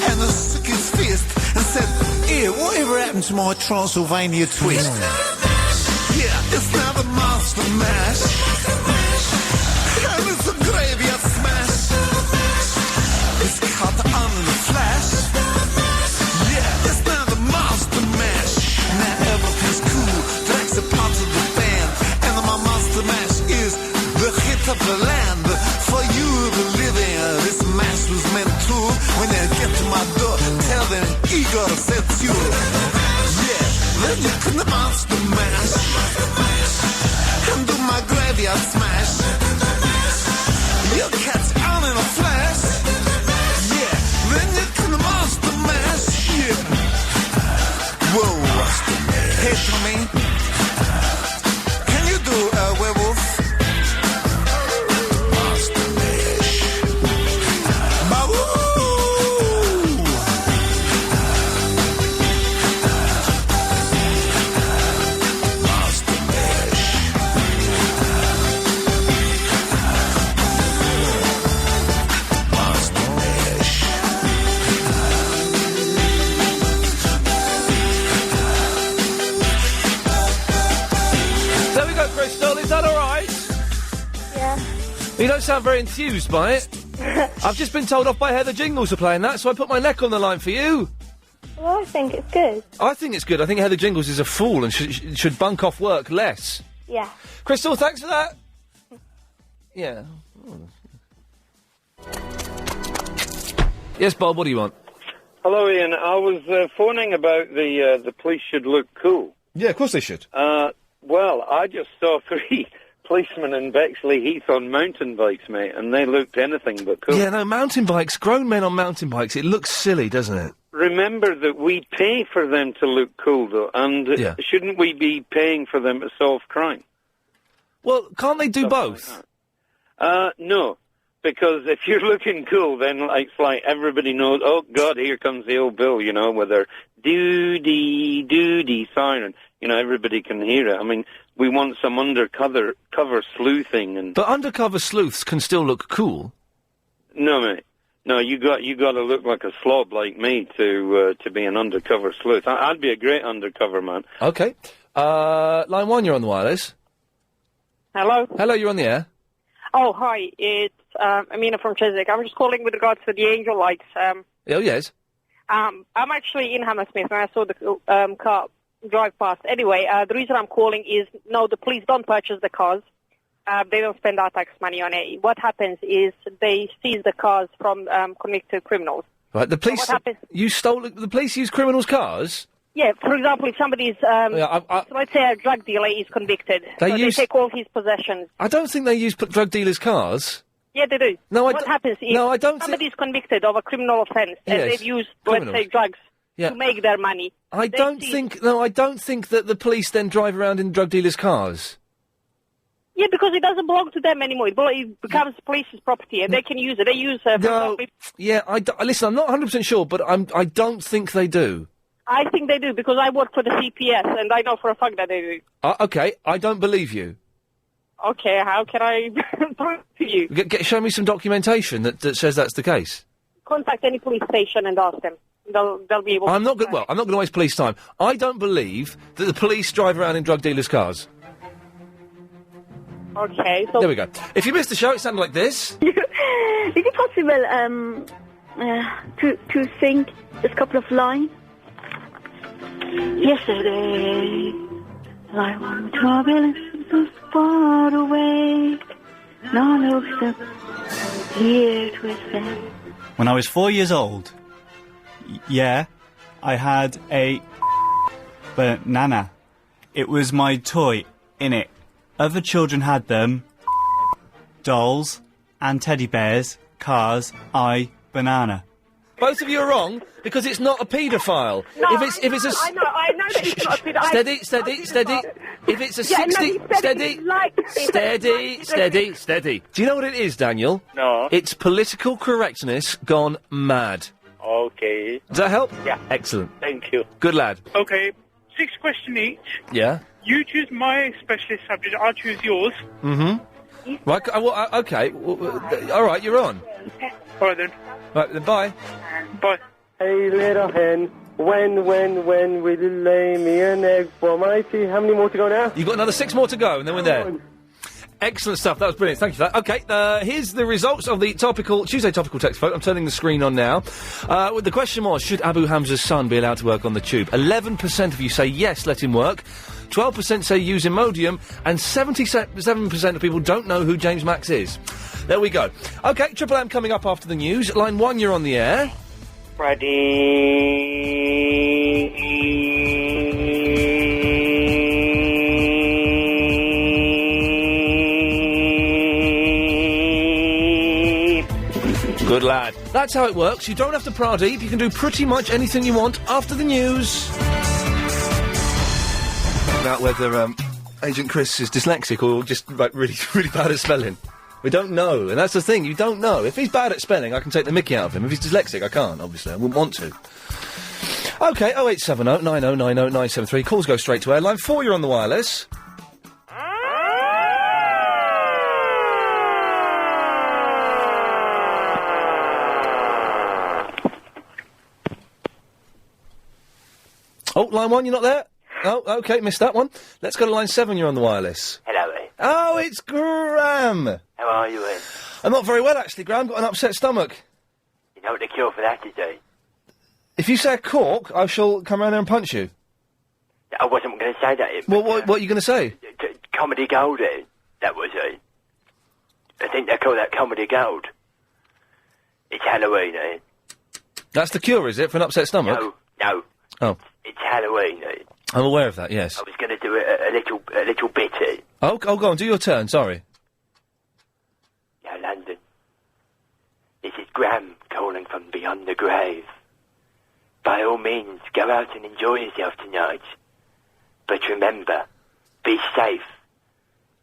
and shook his fist and said, "Hey, whatever happened to my Transylvania twist?" Yeah, it's now the Monster Mash. And it's a graveyard smash. It's caught on in a flash. Yeah, it's now the Monster Mash. Now everything's cool. Drake's a part of the band. And my Monster Mash is the hit of the land. For you, the living, this mash was meant to. When they get to my door, tell them Igor said you. Yeah, then you can Monster Mash. And do my graveyard smash. You'll catch on in a flash. Yeah, then you can Monster Mash. Yeah. Whoa. Hey, Tommy. Can you do a werewolf? Monster Mash. Ba-woo! Monster Mash. Monster Mash. There we go, Crystal. Is that all right? Yeah. You don't sound very enthused by it. I've just been told off by Heather Jingles for playing that, so I put my neck on the line for you. Well, I think it's good. I think it's good. I think Heather Jingles is a fool and should bunk off work less. Yeah. Crystal, thanks for that. Yeah. Yes, Bob, what do you want? Hello, Ian. I was phoning about the police should look cool. Yeah, of course they should. Well, I just saw 3 policemen in Bexley Heath on mountain bikes, mate, and they looked anything but cool. Yeah, no, mountain bikes, grown men on mountain bikes, it looks silly, doesn't it? Remember that we pay for them to look cool, though, and shouldn't we be paying for them to solve crime? Well, can't they do both? No, because if you're looking cool, then it's like everybody knows, oh, God, here comes the old Bill, you know, with their doo-dee siren. You know, everybody can hear it. I mean, we want some undercover sleuthing and... But undercover sleuths can still look cool. No, mate. No, you got to look like a slob like me to be an undercover sleuth. I'd be a great undercover man. Okay. Line 1, you're on the wireless. Hello? Hello, you're on the air. Oh, hi. It's Amina from Chiswick. I'm just calling with regards to the angel lights. Oh, yes. I'm actually in Hammersmith, and I saw the car drive past. Anyway, the reason I'm calling is, no, the police don't purchase the cars. They don't spend our tax money on it. What happens is they seize the cars from convicted criminals. Right, the police... So what happens? The police use criminals' cars? Yeah, for example, if somebody's... so let's say a drug dealer is convicted. They take all his possessions. I don't think they use drug dealers' cars. Yeah, they do. No, what happens is somebody's convicted of a criminal offence and they've used, let's say, drugs to make their money. I don't think that the police then drive around in drug dealers' cars. Yeah, because it doesn't belong to them anymore. It becomes police's property, and they can use it. They use... Yeah, listen, I'm not 100% sure, but I don't think they do. I think they do, because I work for the CPS, and I know for a fact that they do. Okay, I don't believe you. Okay, how can I prove to you? Show me some documentation that says that's the case. Contact any police station and ask them. They'll be able to... I'm not going to waste police time. I don't believe that the police drive around in drug dealers' cars. Okay, so... There we go. If you missed the show, it sounded like this. Is it possible to sing just a couple of lines? Yesterday, I went traveling so far away. Now looks up here to spend. When I was 4 years old, I had a banana. It was my toy, innit? Other children had them, dolls and teddy bears, cars, banana. Both of you are wrong because it's not a paedophile. No, if it's a I know that it's not a paedophile. steady. If it's a Yeah, no, 60, he said steady, he liked it. steady. Do you know what it is, Daniel? No. It's political correctness gone mad. Okay. Does that help? Yeah. Excellent. Thank you. Good lad. Okay, 6 questions each. Yeah. You choose my specialist subject, I'll choose yours. Mm-hmm. Right. Okay. All right. You're on. All right then. Right. Then. Bye. Bye. Hey, little hen, when will you lay me an egg for my tea? How many more to go now? You've got another 6 more to go, and then we're there. Excellent stuff. That was brilliant. Thank you for that. Okay, here's the results of the Tuesday topical text vote. I'm turning the screen on now. The question was, should Abu Hamza's son be allowed to work on the tube? 11% of you say yes, let him work. 12% say use Imodium, and 77% of people don't know who James Max is. There we go. Okay, Triple M coming up after the news. Line 1, you're on the air. Good lad. That's how it works. You don't have to Pradeep. You can do pretty much anything you want after the news. About whether Agent Chris is dyslexic or just like really bad at spelling. We don't know, and that's the thing. You don't know. If he's bad at spelling, I can take the mickey out of him. If he's dyslexic, I can't. Obviously, I wouldn't want to. Okay, 0870 9090 973. Calls go straight to air. Line 4, you're on the wireless. Oh, line 1, you're not there? Oh, okay, missed that one. Let's go to line 7, you're on the wireless. Hello, Ian. Oh, it's Graham! How are you, Ian? I'm not very well, actually, Graham. Got an upset stomach. You know what the cure for that is, Ian? If you say a cork, I shall come round there and punch you. I wasn't going to say that, Ian. What are you going to say? Comedy gold, Ian. That was, Ian. I think they call that comedy gold. It's Halloween, Ian. That's the cure, is it, for an upset stomach? No. Oh. It's Halloween, Ian. I'm aware of that, yes. I was going to do a little bit, Ian. Oh, go on, do your turn, sorry. Now, London. This is Graham calling from beyond the grave. By all means, go out and enjoy yourself tonight. But remember, be safe.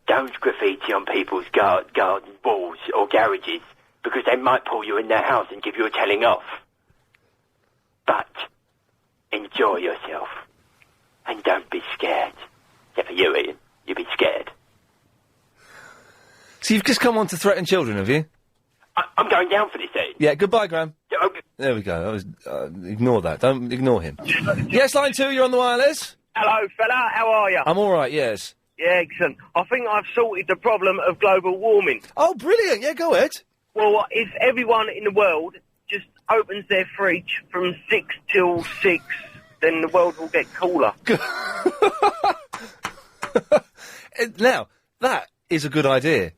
Don't graffiti on people's garden walls or garages, because they might pull you in their house and give you a telling off. But enjoy yourself. And don't be scared. Except for you, Ian. You'd be scared. So you've just come on to threaten children, have you? I'm going down for this, Ian. Yeah, goodbye, Graham. Okay. There we go. Ignore that. Don't ignore him. Yes, line 2, you're on the wireless. Hello, fella. How are you? I'm all right, yes. Yeah, excellent. I think I've sorted the problem of global warming. Oh, brilliant. Yeah, go ahead. Well, if everyone in the world just opens their fridge from 6 till 6, then the world will get cooler. Now, that is a good idea.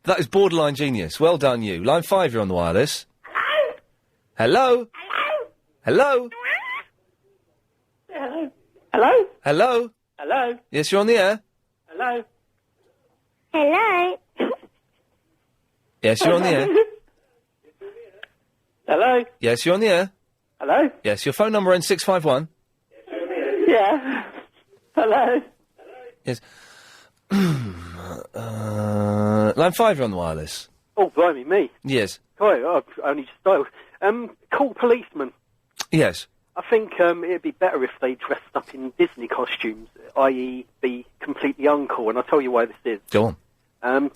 That is borderline genius. Well done, you. Line 5, you're on the wireless. Hello? Hello? Hello? Hello? Hello? Hello? Yes, you're on the air. Hello? Hello? Yes, you're on the air. Hello? Yes, you're on the air. Hello? Yes, your phone number ends 651. Yeah. Hello? Yes. Line 5, you're on the wireless. Oh, blimey, me. Yes. Sorry, I've only just dialed. Call policeman. Yes. I think it'd be better if they dressed up in Disney costumes, i.e. be completely uncool, and I'll tell you why this is. Go on.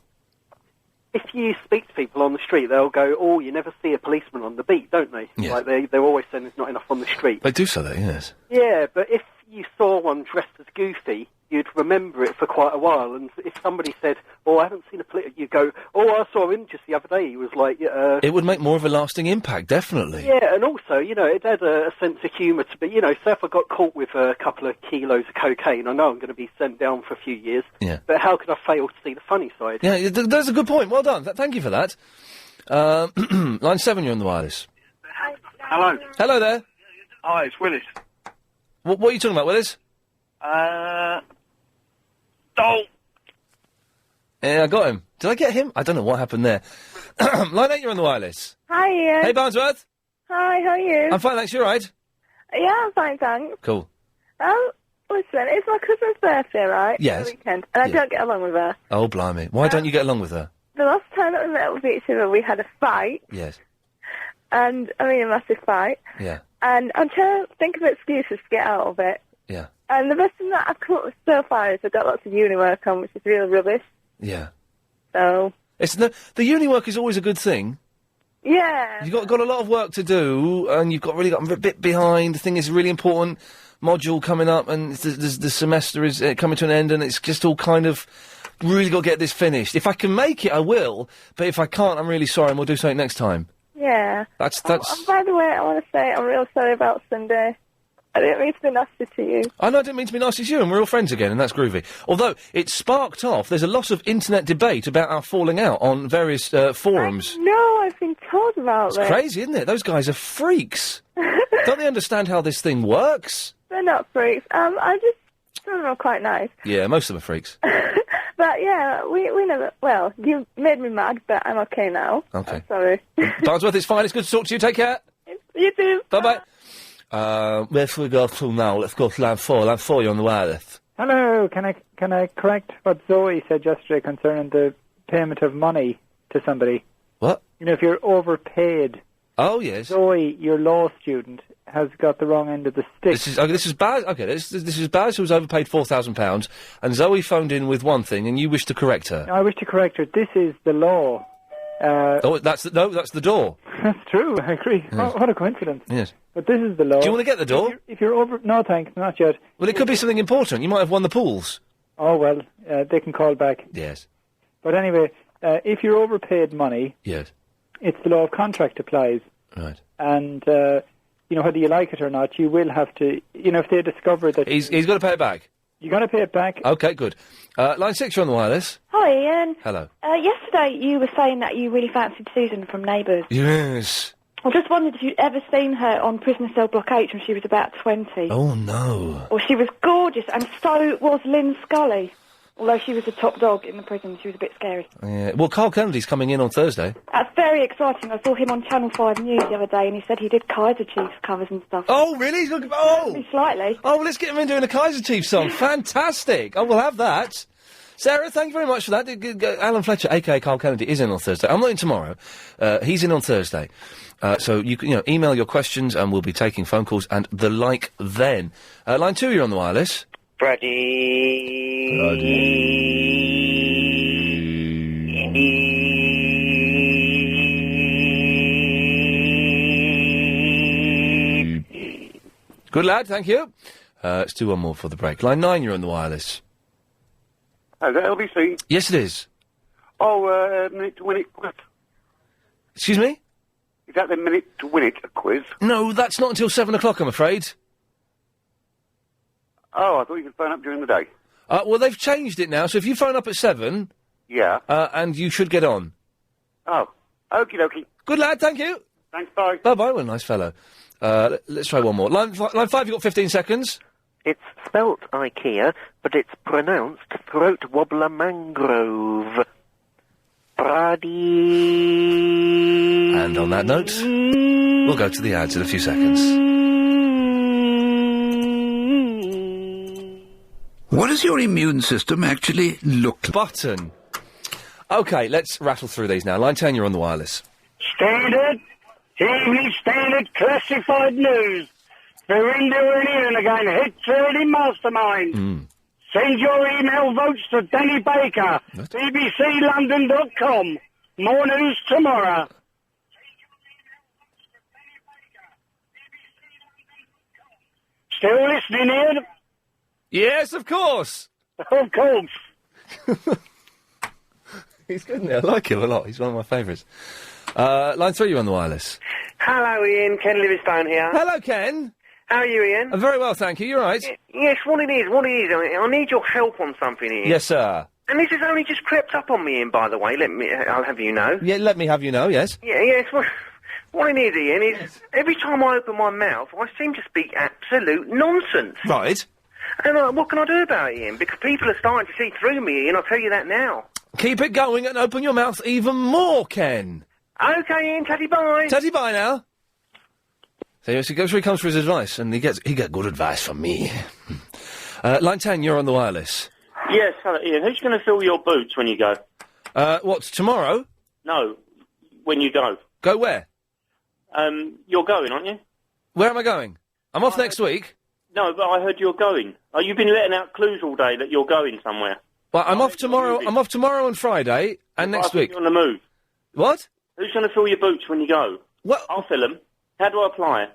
If you speak to people on the street, they'll go, oh, you never see a policeman on the beat, don't they? Yes. Like, they're always saying there's not enough on the street. They do say that, yes. Yeah, but if you saw one dressed as Goofy, you'd remember it for quite a while, and if somebody said, oh, I haven't seen a police, you go, oh, I saw him just the other day, he was like... It would make more of a lasting impact, definitely. Yeah, and also, you know, it had a sense of humour to be, you know, say if I got caught with a couple of kilos of cocaine, I know I'm going to be sent down for a few years, Yeah. but how could I fail to see the funny side? Yeah, that's a good point. Well done. Thank you for that. Line 7, you're on the wireless. Hello? Hello there. Hi, it's Willis. What are you talking about, Willis? Don't. Yeah, I got him. Did I get him? I don't know what happened there. Line 8, you're on the wireless. Hi, Ian. Hey, Barnsworth. Hi, how are you? I'm fine, thanks. You all right? Yeah, I'm fine, thanks. Cool. Listen, it's my cousin's birthday, right? Yes. The weekend, and I don't get along with her. Oh, blimey. Why don't you get along with her? The last time that we met with each other, we had a fight, Yes. and I mean a massive fight. Yeah. And I'm trying to think of excuses to get out of it. Yeah. And the best thing that I've come up with so far is I've got lots of uni work on, which is really rubbish. Yeah. So, It's the uni work is always a good thing. yeah. You've got a lot of work to do, and you've really got a bit behind. The thing is really important module coming up, and the semester is coming to an end, and it's just all kind of really got to get this finished. If I can make it, I will. But if I can't, I'm really sorry, and we'll do something next time. Yeah. That's. Oh, and by the way, I want to say I'm real sorry about Sunday. I didn't mean to be nasty to you. I know I didn't mean to be nasty to you, and we're all friends again, and that's groovy. Although, it sparked off, there's a lot of internet debate about our falling out on various forums. No, I've been told about It's this. crazy, isn't it? Those guys are freaks. Don't they understand how this thing works? They're not freaks. I just thought them were quite nice. Yeah, most of them are freaks. But yeah, we never. Well, you made me mad, but I'm okay now. Okay. I'm sorry. Barnsworth, it's fine. It's good to talk to you. Take care. You too. Bye-bye. Where should we go to now? Let's go to line 4. Line 4, you're on the wireless. Hello, can I correct what Zoe said yesterday concerning the payment of money to somebody? What? You know, if you're overpaid. Oh, yes. Zoe, your law student, has got the wrong end of the stick. This is Baz. Okay, this is Baz, who was overpaid £4,000, and Zoe phoned in with one thing, and you wish to correct her. No, I wish to correct her. This is the law. That's the door. That's true, I agree. Yes. What a coincidence. Yes. But this is the law. Do you want to get the door? If you're over... No, thanks, not yet. Well, it could be something important. You might have won the pools. Oh, well, they can call back. Yes. But anyway, if you're overpaid money... Yes. It's the law of contract applies. Right. And, you know, whether you like it or not, you will have to... You know, if they discover that... He's got to pay it back. You got to pay it back. Okay, good. Line 6, you're on the wireless. Hi, Ian. Hello. Yesterday you were saying that you really fancied Susan from Neighbours. Yes. I just wondered if you'd ever seen her on Prisoner Cell Block H when she was about 20. Oh, no. Well, she was gorgeous, and so was Lynn Scully. Although she was the top dog in the prison, she was a bit scary. Yeah. Well, Carl Kennedy's coming in on Thursday. That's very exciting. I saw him on Channel 5 News the other day, and he said he did Kaiser Chiefs covers and stuff. Oh, really? Look, oh! Slightly. Oh, well, let's get him in doing a Kaiser Chiefs song. Fantastic. Oh, we'll have that. Sarah, thank you very much for that. Alan Fletcher, a.k.a. Carl Kennedy, is in on Thursday. I'm not in tomorrow. He's in on Thursday. So you can, email your questions, and we'll be taking phone calls and the like then. Line 2, you're on the wireless. Good lad, thank you. Let's do one more for the break. Line 9, you're on the wireless. Is that LBC? Yes, it is. Oh, minute to win it quiz. Excuse me? Is that the minute to win it quiz? No, that's not until 7 o'clock, I'm afraid. Oh, I thought you could phone up during the day. Well, they've changed it now, so if you phone up at 7... Yeah. And you should get on. Oh, okie dokie. Good lad, thank you. Thanks, bye. Bye-bye, well, nice fellow. Let's try one more. Line 5, you've got 15 seconds. It's spelt Ikea, but it's pronounced throat wobbler mangrove. Brady. And on that note, we'll go to the ads in a few seconds. What does your immune system actually look like? Button. OK, let's rattle through these now. Line 10, you're on the wireless. Standard, Evening Standard Classified News. Verinda and Ian again, hit 30 mastermind. Send your email votes to Danny Baker, bbclondon.com. More news tomorrow. Still listening, Ian? Yes, of course. Of course. He's good, isn't he? I like him a lot. He's one of my favourites. Line 3, you're on the wireless. Hello, Ian. Ken Livingstone here. Hello, Ken. How are you, Ian? I'm very well, thank you. You're right. Yes, what it is. I need your help on something, Ian. Yes, sir. And this has only just crept up on me, Ian, by the way. I'll have you know. Yeah, let me have you know, yes. Yeah, yes. What it is, Ian, is every time I open my mouth, I seem to speak absolute nonsense. Right. And what can I do about it, Ian? Because people are starting to see through me, Ian. I'll tell you that now. Keep it going and open your mouth even more, Ken. Okay, Ian, tatty bye. Tatty bye now. So yes, he goes where he comes for his advice, and he get good advice from me. Line 10, you're on the wireless. Yes, hello, Ian. Who's going to fill your boots when you go? What, tomorrow? No, when you go. Go where? You're going, aren't you? Where am I going? I'm off next week. No, but I heard you're going. Oh, you've been letting out clues all day that you're going somewhere. Well, I'm off tomorrow. I'm off tomorrow and Friday, and next week. You're on the move. What? Who's going to fill your boots when you go? What? I'll fill them. How do I apply?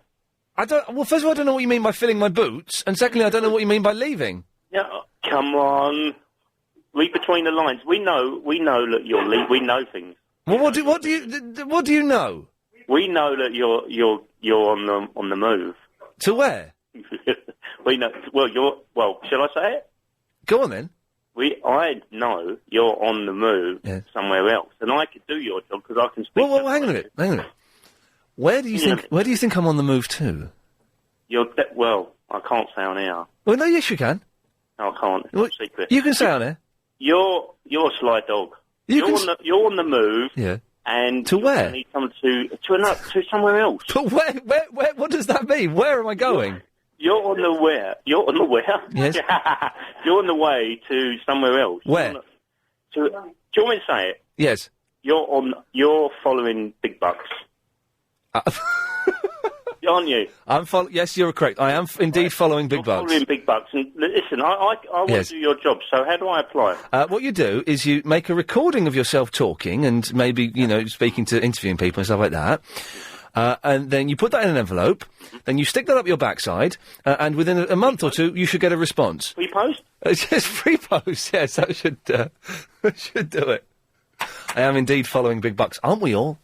Well, first of all, I don't know what you mean by filling my boots, and secondly, I don't know what you mean by leaving. Yeah, come on. Read between the lines. We know that you're we know things. Well, what do you know? We know that you're on the move. To where? We know. Well, shall I say it? Go on then. I know you're on the move somewhere else, and I could do your job because I can speak. Well, hang on a minute. Where do you think I'm on the move to? I can't say on air. Well, no, yes, you can. No, I can't. It's not secret. You can say on air. You're a sly dog. You're on the move. Yeah. And to where? Need someone to somewhere else. But where? What does that mean? Where am I going? You're on the where? You're on the where? Yes. You're on the way to somewhere else. Where? Do you want me to say it? Yes. You're following Big Bucks. Aren't you? Yes, you're correct. I am indeed following Big Bucks. Following Big Bucks. And listen, I want to do your job. So how do I apply? What you do is you make a recording of yourself talking and maybe interviewing people and stuff like that. And then you put that in an envelope. Then you stick that up your backside. And within a month or two, you should get a response. Free post? It's just free post. Yes, that should should do it. I am indeed following Big Bucks, aren't we all?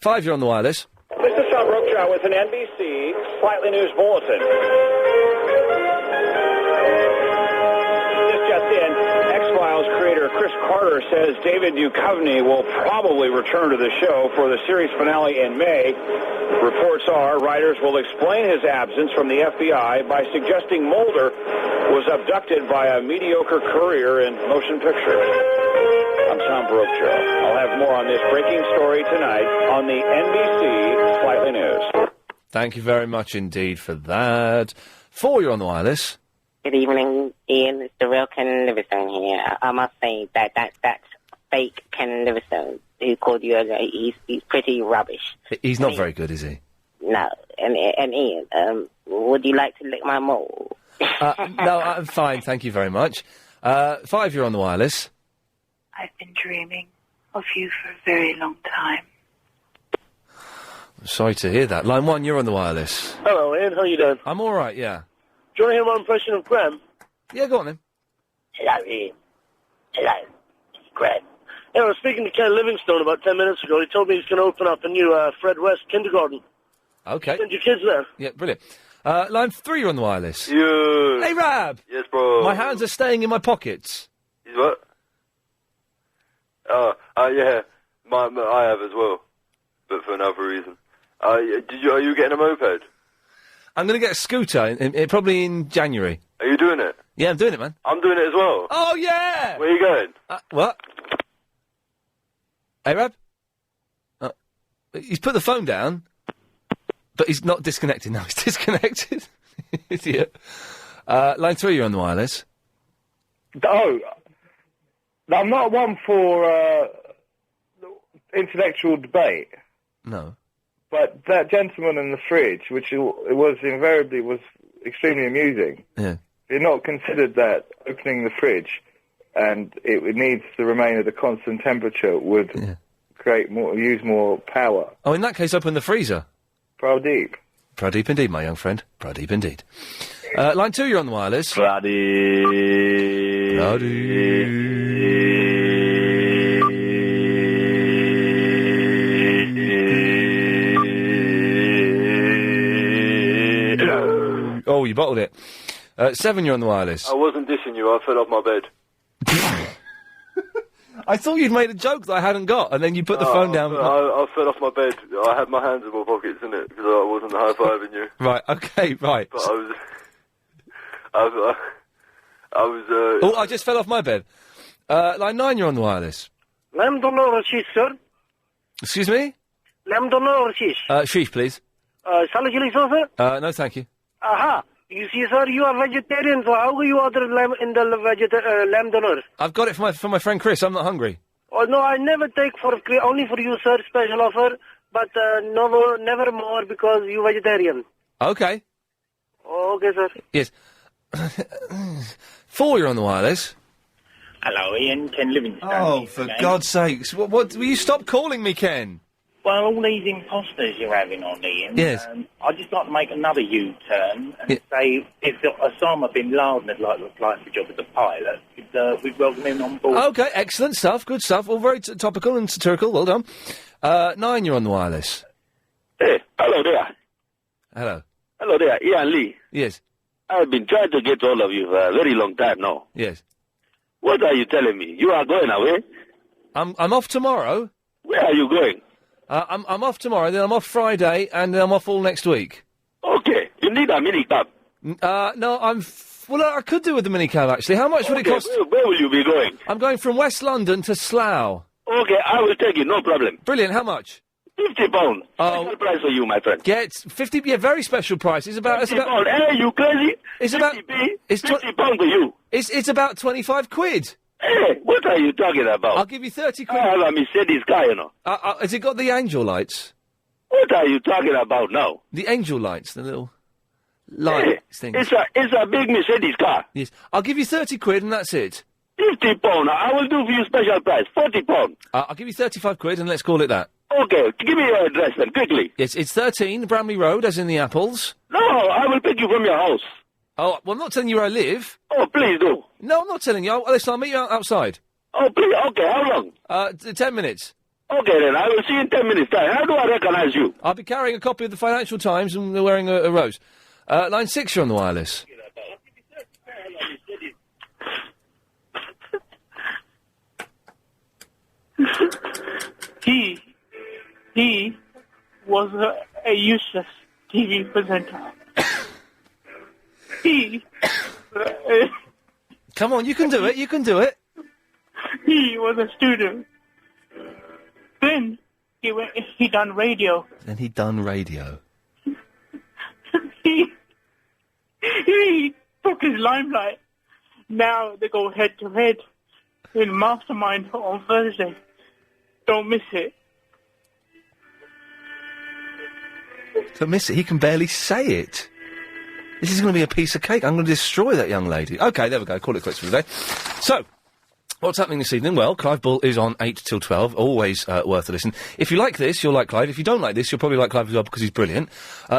5, you're on the wireless. This is Tom Rookjow with an NBC Slightly News Bulletin. Just in, X-Files creator Chris Carter says David Duchovny will probably return to the show for the series finale in May. Reports are writers will explain his absence from the FBI by suggesting Mulder was abducted by a mediocre career in motion pictures. I'm Tom Rookjow. I'll have more on this breaking story tonight on the NBC Slightly News. Thank you very much indeed for that. 4, you're on the wireless. Good evening, Ian. It's the real Ken Livingstone here. I must say that's fake Ken Livingstone who called you earlier. He's pretty rubbish. He's not very good, is he? No. And Ian, would you like to lick my mole? No, I'm fine. Thank you very much. 5, you're on the wireless. I've been dreaming of you for a very long time. I'm sorry to hear that. Line 1, you're on the wireless. Hello, Ian. How are you doing? I'm all right, yeah. Do you want to hear my impression of Graham? Yeah, go on then. Hello, Ian. Hello, Graham. Yeah, I was speaking to Ken Livingstone about 10 minutes ago. He told me he's going to open up a new Fred West kindergarten. Okay. Send your kids there. Yeah, brilliant. Line 3, you're on the wireless. Yeah. Hey, Rab! Yes, bro. My hands are staying in my pockets. Is what? Yeah. I have as well, but for another reason. Are you getting a moped? I'm going to get a scooter, probably in January. Are you doing it? Yeah, I'm doing it, man. I'm doing it as well. Oh, yeah! Where are you going? What? Hey, Rab? He's put the phone down, but he's not disconnected. No, he's disconnected. Idiot. Line 3, you're on the wireless. Oh, I'm not one for intellectual debate. No. But that gentleman in the fridge, which it was invariably was extremely amusing. Yeah. You're not considered that opening the fridge and it needs to remain at a constant temperature would use more power. Oh, in that case, open the freezer. Pradeep. Pradeep indeed, my young friend. Pradeep indeed. Line 2, you're on the wireless. Oh, you bottled it. 7, you're on the wireless. I wasn't dissing you. I fell off my bed. I thought you'd made a joke that I hadn't got, and then you put the phone down. I fell off my bed. I had my hands in my pockets, innit? Because I wasn't high-fiving you. Right, okay, right. But I was... Oh, I just fell off my bed. Line 9, you're on the wireless. Lamb don't know what she said. Excuse me? Lamb doner or shish? Sheesh, please. Salad chili sauce, sir? No, thank you. Aha. You see, sir, you are vegetarian, so how will you order lamb in the lamb doner? I've got it for my friend Chris. I'm not hungry. Oh, no, I never take only for you, sir, special offer, but never more because you vegetarian. Okay. Oh, okay, sir. Yes. 4, you're on the wireless. Hello, Ian. Ken Livingstone. Oh, for God's sakes. What, will you stop calling me Ken? Well, all these imposters you're having on, Ian. Yes. I'd just like to make another U-turn and say if Osama bin Laden had like to apply for a job as a pilot, we'd welcome him on board. Okay, excellent stuff, good stuff. All very topical and satirical, well done. 9, you're on the wireless. Hey, hello there. Hello. Hello there, Ian Lee. Yes. I've been trying to get hold of you for a very long time now. Yes. What are you telling me? You are going away? I'm off tomorrow. Where are you going? I'm off tomorrow, then I'm off Friday, and then I'm off all next week. Okay, you need a minicab. No, well, I could do with the minicab, actually. How much would it cost? Where will you be going? I'm going from West London to Slough. Okay, I will take it, no problem. Brilliant, how much? £50. Oh. Special price for you, my friend. Get 50, yeah, very special price. It's about... £50. Hey, you crazy? It's about... It's £50 for you. It's about 25 quid. Hey, what are you talking about? I'll give you 30 quid. I have a Mercedes car, you know. Has it got the angel lights? What are you talking about now? The angel lights, the little lights things. It's a big Mercedes car. Yes. I'll give you 30 quid and that's it. £50. I will do for you special price. £40. I'll give you 35 quid and let's call it that. Okay, give me your address then, quickly. Yes, it's 13 Bramley Road, as in the apples. No, I will pick you from your house. Oh, well, I'm not telling you where I live. Oh, please do. No, I'm not telling you. Listen, I'll meet you outside. Oh, please, okay, how long? 10 minutes. Okay, then, I will see you in 10 minutes' time. How do I recognize you? I'll be carrying a copy of the Financial Times and wearing a rose. Line 6, you're on the wireless. He was a useless TV presenter. Come on, you can do it, you can do it. He was a student. Then he done radio. Then he done radio. He took his limelight. Now they go head to head in Mastermind on Thursday. Don't miss it. Don't miss it. He can barely say it. This is going to be a piece of cake. I'm going to destroy that young lady. OK, there we go. Call it quits for the day. So, what's happening this evening? Well, Clive Bull is on 8 till 12. Always worth a listen. If you like this, you'll like Clive. If you don't like this, you'll probably like Clive as well because he's brilliant.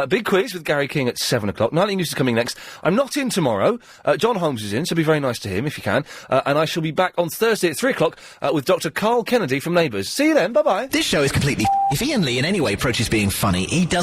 Big quiz with Gary King at 7 o'clock. Nightly News is coming next. I'm not in tomorrow. John Holmes is in, so be very nice to him if you can. And I shall be back on Thursday at 3 o'clock with Dr. Carl Kennedy from Neighbours. See you then. Bye-bye. This show is completely... If Ian Lee in any way approaches being funny, he does